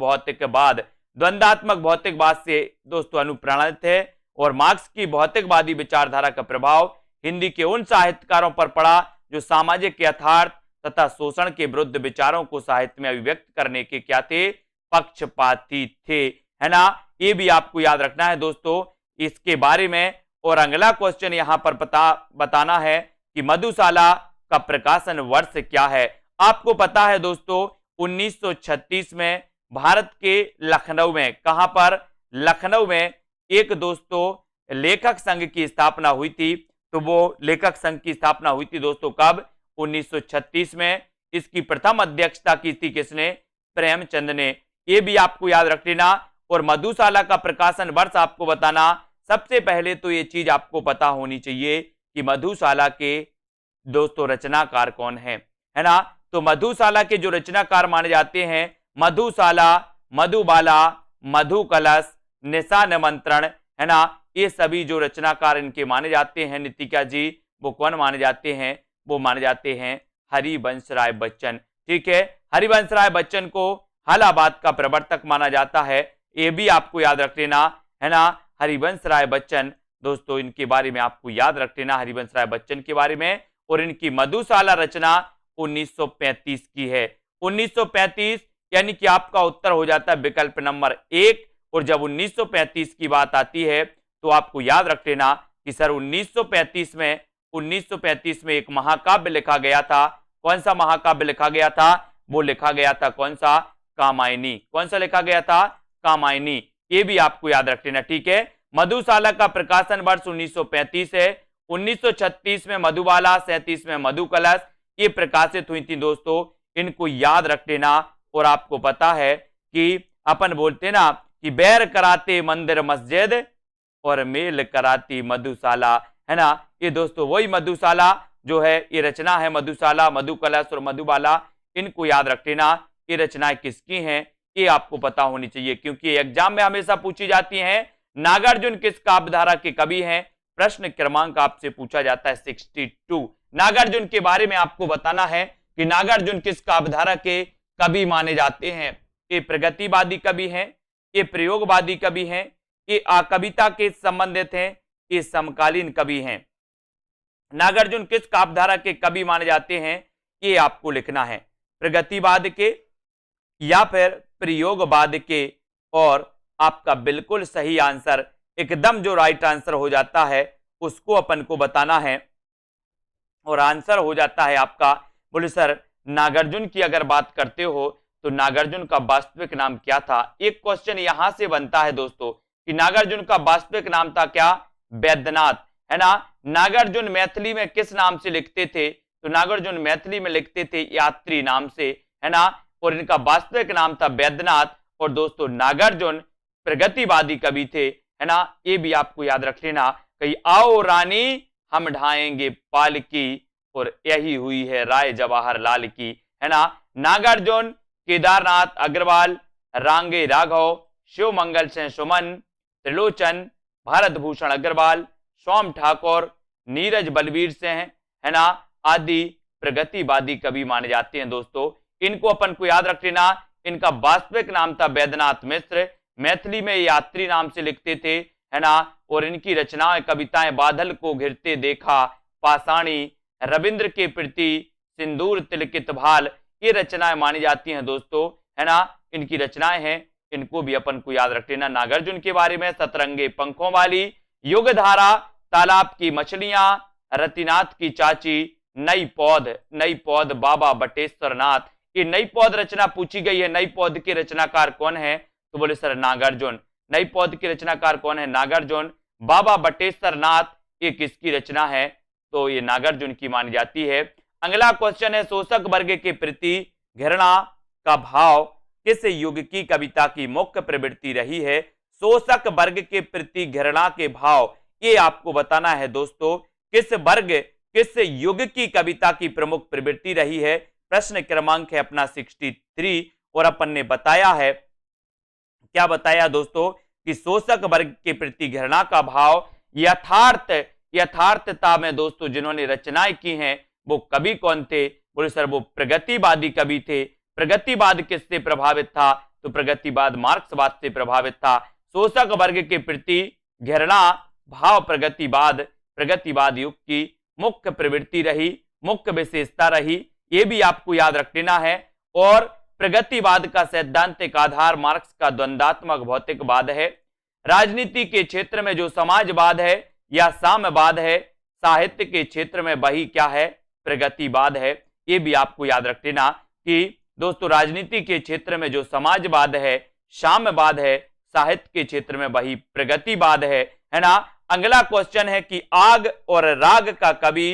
भौतिकवाद से दोस्तों अनुप्राणित है। और मार्क्स की भौतिकवादी विचारधारा का प्रभाव हिंदी के उन साहित्यकारों पर पड़ा जो सामाजिक यथार्थ तथा शोषण के विरुद्ध विचारों को साहित्य में अभिव्यक्त करने के क्या थे? पक्षपाती थे, है ना। ये भी आपको याद रखना है दोस्तों इसके बारे में। और अगला क्वेश्चन यहां पर बताना है कि मधुशाला का प्रकाशन वर्ष क्या है? आपको पता है दोस्तों 1936 में भारत के लखनऊ में, कहां पर? लखनऊ में एक दोस्तों लेखक संघ की स्थापना हुई थी। तो वो लेखक संघ की स्थापना हुई थी दोस्तों कब? 1936 में। इसकी प्रथम अध्यक्षता की थी किसने? प्रेमचंद ने। ये भी आपको याद रख लेना। और मधुशाला का प्रकाशन वर्ष आपको बताना। सबसे पहले तो ये चीज आपको पता होनी चाहिए कि मधुशाला के दोस्तों रचनाकार कौन है ना। तो मधुशाला के जो रचनाकार माने जाते हैं मधुशाला, मधुबाला, मधु कलश, निशा निमंत्रण, है ना। ये सभी जो रचनाकार इनके माने जाते हैं नितिका जी, वो कौन माने जाते हैं? वो माने जाते हैं हरिवंश राय बच्चन। ठीक है, हरिवंश राय बच्चन को हालाबाद का प्रवर्तक माना जाता है। ये भी आपको याद रख लेना, है ना। हरिवंश राय बच्चन दोस्तों इनके बारे में आपको याद रख लेना, हरिवंश राय बच्चन के बारे में। और इनकी मधुशाला रचना 1935 की है। 1935 यानी कि आपका उत्तर हो जाता है विकल्प नंबर 1। और जब 1935 की बात आती है तो आपको याद रख लेना कि सर 1935 में एक महाकाव्य लिखा गया था। कौन सा महाकाव्य लिखा गया था? वो लिखा गया था कौन सा? कामायनी। कौन सा लिखा गया था? कामायनी। ये भी आपको याद रख लेना। ठीक है, मधुशाला का प्रकाशन वर्ष 1935 है। 1936 में मधुबाला, 37 में मधुकलश ये प्रकाशित हुई थी दोस्तों, इनको याद रख लेना। और आपको पता है कि अपन बोलते ना कि बैर कराते मंदिर मस्जिद और मेल कराती मधुशाला, है ना। ये दोस्तों वही मधुशाला जो है, ये रचना है मधुशाला, मधुकलश और मधुबाला, इनको याद रख लेना। ये रचनाएं किसकी हैं ये आपको पता होनी चाहिए, क्योंकि एग्जाम में हमेशा पूछी जाती हैं। नागार्जुन किस काव्यधारा के कवि हैं? प्रश्न क्रमांक आपसे पूछा जाता है 62। नागार्जुन के बारे में आपको बताना है कि नागार्जुन किस काव्यधारा के कवि माने जाते हैं। ये प्रगतिवादी कवि हैं, ये प्रयोगवादी कवि हैं, ये कविता के संबंधित हैं, ये समकालीन कवि हैं। नागार्जुन किस काव्यधारा के कवि माने जाते हैं ये आपको लिखना है, प्रगतिवाद के या फिर प्रयोगवाद के। और आपका बिल्कुल सही आंसर, एकदम जो राइट आंसर हो जाता है उसको अपन को बताना है। और आंसर हो जाता है आपका, बोले सर नागार्जुन की अगर बात करते हो तो नागार्जुन का वास्तविक नाम क्या था? एक क्वेश्चन यहां से बनता है दोस्तों कि नागार्जुन का वास्तविक नाम था क्या? वैद्यनाथ, है ना। नागार्जुन मैथिली में किस नाम से लिखते थे? तो नागार्जुन मैथिली में लिखते थे यात्री नाम से, है ना। और इनका वास्तविक नाम था वैद्यनाथ। और दोस्तों नागार्जुन प्रगतिवादी कवि थे, है ना। ये भी आपको याद रख लेना, कहीं आओ रानी हम ढाएंगे पालकी और यही हुई है राय जवाहरलाल की, है ना। नागार्जुन, केदारनाथ अग्रवाल, रांगे राघव, शिव मंगल सिंह सुमन, त्रिलोचन, भारत भूषण अग्रवाल, सोम ठाकुर, नीरज बलवीर सिंह, है ना, आदि प्रगतिवादी कवि माने जाते हैं दोस्तों। इनको अपन को याद रख लेना। इनका वास्तविक नाम था वैद्यनाथ मिश्र, मैथिली में यात्री नाम से लिखते थे, है ना। और इनकी रचनाएं कविताएं बादल को घिरते देखा, पाषाणी, रविंद्र के प्रति, सिंदूर तिलकित भाल, ये रचनाएं मानी जाती हैं दोस्तों, है ना। इनकी रचनाएं हैं, इनको भी अपन को याद रख लेना। नागार्जुन के बारे में सतरंगे पंखों वाली, युगधारा, तालाब की मछलियां, रतिनाथ की चाची, नई पौध बाबा बटेश्वर नाथ। ये नई पौध रचना पूछी गई है, नई पौध के रचनाकार कौन है? तो बोले सर नागार्जुन। नई पौध के रचनाकार कौन है? नागार्जुन। बाबा बटेश्वर नाथ ये किसकी रचना है? तो ये नागार्जुन की मानी जाती है। अगला क्वेश्चन है, शोषक वर्ग के प्रति घृणा का भाव किस युग की कविता की मुख्य प्रवृत्ति रही है? शोषक वर्ग के प्रति घृणा के भाव, ये आपको बताना है दोस्तों, किस वर्ग, किस युग की कविता की प्रमुख प्रवृत्ति रही है। प्रश्न क्रमांक है अपना 63। और अपन ने बताया है, क्या बताया दोस्तों, कि शोषक वर्ग के प्रति घृणा का भाव यथार्थता में दोस्तों जिन्होंने रचनाएं की हैं वो कवि कौन थे? बोले सर वो प्रगतिवादी कवि थे। प्रगतिवाद किससे प्रभावित था? तो प्रगतिवाद मार्क्सवाद से प्रभावित था। शोषक वर्ग के प्रति घृणा भाव प्रगतिवाद युग की मुख्य प्रवृत्ति रही, मुख्य विशेषता रही, ये भी आपको याद रख लेना है। और प्रगतिवाद का सैद्धांतिक आधार मार्क्स का द्वंद्वात्मक भौतिकवाद है। राजनीति के क्षेत्र में जो समाजवाद है या साम्यवाद है, साहित्य के क्षेत्र में वही क्या है? प्रगतिवाद है। ये भी आपको याद रख लेना कि दोस्तों राजनीति के क्षेत्र में जो समाजवाद है, साम्यवाद है, साहित्य के क्षेत्र में वही प्रगतिवाद है ना। अगला क्वेश्चन है कि आग और राग का कवि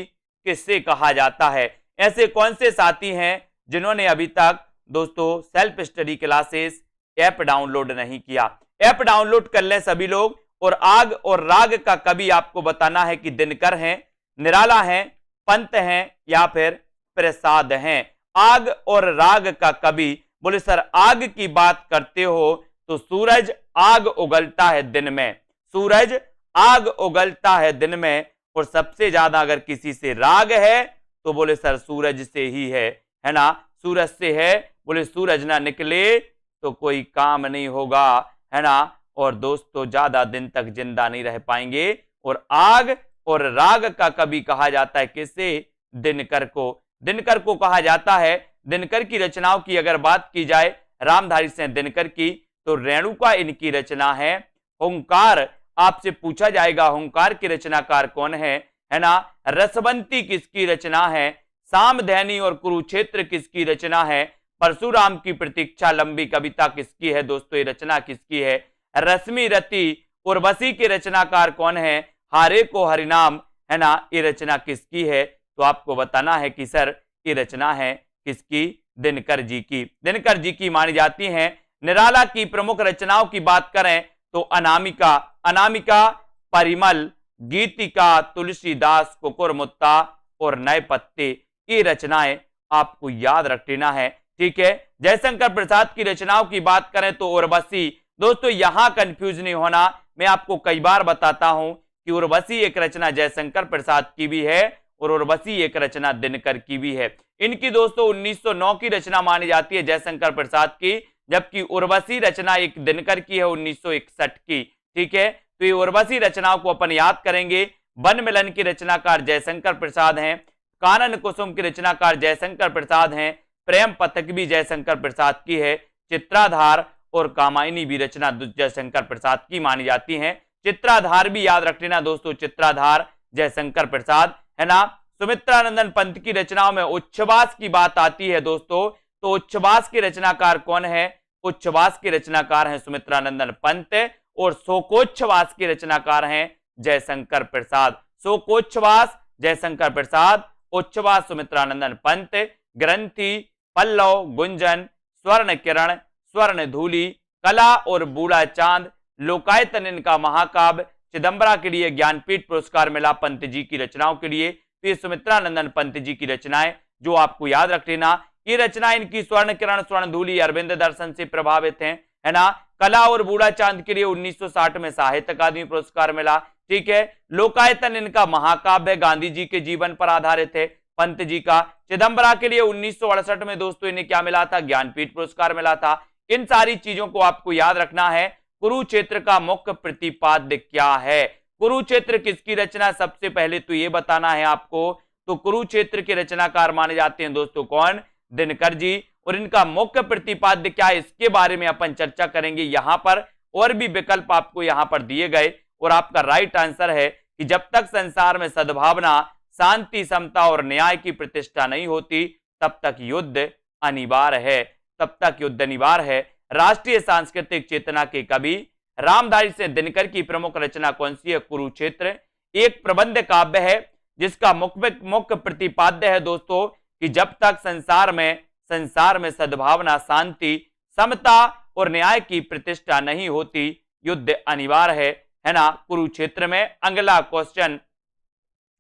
किससे कहा जाता है? ऐसे कौन से साथी हैं जिन्होंने अभी तक दोस्तों self study classes app download नहीं किया? ऐप डाउनलोड कर लें सभी लोग। और आग और राग का कवि आपको बताना है कि दिनकर हैं, निराला हैं, पंत हैं या फिर प्रसाद हैं। आग और राग का कवि, बोले सर आग की बात करते हो तो सूरज आग उगलता है दिन में, सूरज आग उगलता है दिन में। और सबसे ज्यादा अगर किसी से राग है तो बोले सर सूरज से ही है ना, सूरज से है। बोले सूरज ना निकले तो कोई काम नहीं होगा, है ना। और दोस्तों ज्यादा दिन तक जिंदा नहीं रह पाएंगे। और आग और राग का कवि कहा जाता है किसे? दिनकर को। दिनकर को कहा जाता है। दिनकर की रचनाओं की अगर बात की जाए रामधारी सिंह दिनकर की, तो रेणुका इनकी रचना है। हुंकार आपसे पूछा जाएगा हुंकार के रचनाकार कौन है ना। रसवंती किसकी रचना है? सामधैनी और कुरुक्षेत्र किसकी रचना है? परशुराम की प्रतीक्षा लंबी कविता किसकी है दोस्तों? ये रचना किसकी है? रश्मि रति उर्वशी के रचनाकार कौन है? हारे को हरिनाम, है ना, ये रचना किसकी है? तो आपको बताना है कि सर ये रचना है किसकी? दिनकर जी की। दिनकर जी की मानी जाती है। निराला की प्रमुख रचनाओं की बात करें तो अनामिका, अनामिका, परिमल, गीतिका, तुलसीदास, कुकुरमुत्ता और नए पत्ते, ये रचनाएं आपको याद रख लेना है। ठीक है, जयशंकर प्रसाद की रचनाओं की बात करें तो उर्वशी। दोस्तों यहां कंफ्यूज नहीं होना, मैं आपको कई बार बताता हूं कि उर्वशी एक रचना जयशंकर प्रसाद की भी है और उर्वशी एक रचना दिनकर की भी है। इनकी दोस्तों 1909 की रचना मानी जाती है जयशंकर प्रसाद की, जबकि उर्वशी रचना एक दिनकर की है 1961 की। ठीक है, तो ये उर्वशी रचनाओं को अपन याद करेंगे। वन मिलन की रचनाकार जयशंकर प्रसाद हैं, कानन कुसुम की रचनाकार जयशंकर प्रसाद हैं, प्रेम पथक भी जयशंकर प्रसाद की है, चित्राधार और कामायनी भी रचना जयशंकर प्रसाद की मानी जाती हैं। चित्राधार भी याद रख लेना दोस्तों, चित्राधार जयशंकर प्रसाद, है ना। सुमित्रानंदन पंत की रचनाओं में उच्छ्वास की बात आती है दोस्तों, तो उच्छ्वास के रचनाकार कौन है? उच्छ्वास के रचनाकार हैं सुमित्रानंदन पंत और शोकोच्छ्वास के रचनाकार हैं जयशंकर प्रसाद। शोकोच्छ्वास जयशंकर प्रसाद, उच्छ्वास सुमित्रानंदन पंत, ग्रंथि, पल्लव, गुंजन, स्वर्ण किरण, स्वर्ण धूलि, कला और बूढ़ा चांद, लोकायतन इनका महाकाव्य, चिदंबरा के लिए ज्ञानपीठ पुरस्कार मिला पंत जी की रचनाओं के लिए। तो ये सुमित्रानंदन पंत जी की रचनाएं जो आपको याद रख लेना, ये रचना इनकी स्वर्ण किरण, स्वर्ण धूलि, अरविंद दर्शन से प्रभावित हैं, है ना। कला और बूढ़ा चांद के लिए 1960 में साहित्य अकादमी पुरस्कार मिला। ठीक है, लोकायतन इनका महाकाव्य गांधी जी के जीवन पर आधारित है पंत जी का। चिदंबरा के लिए 1968 में दोस्तों इन्हें क्या मिला था? ज्ञानपीठ पुरस्कार मिला था। इन सारी चीजों को आपको याद रखना है। कुरुक्षेत्र का मुख्य प्रतिपाद्य क्या है? कुरुक्षेत्र किसकी रचना? सबसे पहले तो ये बताना है आपको। तो कुरुक्षेत्र के रचनाकार माने जाते हैं दोस्तों कौन? दिनकर जी। और इनका मुख्य प्रतिपाद्य क्या है, इसके बारे में अपन चर्चा करेंगे यहां पर। और भी विकल्प आपको यहां पर दिए गए और आपका राइट आंसर है कि जब तक संसार में सद्भावना, शांति, समता और न्याय की प्रतिष्ठा नहीं होती तब तक युद्ध अनिवार्य है, तब तक युद्ध अनिवार्य है। राष्ट्रीय सांस्कृतिक चेतना के कवि रामधारी सिंह दिनकर की प्रमुख रचना कौन सी है? कुरुक्षेत्र। एक प्रबंध काव्य है जिसका मुख्य प्रतिपाद्य है दोस्तों कि जब तक संसार में सद्भावना, शांति, समता और न्याय की प्रतिष्ठा नहीं होती युद्ध अनिवार्य है ना। कुरुक्षेत्र में अगला क्वेश्चन,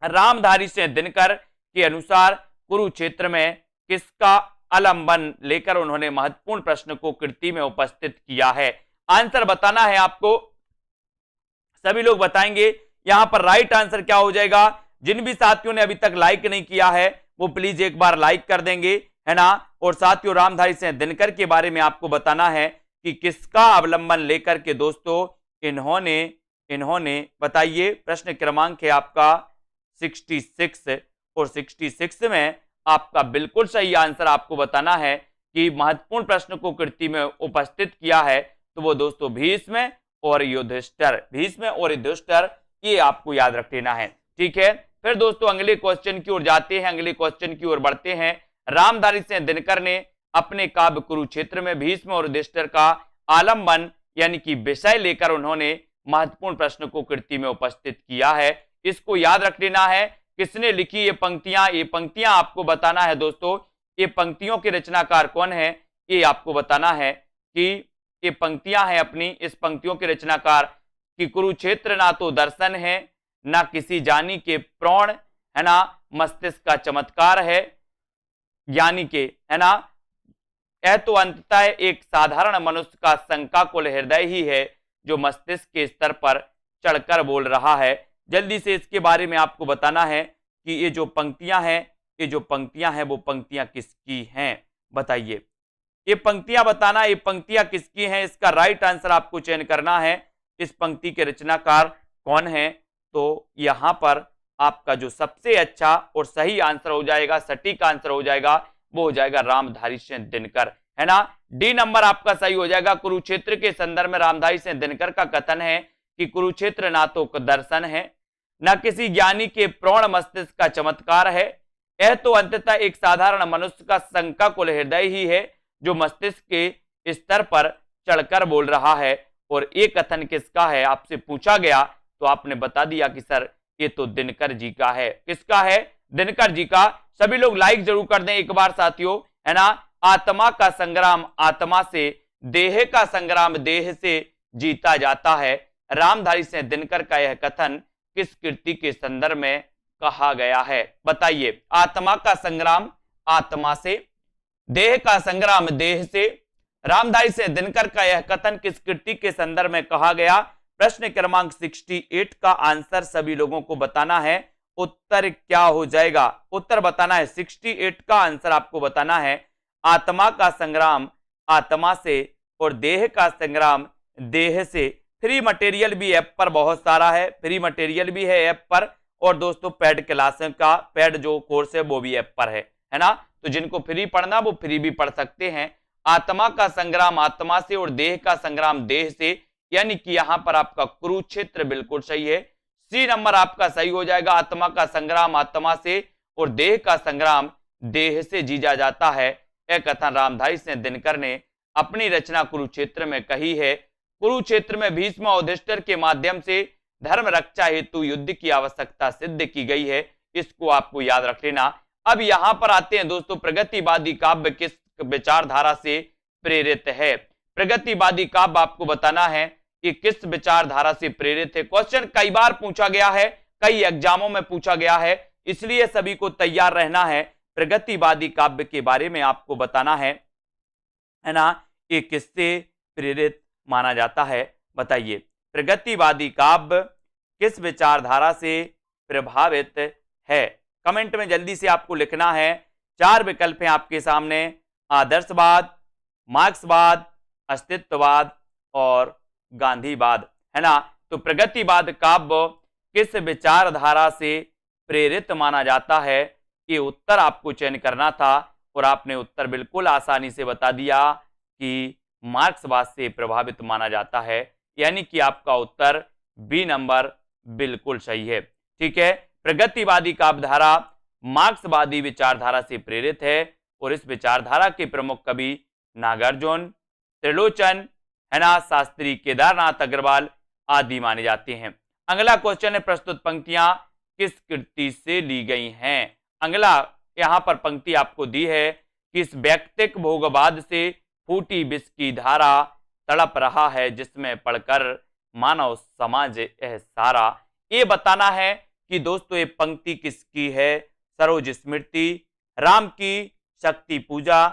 रामधारी सिंह दिनकर के अनुसार कुरुक्षेत्र में किसका आलंबन लेकर उन्होंने महत्वपूर्ण प्रश्न को कृति में उपस्थित किया है? आंसर बताना है आपको, सभी लोग बताएंगे। यहां पर राइट आंसर क्या हो जाएगा? जिन भी साथियों ने अभी तक लाइक नहीं किया है वो प्लीज एक बार लाइक कर देंगे, है ना। और साथियों रामधारी सिंह दिनकर के बारे में आपको बताना है कि किसका अवलंबन लेकर के दोस्तों इन्होंने बताइए। प्रश्न क्रमांक है आपका 66 और 66 में आपका बिल्कुल सही आंसर आपको बताना है कि महत्वपूर्ण प्रश्न को कृति में उपस्थित किया है तो वो दोस्तों भीष्म और युधिष्ठिर, भीष्म और युधिष्ठिर, ये आपको याद रख लेना है। ठीक है, फिर दोस्तों अगले क्वेश्चन की ओर जाते हैं, अगले क्वेश्चन की ओर बढ़ते हैं। रामधारी सिंह दिनकर ने अपने काव्य कुरुक्षेत्र में भीष्म और युधिष्ठिर का आलंबन यानी कि विषय लेकर उन्होंने महत्वपूर्ण प्रश्न को कृति में उपस्थित किया है। इसको याद रख लेना है। किसने लिखी ये पंक्तियां? ये पंक्तियां आपको बताना है दोस्तों, ये पंक्तियों के रचनाकार कौन है ये आपको बताना है कि ये पंक्तियां हैं अपनी। इस पंक्तियों के रचनाकार कि कुरुक्षेत्र ना तो दर्शन है, ना किसी जानी के प्राण, है ना, मस्तिष्क का चमत्कार है, यानी के, है ना, यह तो अंततः एक साधारण मनुष्य का शंकाकुल हृदय ही है जो मस्तिष्क के स्तर पर चढ़कर बोल रहा है। जल्दी से इसके बारे में आपको बताना है कि ये जो पंक्तियां हैं वो पंक्तियां किसकी हैं, बताइए। ये पंक्तियां बताना, ये पंक्तियां किसकी हैं, इसका राइट आंसर आपको चयन करना है। इस पंक्ति के रचनाकार कौन है? तो यहां पर आपका जो सबसे अच्छा और सही आंसर हो जाएगा, सटीक आंसर हो जाएगा, वो हो जाएगा रामधारी सिंह दिनकर, है ना। डी नंबर आपका सही हो जाएगा। कुरुक्षेत्र के संदर्भ में रामधारी सिंह दिनकर का कथन है कि कुरुक्षेत्र ना तो दर्शन है, न किसी ज्ञानी के प्रौढ़ मस्तिष्क का चमत्कार है, यह तो अंततः एक साधारण मनुष्य का शंकाकुल हृदय ही है जो मस्तिष्क के स्तर पर चढ़कर बोल रहा है। और ये कथन किसका है आपसे पूछा गया तो आपने बता दिया कि सर ये तो दिनकर जी का है। किसका है? दिनकर जी का। सभी लोग लाइक जरूर कर दें एक बार साथियों, है ना। आत्मा का संग्राम आत्मा से, देह का संग्राम देह से जीता जाता है। रामधारी सिंह दिनकर का यह कथन किस कृति के संदर्भ में कहा गया है? बताइए। आत्मा का संग्राम आत्मा से, देह का संग्राम देह से, रामधारी सिंह दिनकर का यह कथन किस कृति के संदर्भ में कहा गया? प्रश्न क्रमांक 68 का आंसर सभी लोगों को बताना है। उत्तर क्या हो जाएगा? उत्तर बताना है। 68 का आंसर आपको बताना है। आत्मा का संग्राम आत्मा से और देह का संग्राम देह से। फ्री मटेरियल भी ऐप पर बहुत सारा है, फ्री मटेरियल भी है ऐप पर, और दोस्तों पेड क्लासेस का पेड जो कोर्स है वो भी ऐप पर है ना। तो जिनको फ्री पढ़ना वो फ्री भी पढ़ सकते हैं। आत्मा का संग्राम आत्मा से और देह का संग्राम देह से, यानी कि यहां पर आपका कुरुक्षेत्र बिल्कुल सही है। सी नंबर आपका सही हो जाएगा। आत्मा का संग्राम आत्मा से और देह का संग्राम देह से जीता जाता है। यह कथन रामधारी सिंह दिनकर ने अपनी रचना कुरुक्षेत्र में कही है। कुरुक्षेत्र में भीष्म और युधिष्ठिर के माध्यम से धर्म रक्षा हेतु युद्ध की आवश्यकता सिद्ध की गई है। इसको आपको याद रख लेना। अब यहां पर आते हैं दोस्तों, प्रगतिवादी काव्य किस विचारधारा से प्रेरित है? प्रगतिवादी काव्य आपको बताना है कि किस विचारधारा से प्रेरित है। क्वेश्चन कई बार पूछा गया है, कई एग्जामों में पूछा गया है, इसलिए सभी को तैयार रहना है। प्रगतिवादी काव्य के बारे में आपको बताना है ना, ये किससे प्रेरित माना जाता है? बताइए। प्रगतिवादी काव्य किस विचारधारा से प्रभावित है? कमेंट में जल्दी से आपको लिखना है। 4 विकल्प हैं आपके सामने, आदर्शवाद, मार्क्सवाद, अस्तित्ववाद और गांधीवाद, है ना। तो प्रगतिवाद काव्य किस विचारधारा से प्रेरित माना जाता है, ये उत्तर आपको चयन करना था और आपने उत्तर बिल्कुल आसानी से बता दिया कि मार्क्सवाद से प्रभावित माना जाता है, यानी कि आपका उत्तर बी नंबर बिल्कुल सही है। ठीक है। प्रगतिवादी काव्यधारा मार्क्सवादी विचारधारा से प्रेरित है और इस विचारधारा के प्रमुख कवि नागार्जुन, त्रिलोचन, है ना, शास्त्री केदारनाथ अग्रवाल आदि माने जाते हैं। अगला क्वेश्चन है, प्रस्तुत पंक्तियां किस कृति से ली गई हैं? अगला यहां पर पंक्ति आपको दी है कि इस व्यक्तिक भोगवाद से फूटी विष की धारा तड़प रहा है जिसमें पढ़कर मानव समाज यह सारा। ये बताना है कि दोस्तों ये पंक्ति किसकी है? सरोज स्मृति, राम की शक्ति पूजा,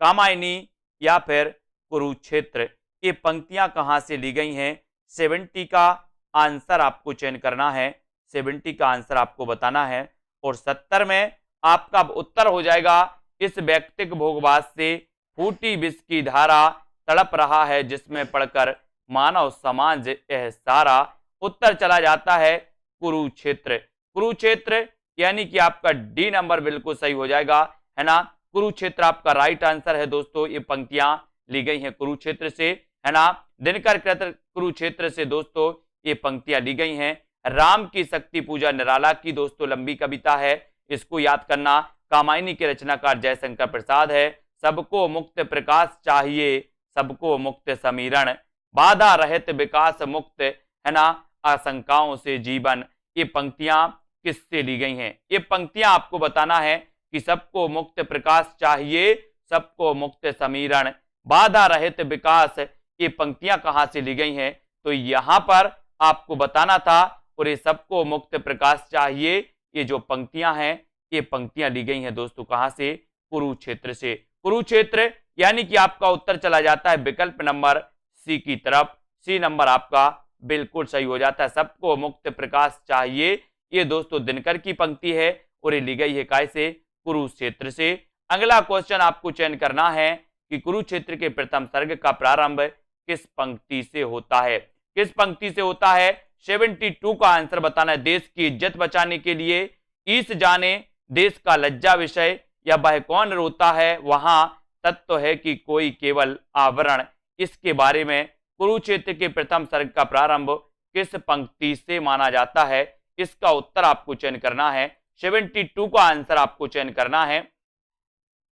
कामायनी या फिर कुरुक्षेत्र। ये पंक्तियां कहां से ली गई हैं? 70 का आंसर आपको चयन करना है। 70 का आंसर आपको बताना है और 70 में आपका उत्तर हो जाएगा इस व्यक्तिक भोगवाद से फूटी विष की धारा तड़प रहा है जिसमें पढ़कर मानव समाज यह सारा। उत्तर चला जाता है कुरुक्षेत्र। कुरुक्षेत्र यानी कि आपका डी नंबर बिल्कुल सही हो जाएगा, है ना। कुरुक्षेत्र आपका राइट आंसर है दोस्तों। ये पंक्तियां ली गई हैं कुरुक्षेत्र से, है ना। दिनकर कृत कुरुक्षेत्र से दोस्तों ये पंक्तियां ली गई हैं। राम की शक्ति पूजा निराला की दोस्तों लंबी कविता है, इसको याद करना। कामायनी के रचनाकार जयशंकर प्रसाद है। सबको मुक्त प्रकाश चाहिए, सबको मुक्त समीरण, बाधा रहित विकास मुक्त, है ना, आशंकाओं से जीवन। ये पंक्तियां किससे ली गई हैं? ये पंक्तियां आपको बताना है कि सबको मुक्त प्रकाश चाहिए, सबको मुक्त समीरण, बाधा रहित विकास। ये पंक्तियां कहां से ली गई हैं? तो यहां पर आपको बताना था। और ये सबको मुक्त प्रकाश चाहिए, ये जो पंक्तियां हैं ये पंक्तियां ली गई हैं दोस्तों कहां से? कुरुक्षेत्र से। कुरुक्षेत्र यानी कि आपका उत्तर चला जाता है विकल्प नंबर सी की तरफ। सी नंबर आपका बिल्कुल सही हो जाता है। सबको मुक्त प्रकाश चाहिए, ये दोस्तों दिनकर की पंक्ति है और ये ली गई है काय से? कुरुक्षेत्र से। अगला क्वेश्चन आपको चयन करना है कि कुरुक्षेत्र के प्रथम सर्ग का प्रारंभ किस पंक्ति से होता है? किस पंक्ति से होता है? 72 का आंसर बताना है। देश की इज्जत बचाने के लिए ईस जाने देश का लज्जा विषय, या वह कौन रोता है वहां तत्व है कि कोई केवल आवरण। इसके बारे में कुरुक्षेत्र के प्रथम सर्ग का प्रारंभ किस पंक्ति से माना जाता है? इसका उत्तर आपको चयन करना है। 72 का आंसर आपको चयन करना है।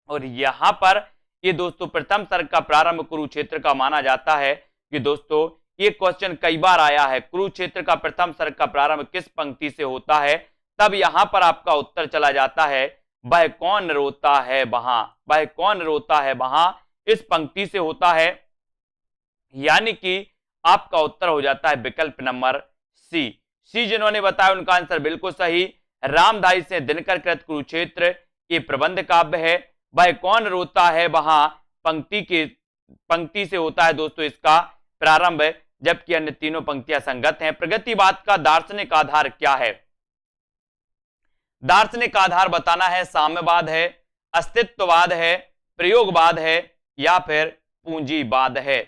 और यहां पर ये दोस्तों प्रथम सर्ग का प्रारंभ कुरुक्षेत्र का माना जाता है कि दोस्तों ये क्वेश्चन कई बार आया है। कुरुक्षेत्र का प्रथम सर्ग का प्रारंभ किस पंक्ति से होता है? तब यहां पर आपका उत्तर चला जाता है वह कौन रोता है वहां, वह कौन रोता है वहां, इस पंक्ति से होता है। यानी कि आपका उत्तर हो जाता है विकल्प नंबर सी। सी जिन्होंने बताया उनका आंसर बिल्कुल सही। रामधारी से दिनकर कृत कुरुक्षेत्र ये प्रबंध काव्य है। वह कौन रोता है वहां पंक्ति से होता है दोस्तों इसका प्रारंभ, जबकि अन्य तीनों पंक्तियां संगत हैं। प्रगतिवाद का दार्शनिक आधार क्या है? दार्शनिक आधार बताना है साम्यवाद है, अस्तित्ववाद है, प्रयोगवाद है या फिर पूंजीवाद है।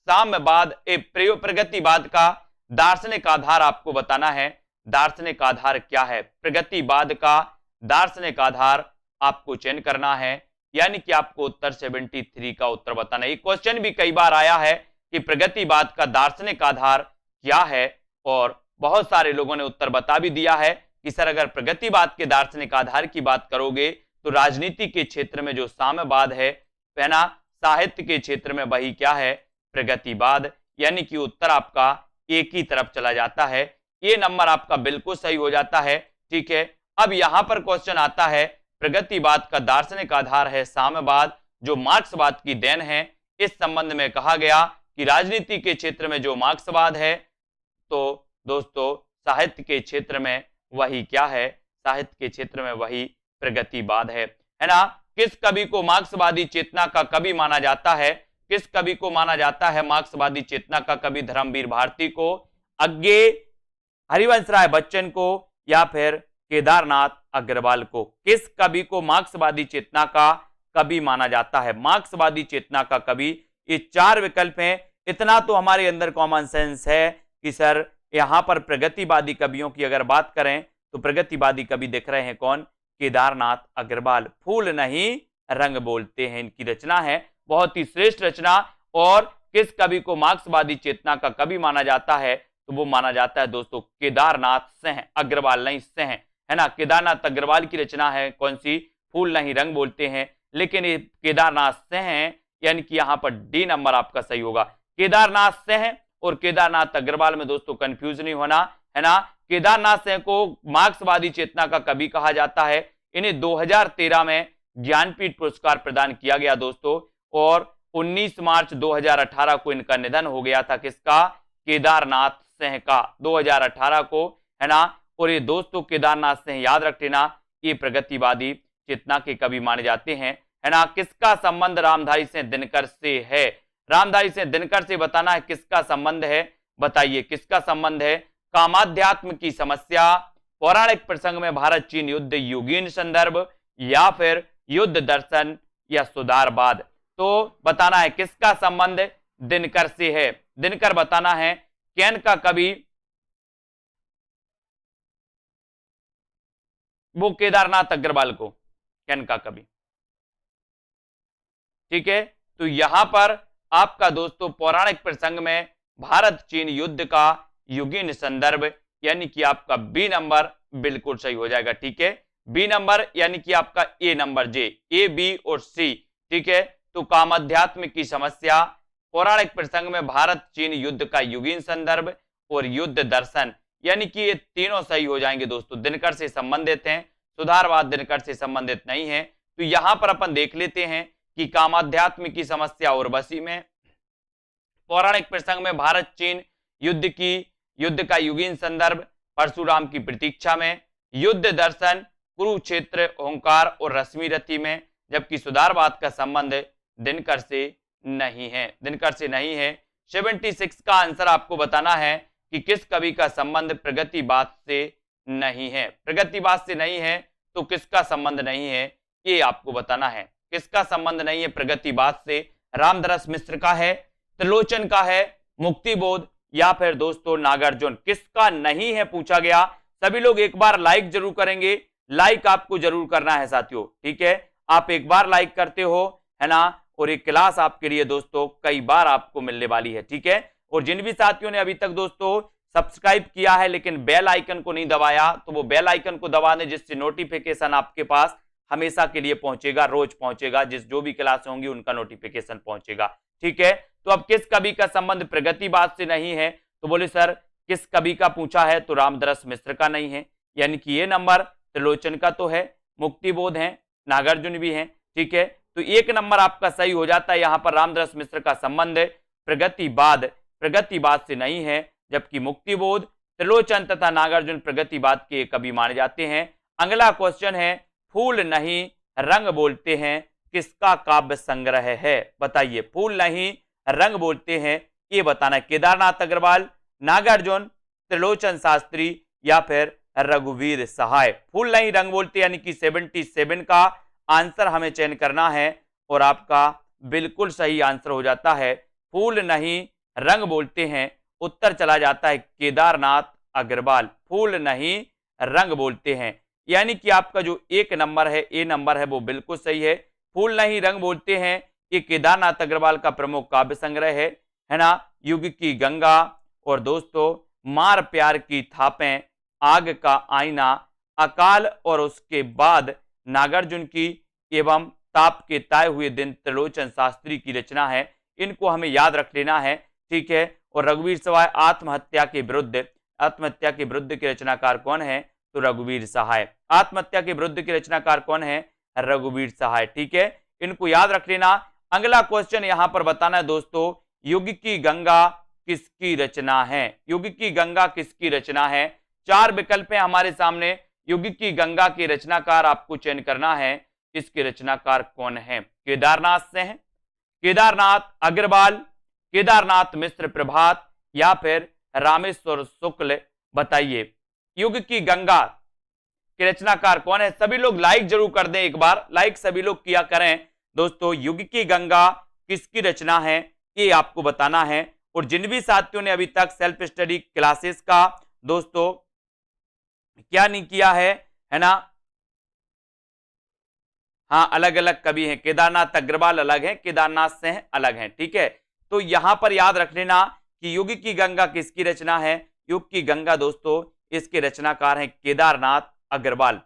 साम्यवाद प्रगतिवाद का दार्शनिक आधार आपको बताना है। दार्शनिक आधार क्या है? प्रगतिवाद का दार्शनिक आधार आपको चयन करना है, यानी कि आपको उत्तर 73 का उत्तर बताना है। ये क्वेश्चन भी कई बार आया है कि प्रगतिवाद का दार्शनिक आधार क्या है, और बहुत सारे लोगों ने उत्तर बता भी दिया है कि सर अगर प्रगतिवाद के दार्शनिक आधार की बात करोगे तो राजनीति के क्षेत्र में जो साम्यवाद है ना, साहित्य के क्षेत्र में वही क्या है? प्रगतिवाद। यानी कि उत्तर आपका एक ही तरफ चला जाता है। ये नंबर आपका बिल्कुल सही हो जाता है। ठीक है, अब यहां पर क्वेश्चन आता है प्रगतिवाद का दार्शनिक आधार है साम्यवाद, जो मार्क्सवाद की देन है। इस संबंध में कहा गया कि राजनीति के क्षेत्र में जो मार्क्सवाद है, तो दोस्तों साहित्य के क्षेत्र में वही क्या है? साहित्य के क्षेत्र में वही प्रगतिवाद है ना। किस कवि को मार्क्सवादी चेतना का कवि माना जाता है? किस कवि को माना जाता है मार्क्सवादी चेतना का कवि? धर्मवीर भारती को, अज्ञे हरिवंश राय बच्चन को या फिर केदारनाथ अग्रवाल को? किस कवि को मार्क्सवादी चेतना का कवि माना जाता है? मार्क्सवादी चेतना का कवि। ये चार विकल्प हैं। इतना तो हमारे अंदर कॉमन सेंस है कि सर यहां पर प्रगतिवादी कवियों की अगर बात करें तो प्रगतिवादी कवि दिख रहे हैं कौन? केदारनाथ अग्रवाल। फूल नहीं रंग बोलते हैं इनकी रचना है, बहुत ही श्रेष्ठ रचना। और किस कवि को मार्क्सवादी चेतना का कवि माना जाता है? तो वो माना जाता है दोस्तों केदारनाथ सिंह अग्रवाल, नहीं सिंह है ना। केदारनाथ अग्रवाल की रचना है कौन सी? फूल नहीं रंग बोलते हैं। लेकिन ये केदारनाथ सिंह है, यानी कि यहां पर डी नंबर आपका सही होगा। केदारनाथ सिंह और केदारनाथ अग्रवाल में दोस्तों कंफ्यूज नहीं होना, है ना। केदारनाथ सिंह को मार्क्सवादी चेतना का कवि कहा जाता है। इन्हें 2013 में ज्ञानपीठ पुरस्कार प्रदान किया गया दोस्तों, और 19 मार्च 2018 को इनका निधन हो गया था। किसका? केदारनाथ सिंह का, 2018 को, है ना। और ये दोस्तों केदारनाथ सिंह याद रख लेना, ये प्रगतिवादी चेतना के कवि माने जाते हैं, है ना। किसका संबंध रामधारी सिंह दिनकर से है? रामधारी सिंह दिनकर से बताना है किसका संबंध है। बताइए किसका संबंध है? कामाध्यात्म की समस्या, पौराणिक प्रसंग में भारत चीन युद्ध युगीन संदर्भ, या फिर युद्ध दर्शन या सुधारवाद। तो बताना है किसका संबंध दिनकर से है। दिनकर बताना है कैन का कवि, वो केदारनाथ अग्रवाल को कैन का कवि। ठीक है, तो यहां पर आपका दोस्तों पौराणिक प्रसंग में भारत चीन युद्ध का युगीन संदर्भ, यानी कि आपका बी नंबर बिल्कुल सही हो जाएगा। ठीक है, बी नंबर यानी कि आपका ए नंबर जे, ए बी और सी। ठीक है, तो कामाध्यात्म की समस्या, पौराणिक प्रसंग में भारत चीन युद्ध का युगीन संदर्भ और युद्ध दर्शन, यानी कि ये तीनों सही हो जाएंगे दोस्तों। दिनकर से संबंधित हैं, सुधारवाद दिनकर से संबंधित नहीं है। तो यहां पर अपन देख लेते हैं कि कामाध्यात्म की समस्या उर्वशी में, पौराणिक प्रसंग में भारत चीन युद्ध का युगीन संदर्भ परशुराम की प्रतीक्षा में, युद्ध दर्शन कुरुक्षेत्र ओंकार और रश्मि रथी में, जबकि सुधारवाद का संबंध दिनकर से नहीं है, दिनकर से नहीं है। 76 का आंसर आपको बताना है कि किस कवि का संबंध प्रगतिवाद से नहीं है। प्रगतिवाद से नहीं है तो किसका संबंध नहीं है, ये आपको बताना है। किसका संबंध नहीं है प्रगतिवाद से? रामधरस मिश्र का है, त्रिलोचन का है, मुक्तिबोध या फिर दोस्तों नागार्जुन। किसका नहीं है पूछा गया। सभी लोग एक बार लाइक जरूर करेंगे, लाइक आपको जरूर करना है साथियों। ठीक है, आप एक बार लाइक करते हो, है ना, और एक क्लास आपके लिए दोस्तों कई बार आपको मिलने वाली है। ठीक है, और जिन भी साथियों ने अभी तक दोस्तों सब्सक्राइब किया है लेकिन बेल आइकन को नहीं दबाया, तो वो बेल आइकन को दबा दें, जिससे नोटिफिकेशन आपके पास हमेशा के लिए पहुंचेगा, रोज पहुंचेगा। जो भी क्लास होंगी उनका नोटिफिकेशन पहुंचेगा। ठीक है, तो अब किस कवि का संबंध प्रगतिवाद से नहीं है, तो बोले सर किस कवि का पूछा है, तो रामदरस मिश्र का नहीं है, यानी कि ये नंबर त्रिलोचन का तो है, मुक्तिबोध है, नागार्जुन भी है, ठीक है। तो एक नंबर आपका सही हो जाता है। यहाँ पर रामदरस मिश्र का संबंध प्रगतिवाद से नहीं है, जबकि मुक्तिबोध, त्रिलोचन तथा नागार्जुन प्रगतिवाद के कवि माने जाते हैं। अगला क्वेश्चन है, फूल नहीं रंग बोलते हैं किसका काव्य संग्रह है, बताइए। फूल नहीं रंग बोलते हैं, ये बताना है। केदारनाथ अग्रवाल, नागार्जुन, त्रिलोचन शास्त्री या फिर रघुवीर सहाय। फूल नहीं रंग बोलते यानी कि 77 का आंसर हमें चयन करना है और आपका बिल्कुल सही आंसर हो जाता है। फूल नहीं रंग बोलते हैं, उत्तर चला जाता है केदारनाथ अग्रवाल। फूल नहीं रंग बोलते हैं, यानी कि आपका जो एक नंबर है, ए नंबर है, वो बिल्कुल सही है। फूल नहीं रंग बोलते हैं, ये केदारनाथ अग्रवाल का प्रमुख काव्य संग्रह है ना। युग की गंगा और दोस्तों मार प्यार की थापें, आग का आईना, अकाल और उसके बाद नागार्जुन की एवं ताप के ताए हुए दिन त्रिलोचन शास्त्री की रचना है। इनको हमें याद रख लेना है, ठीक है। और रघुवीर सहाय आत्महत्या के विरुद्ध के रचनाकार कौन है, तो रघुवीर सहाय। आत्महत्या के विरुद्ध के रचनाकार कौन है, रघुवीर सहाय, ठीक है। इनको याद रख लेना। अगला क्वेश्चन यहां पर बताना है दोस्तों, युग की गंगा किसकी रचना है, युग की गंगा किसकी रचना है। चार विकल्प हैं हमारे सामने, युग की गंगा के रचनाकार आपको चयन करना है। इसके रचनाकार कौन है, केदारनाथ से हैं, केदारनाथ अग्रवाल, केदारनाथ मिश्र प्रभात या फिर रामेश्वर शुक्ल, बताइए। युग की गंगा के रचनाकार कौन है। सभी लोग लाइक जरूर कर दें, एक बार लाइक सभी लोग किया करें दोस्तों। युग की गंगा किसकी रचना है, ये आपको बताना है। और जिन भी साथियों ने अभी तक सेल्फ स्टडी क्लासेस का दोस्तों क्या नहीं किया है ना, हाँ अलग अलग कवि हैं, केदारनाथ अग्रवाल अलग हैं, केदारनाथ से हैं अलग हैं, ठीक है। तो यहां पर याद रख लेना कि युग की गंगा किसकी रचना है। युग की गंगा दोस्तों इसके रचनाकार हैं केदारनाथ अग्रवाल,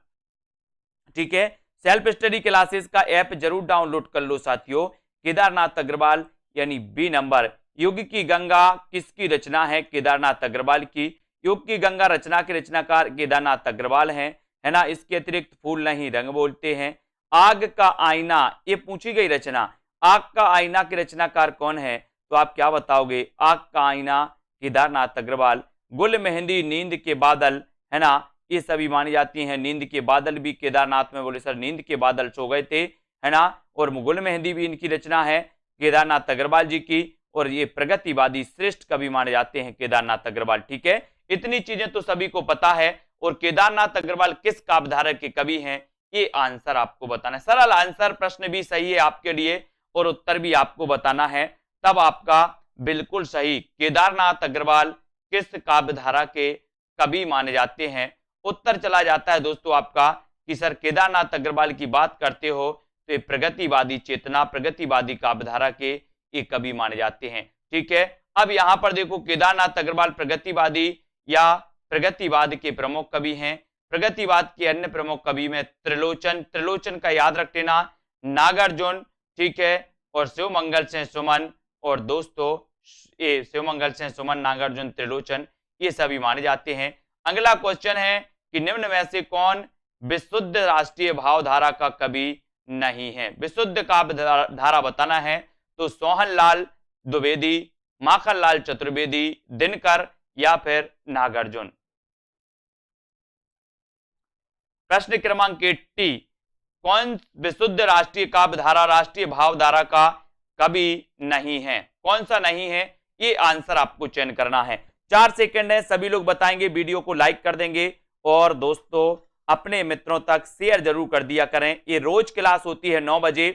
ठीक है। सेल्फ स्टडी क्लासेस का ऐप जरूर डाउनलोड कर लो साथियों। केदारनाथ अग्रवाल यानी बी नंबर। युग की गंगा किसकी रचना है, केदारनाथ अग्रवाल की। युग की गंगा रचना के रचनाकार केदारनाथ अग्रवाल हैं, है ना। इसके अतिरिक्त फूल नहीं रंग बोलते हैं, आग का आईना, ये पूछी गई रचना, आग का आईना के रचनाकार कौन है, तो आप क्या बताओगे। आग का आईना केदारनाथ अग्रवाल। गुल मेहंदी, नींद के बादल, है ना, ये सभी मानी जाती हैं। नींद के बादल भी केदारनाथ में, बोले सर नींद के बादल सो गए थे, है ना। और गुल मेहंदी भी इनकी रचना है केदारनाथ अग्रवाल जी की। और ये प्रगतिवादी श्रेष्ठ कवि माने जाते हैं केदारनाथ अग्रवाल, ठीक है। इतनी चीजें तो सभी को पता है। और केदारनाथ अग्रवाल किस काव्यधारा के कवि हैं, ये आंसर आपको बताना है। सरल आंसर, प्रश्न भी सही है आपके लिए और उत्तर भी आपको बताना है, तब आपका बिल्कुल सही। केदारनाथ अग्रवाल किस काव्यधारा के कवि माने जाते हैं, उत्तर चला जाता है दोस्तों आपका कि सर केदारनाथ अग्रवाल की बात करते हो तो ये प्रगतिवादी चेतना, प्रगतिवादी काव्यधारा के ये कवि माने जाते हैं, ठीक है। अब यहां पर देखो केदारनाथ अग्रवाल प्रगतिवादी या प्रगतिवाद के प्रमुख कवि हैं। प्रगतिवाद के अन्य प्रमुख कवि में त्रिलोचन का याद रख लेना, नागार्जुन, ठीक है, और शिवमंगल सेन सुमन। और दोस्तों ये शिवमंगल सेन सुमन, नागार्जुन, त्रिलोचन ये सभी माने जाते हैं। अगला क्वेश्चन है कि निम्न में से कौन विशुद्ध राष्ट्रीय भावधारा का कवि नहीं है। विशुद्ध काव्य धारा बताना है, तो सोहनलाल द्विवेदी, माखनलाल चतुर्वेदी, दिनकर या फिर नागार्जुन। प्रश्न क्रमांक 80, कौन विशुद्ध राष्ट्रीय काव्यधारा, राष्ट्रीय भावधारा का कवि नहीं है, कौन सा नहीं है, ये आंसर आपको चयन करना है। 4 सेकंड है, सभी लोग बताएंगे, वीडियो को लाइक कर देंगे और दोस्तों अपने मित्रों तक शेयर जरूर कर दिया करें। ये रोज क्लास होती है 9 बजे।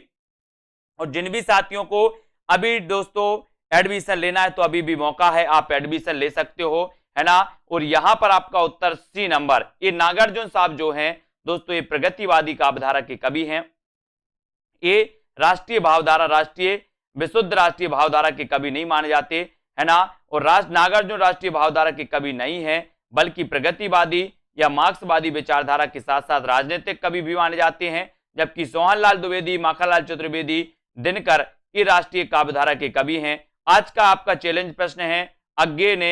और जिन भी साथियों को अभी दोस्तों एडमिशन लेना है तो अभी भी मौका है, आप एडमिशन ले सकते हो, है ना। और यहां पर आपका उत्तर सी नंबर, ये नागार्जुन साहब जो हैं दोस्तों ये प्रगतिवादी काव्यधारा के कवि हैं। ये राष्ट्रीय भावधारा, विशुद्ध राष्ट्रीय भावधारा के कवि नहीं माने जाते, है ना। और नागार्जुन राष्ट्रीय भावधारा के कवि नहीं है, बल्कि प्रगतिवादी या मार्क्सवादी विचारधारा के साथ साथ राजनीतिक कवि भी माने जाते हैं। जबकि सोहनलाल द्विवेदी, माखनलाल चतुर्वेदी, दिनकर ये राष्ट्रीय काव्यधारा के कवि हैं आज का आपका चैलेंज प्रश्न है, अज्ञे ने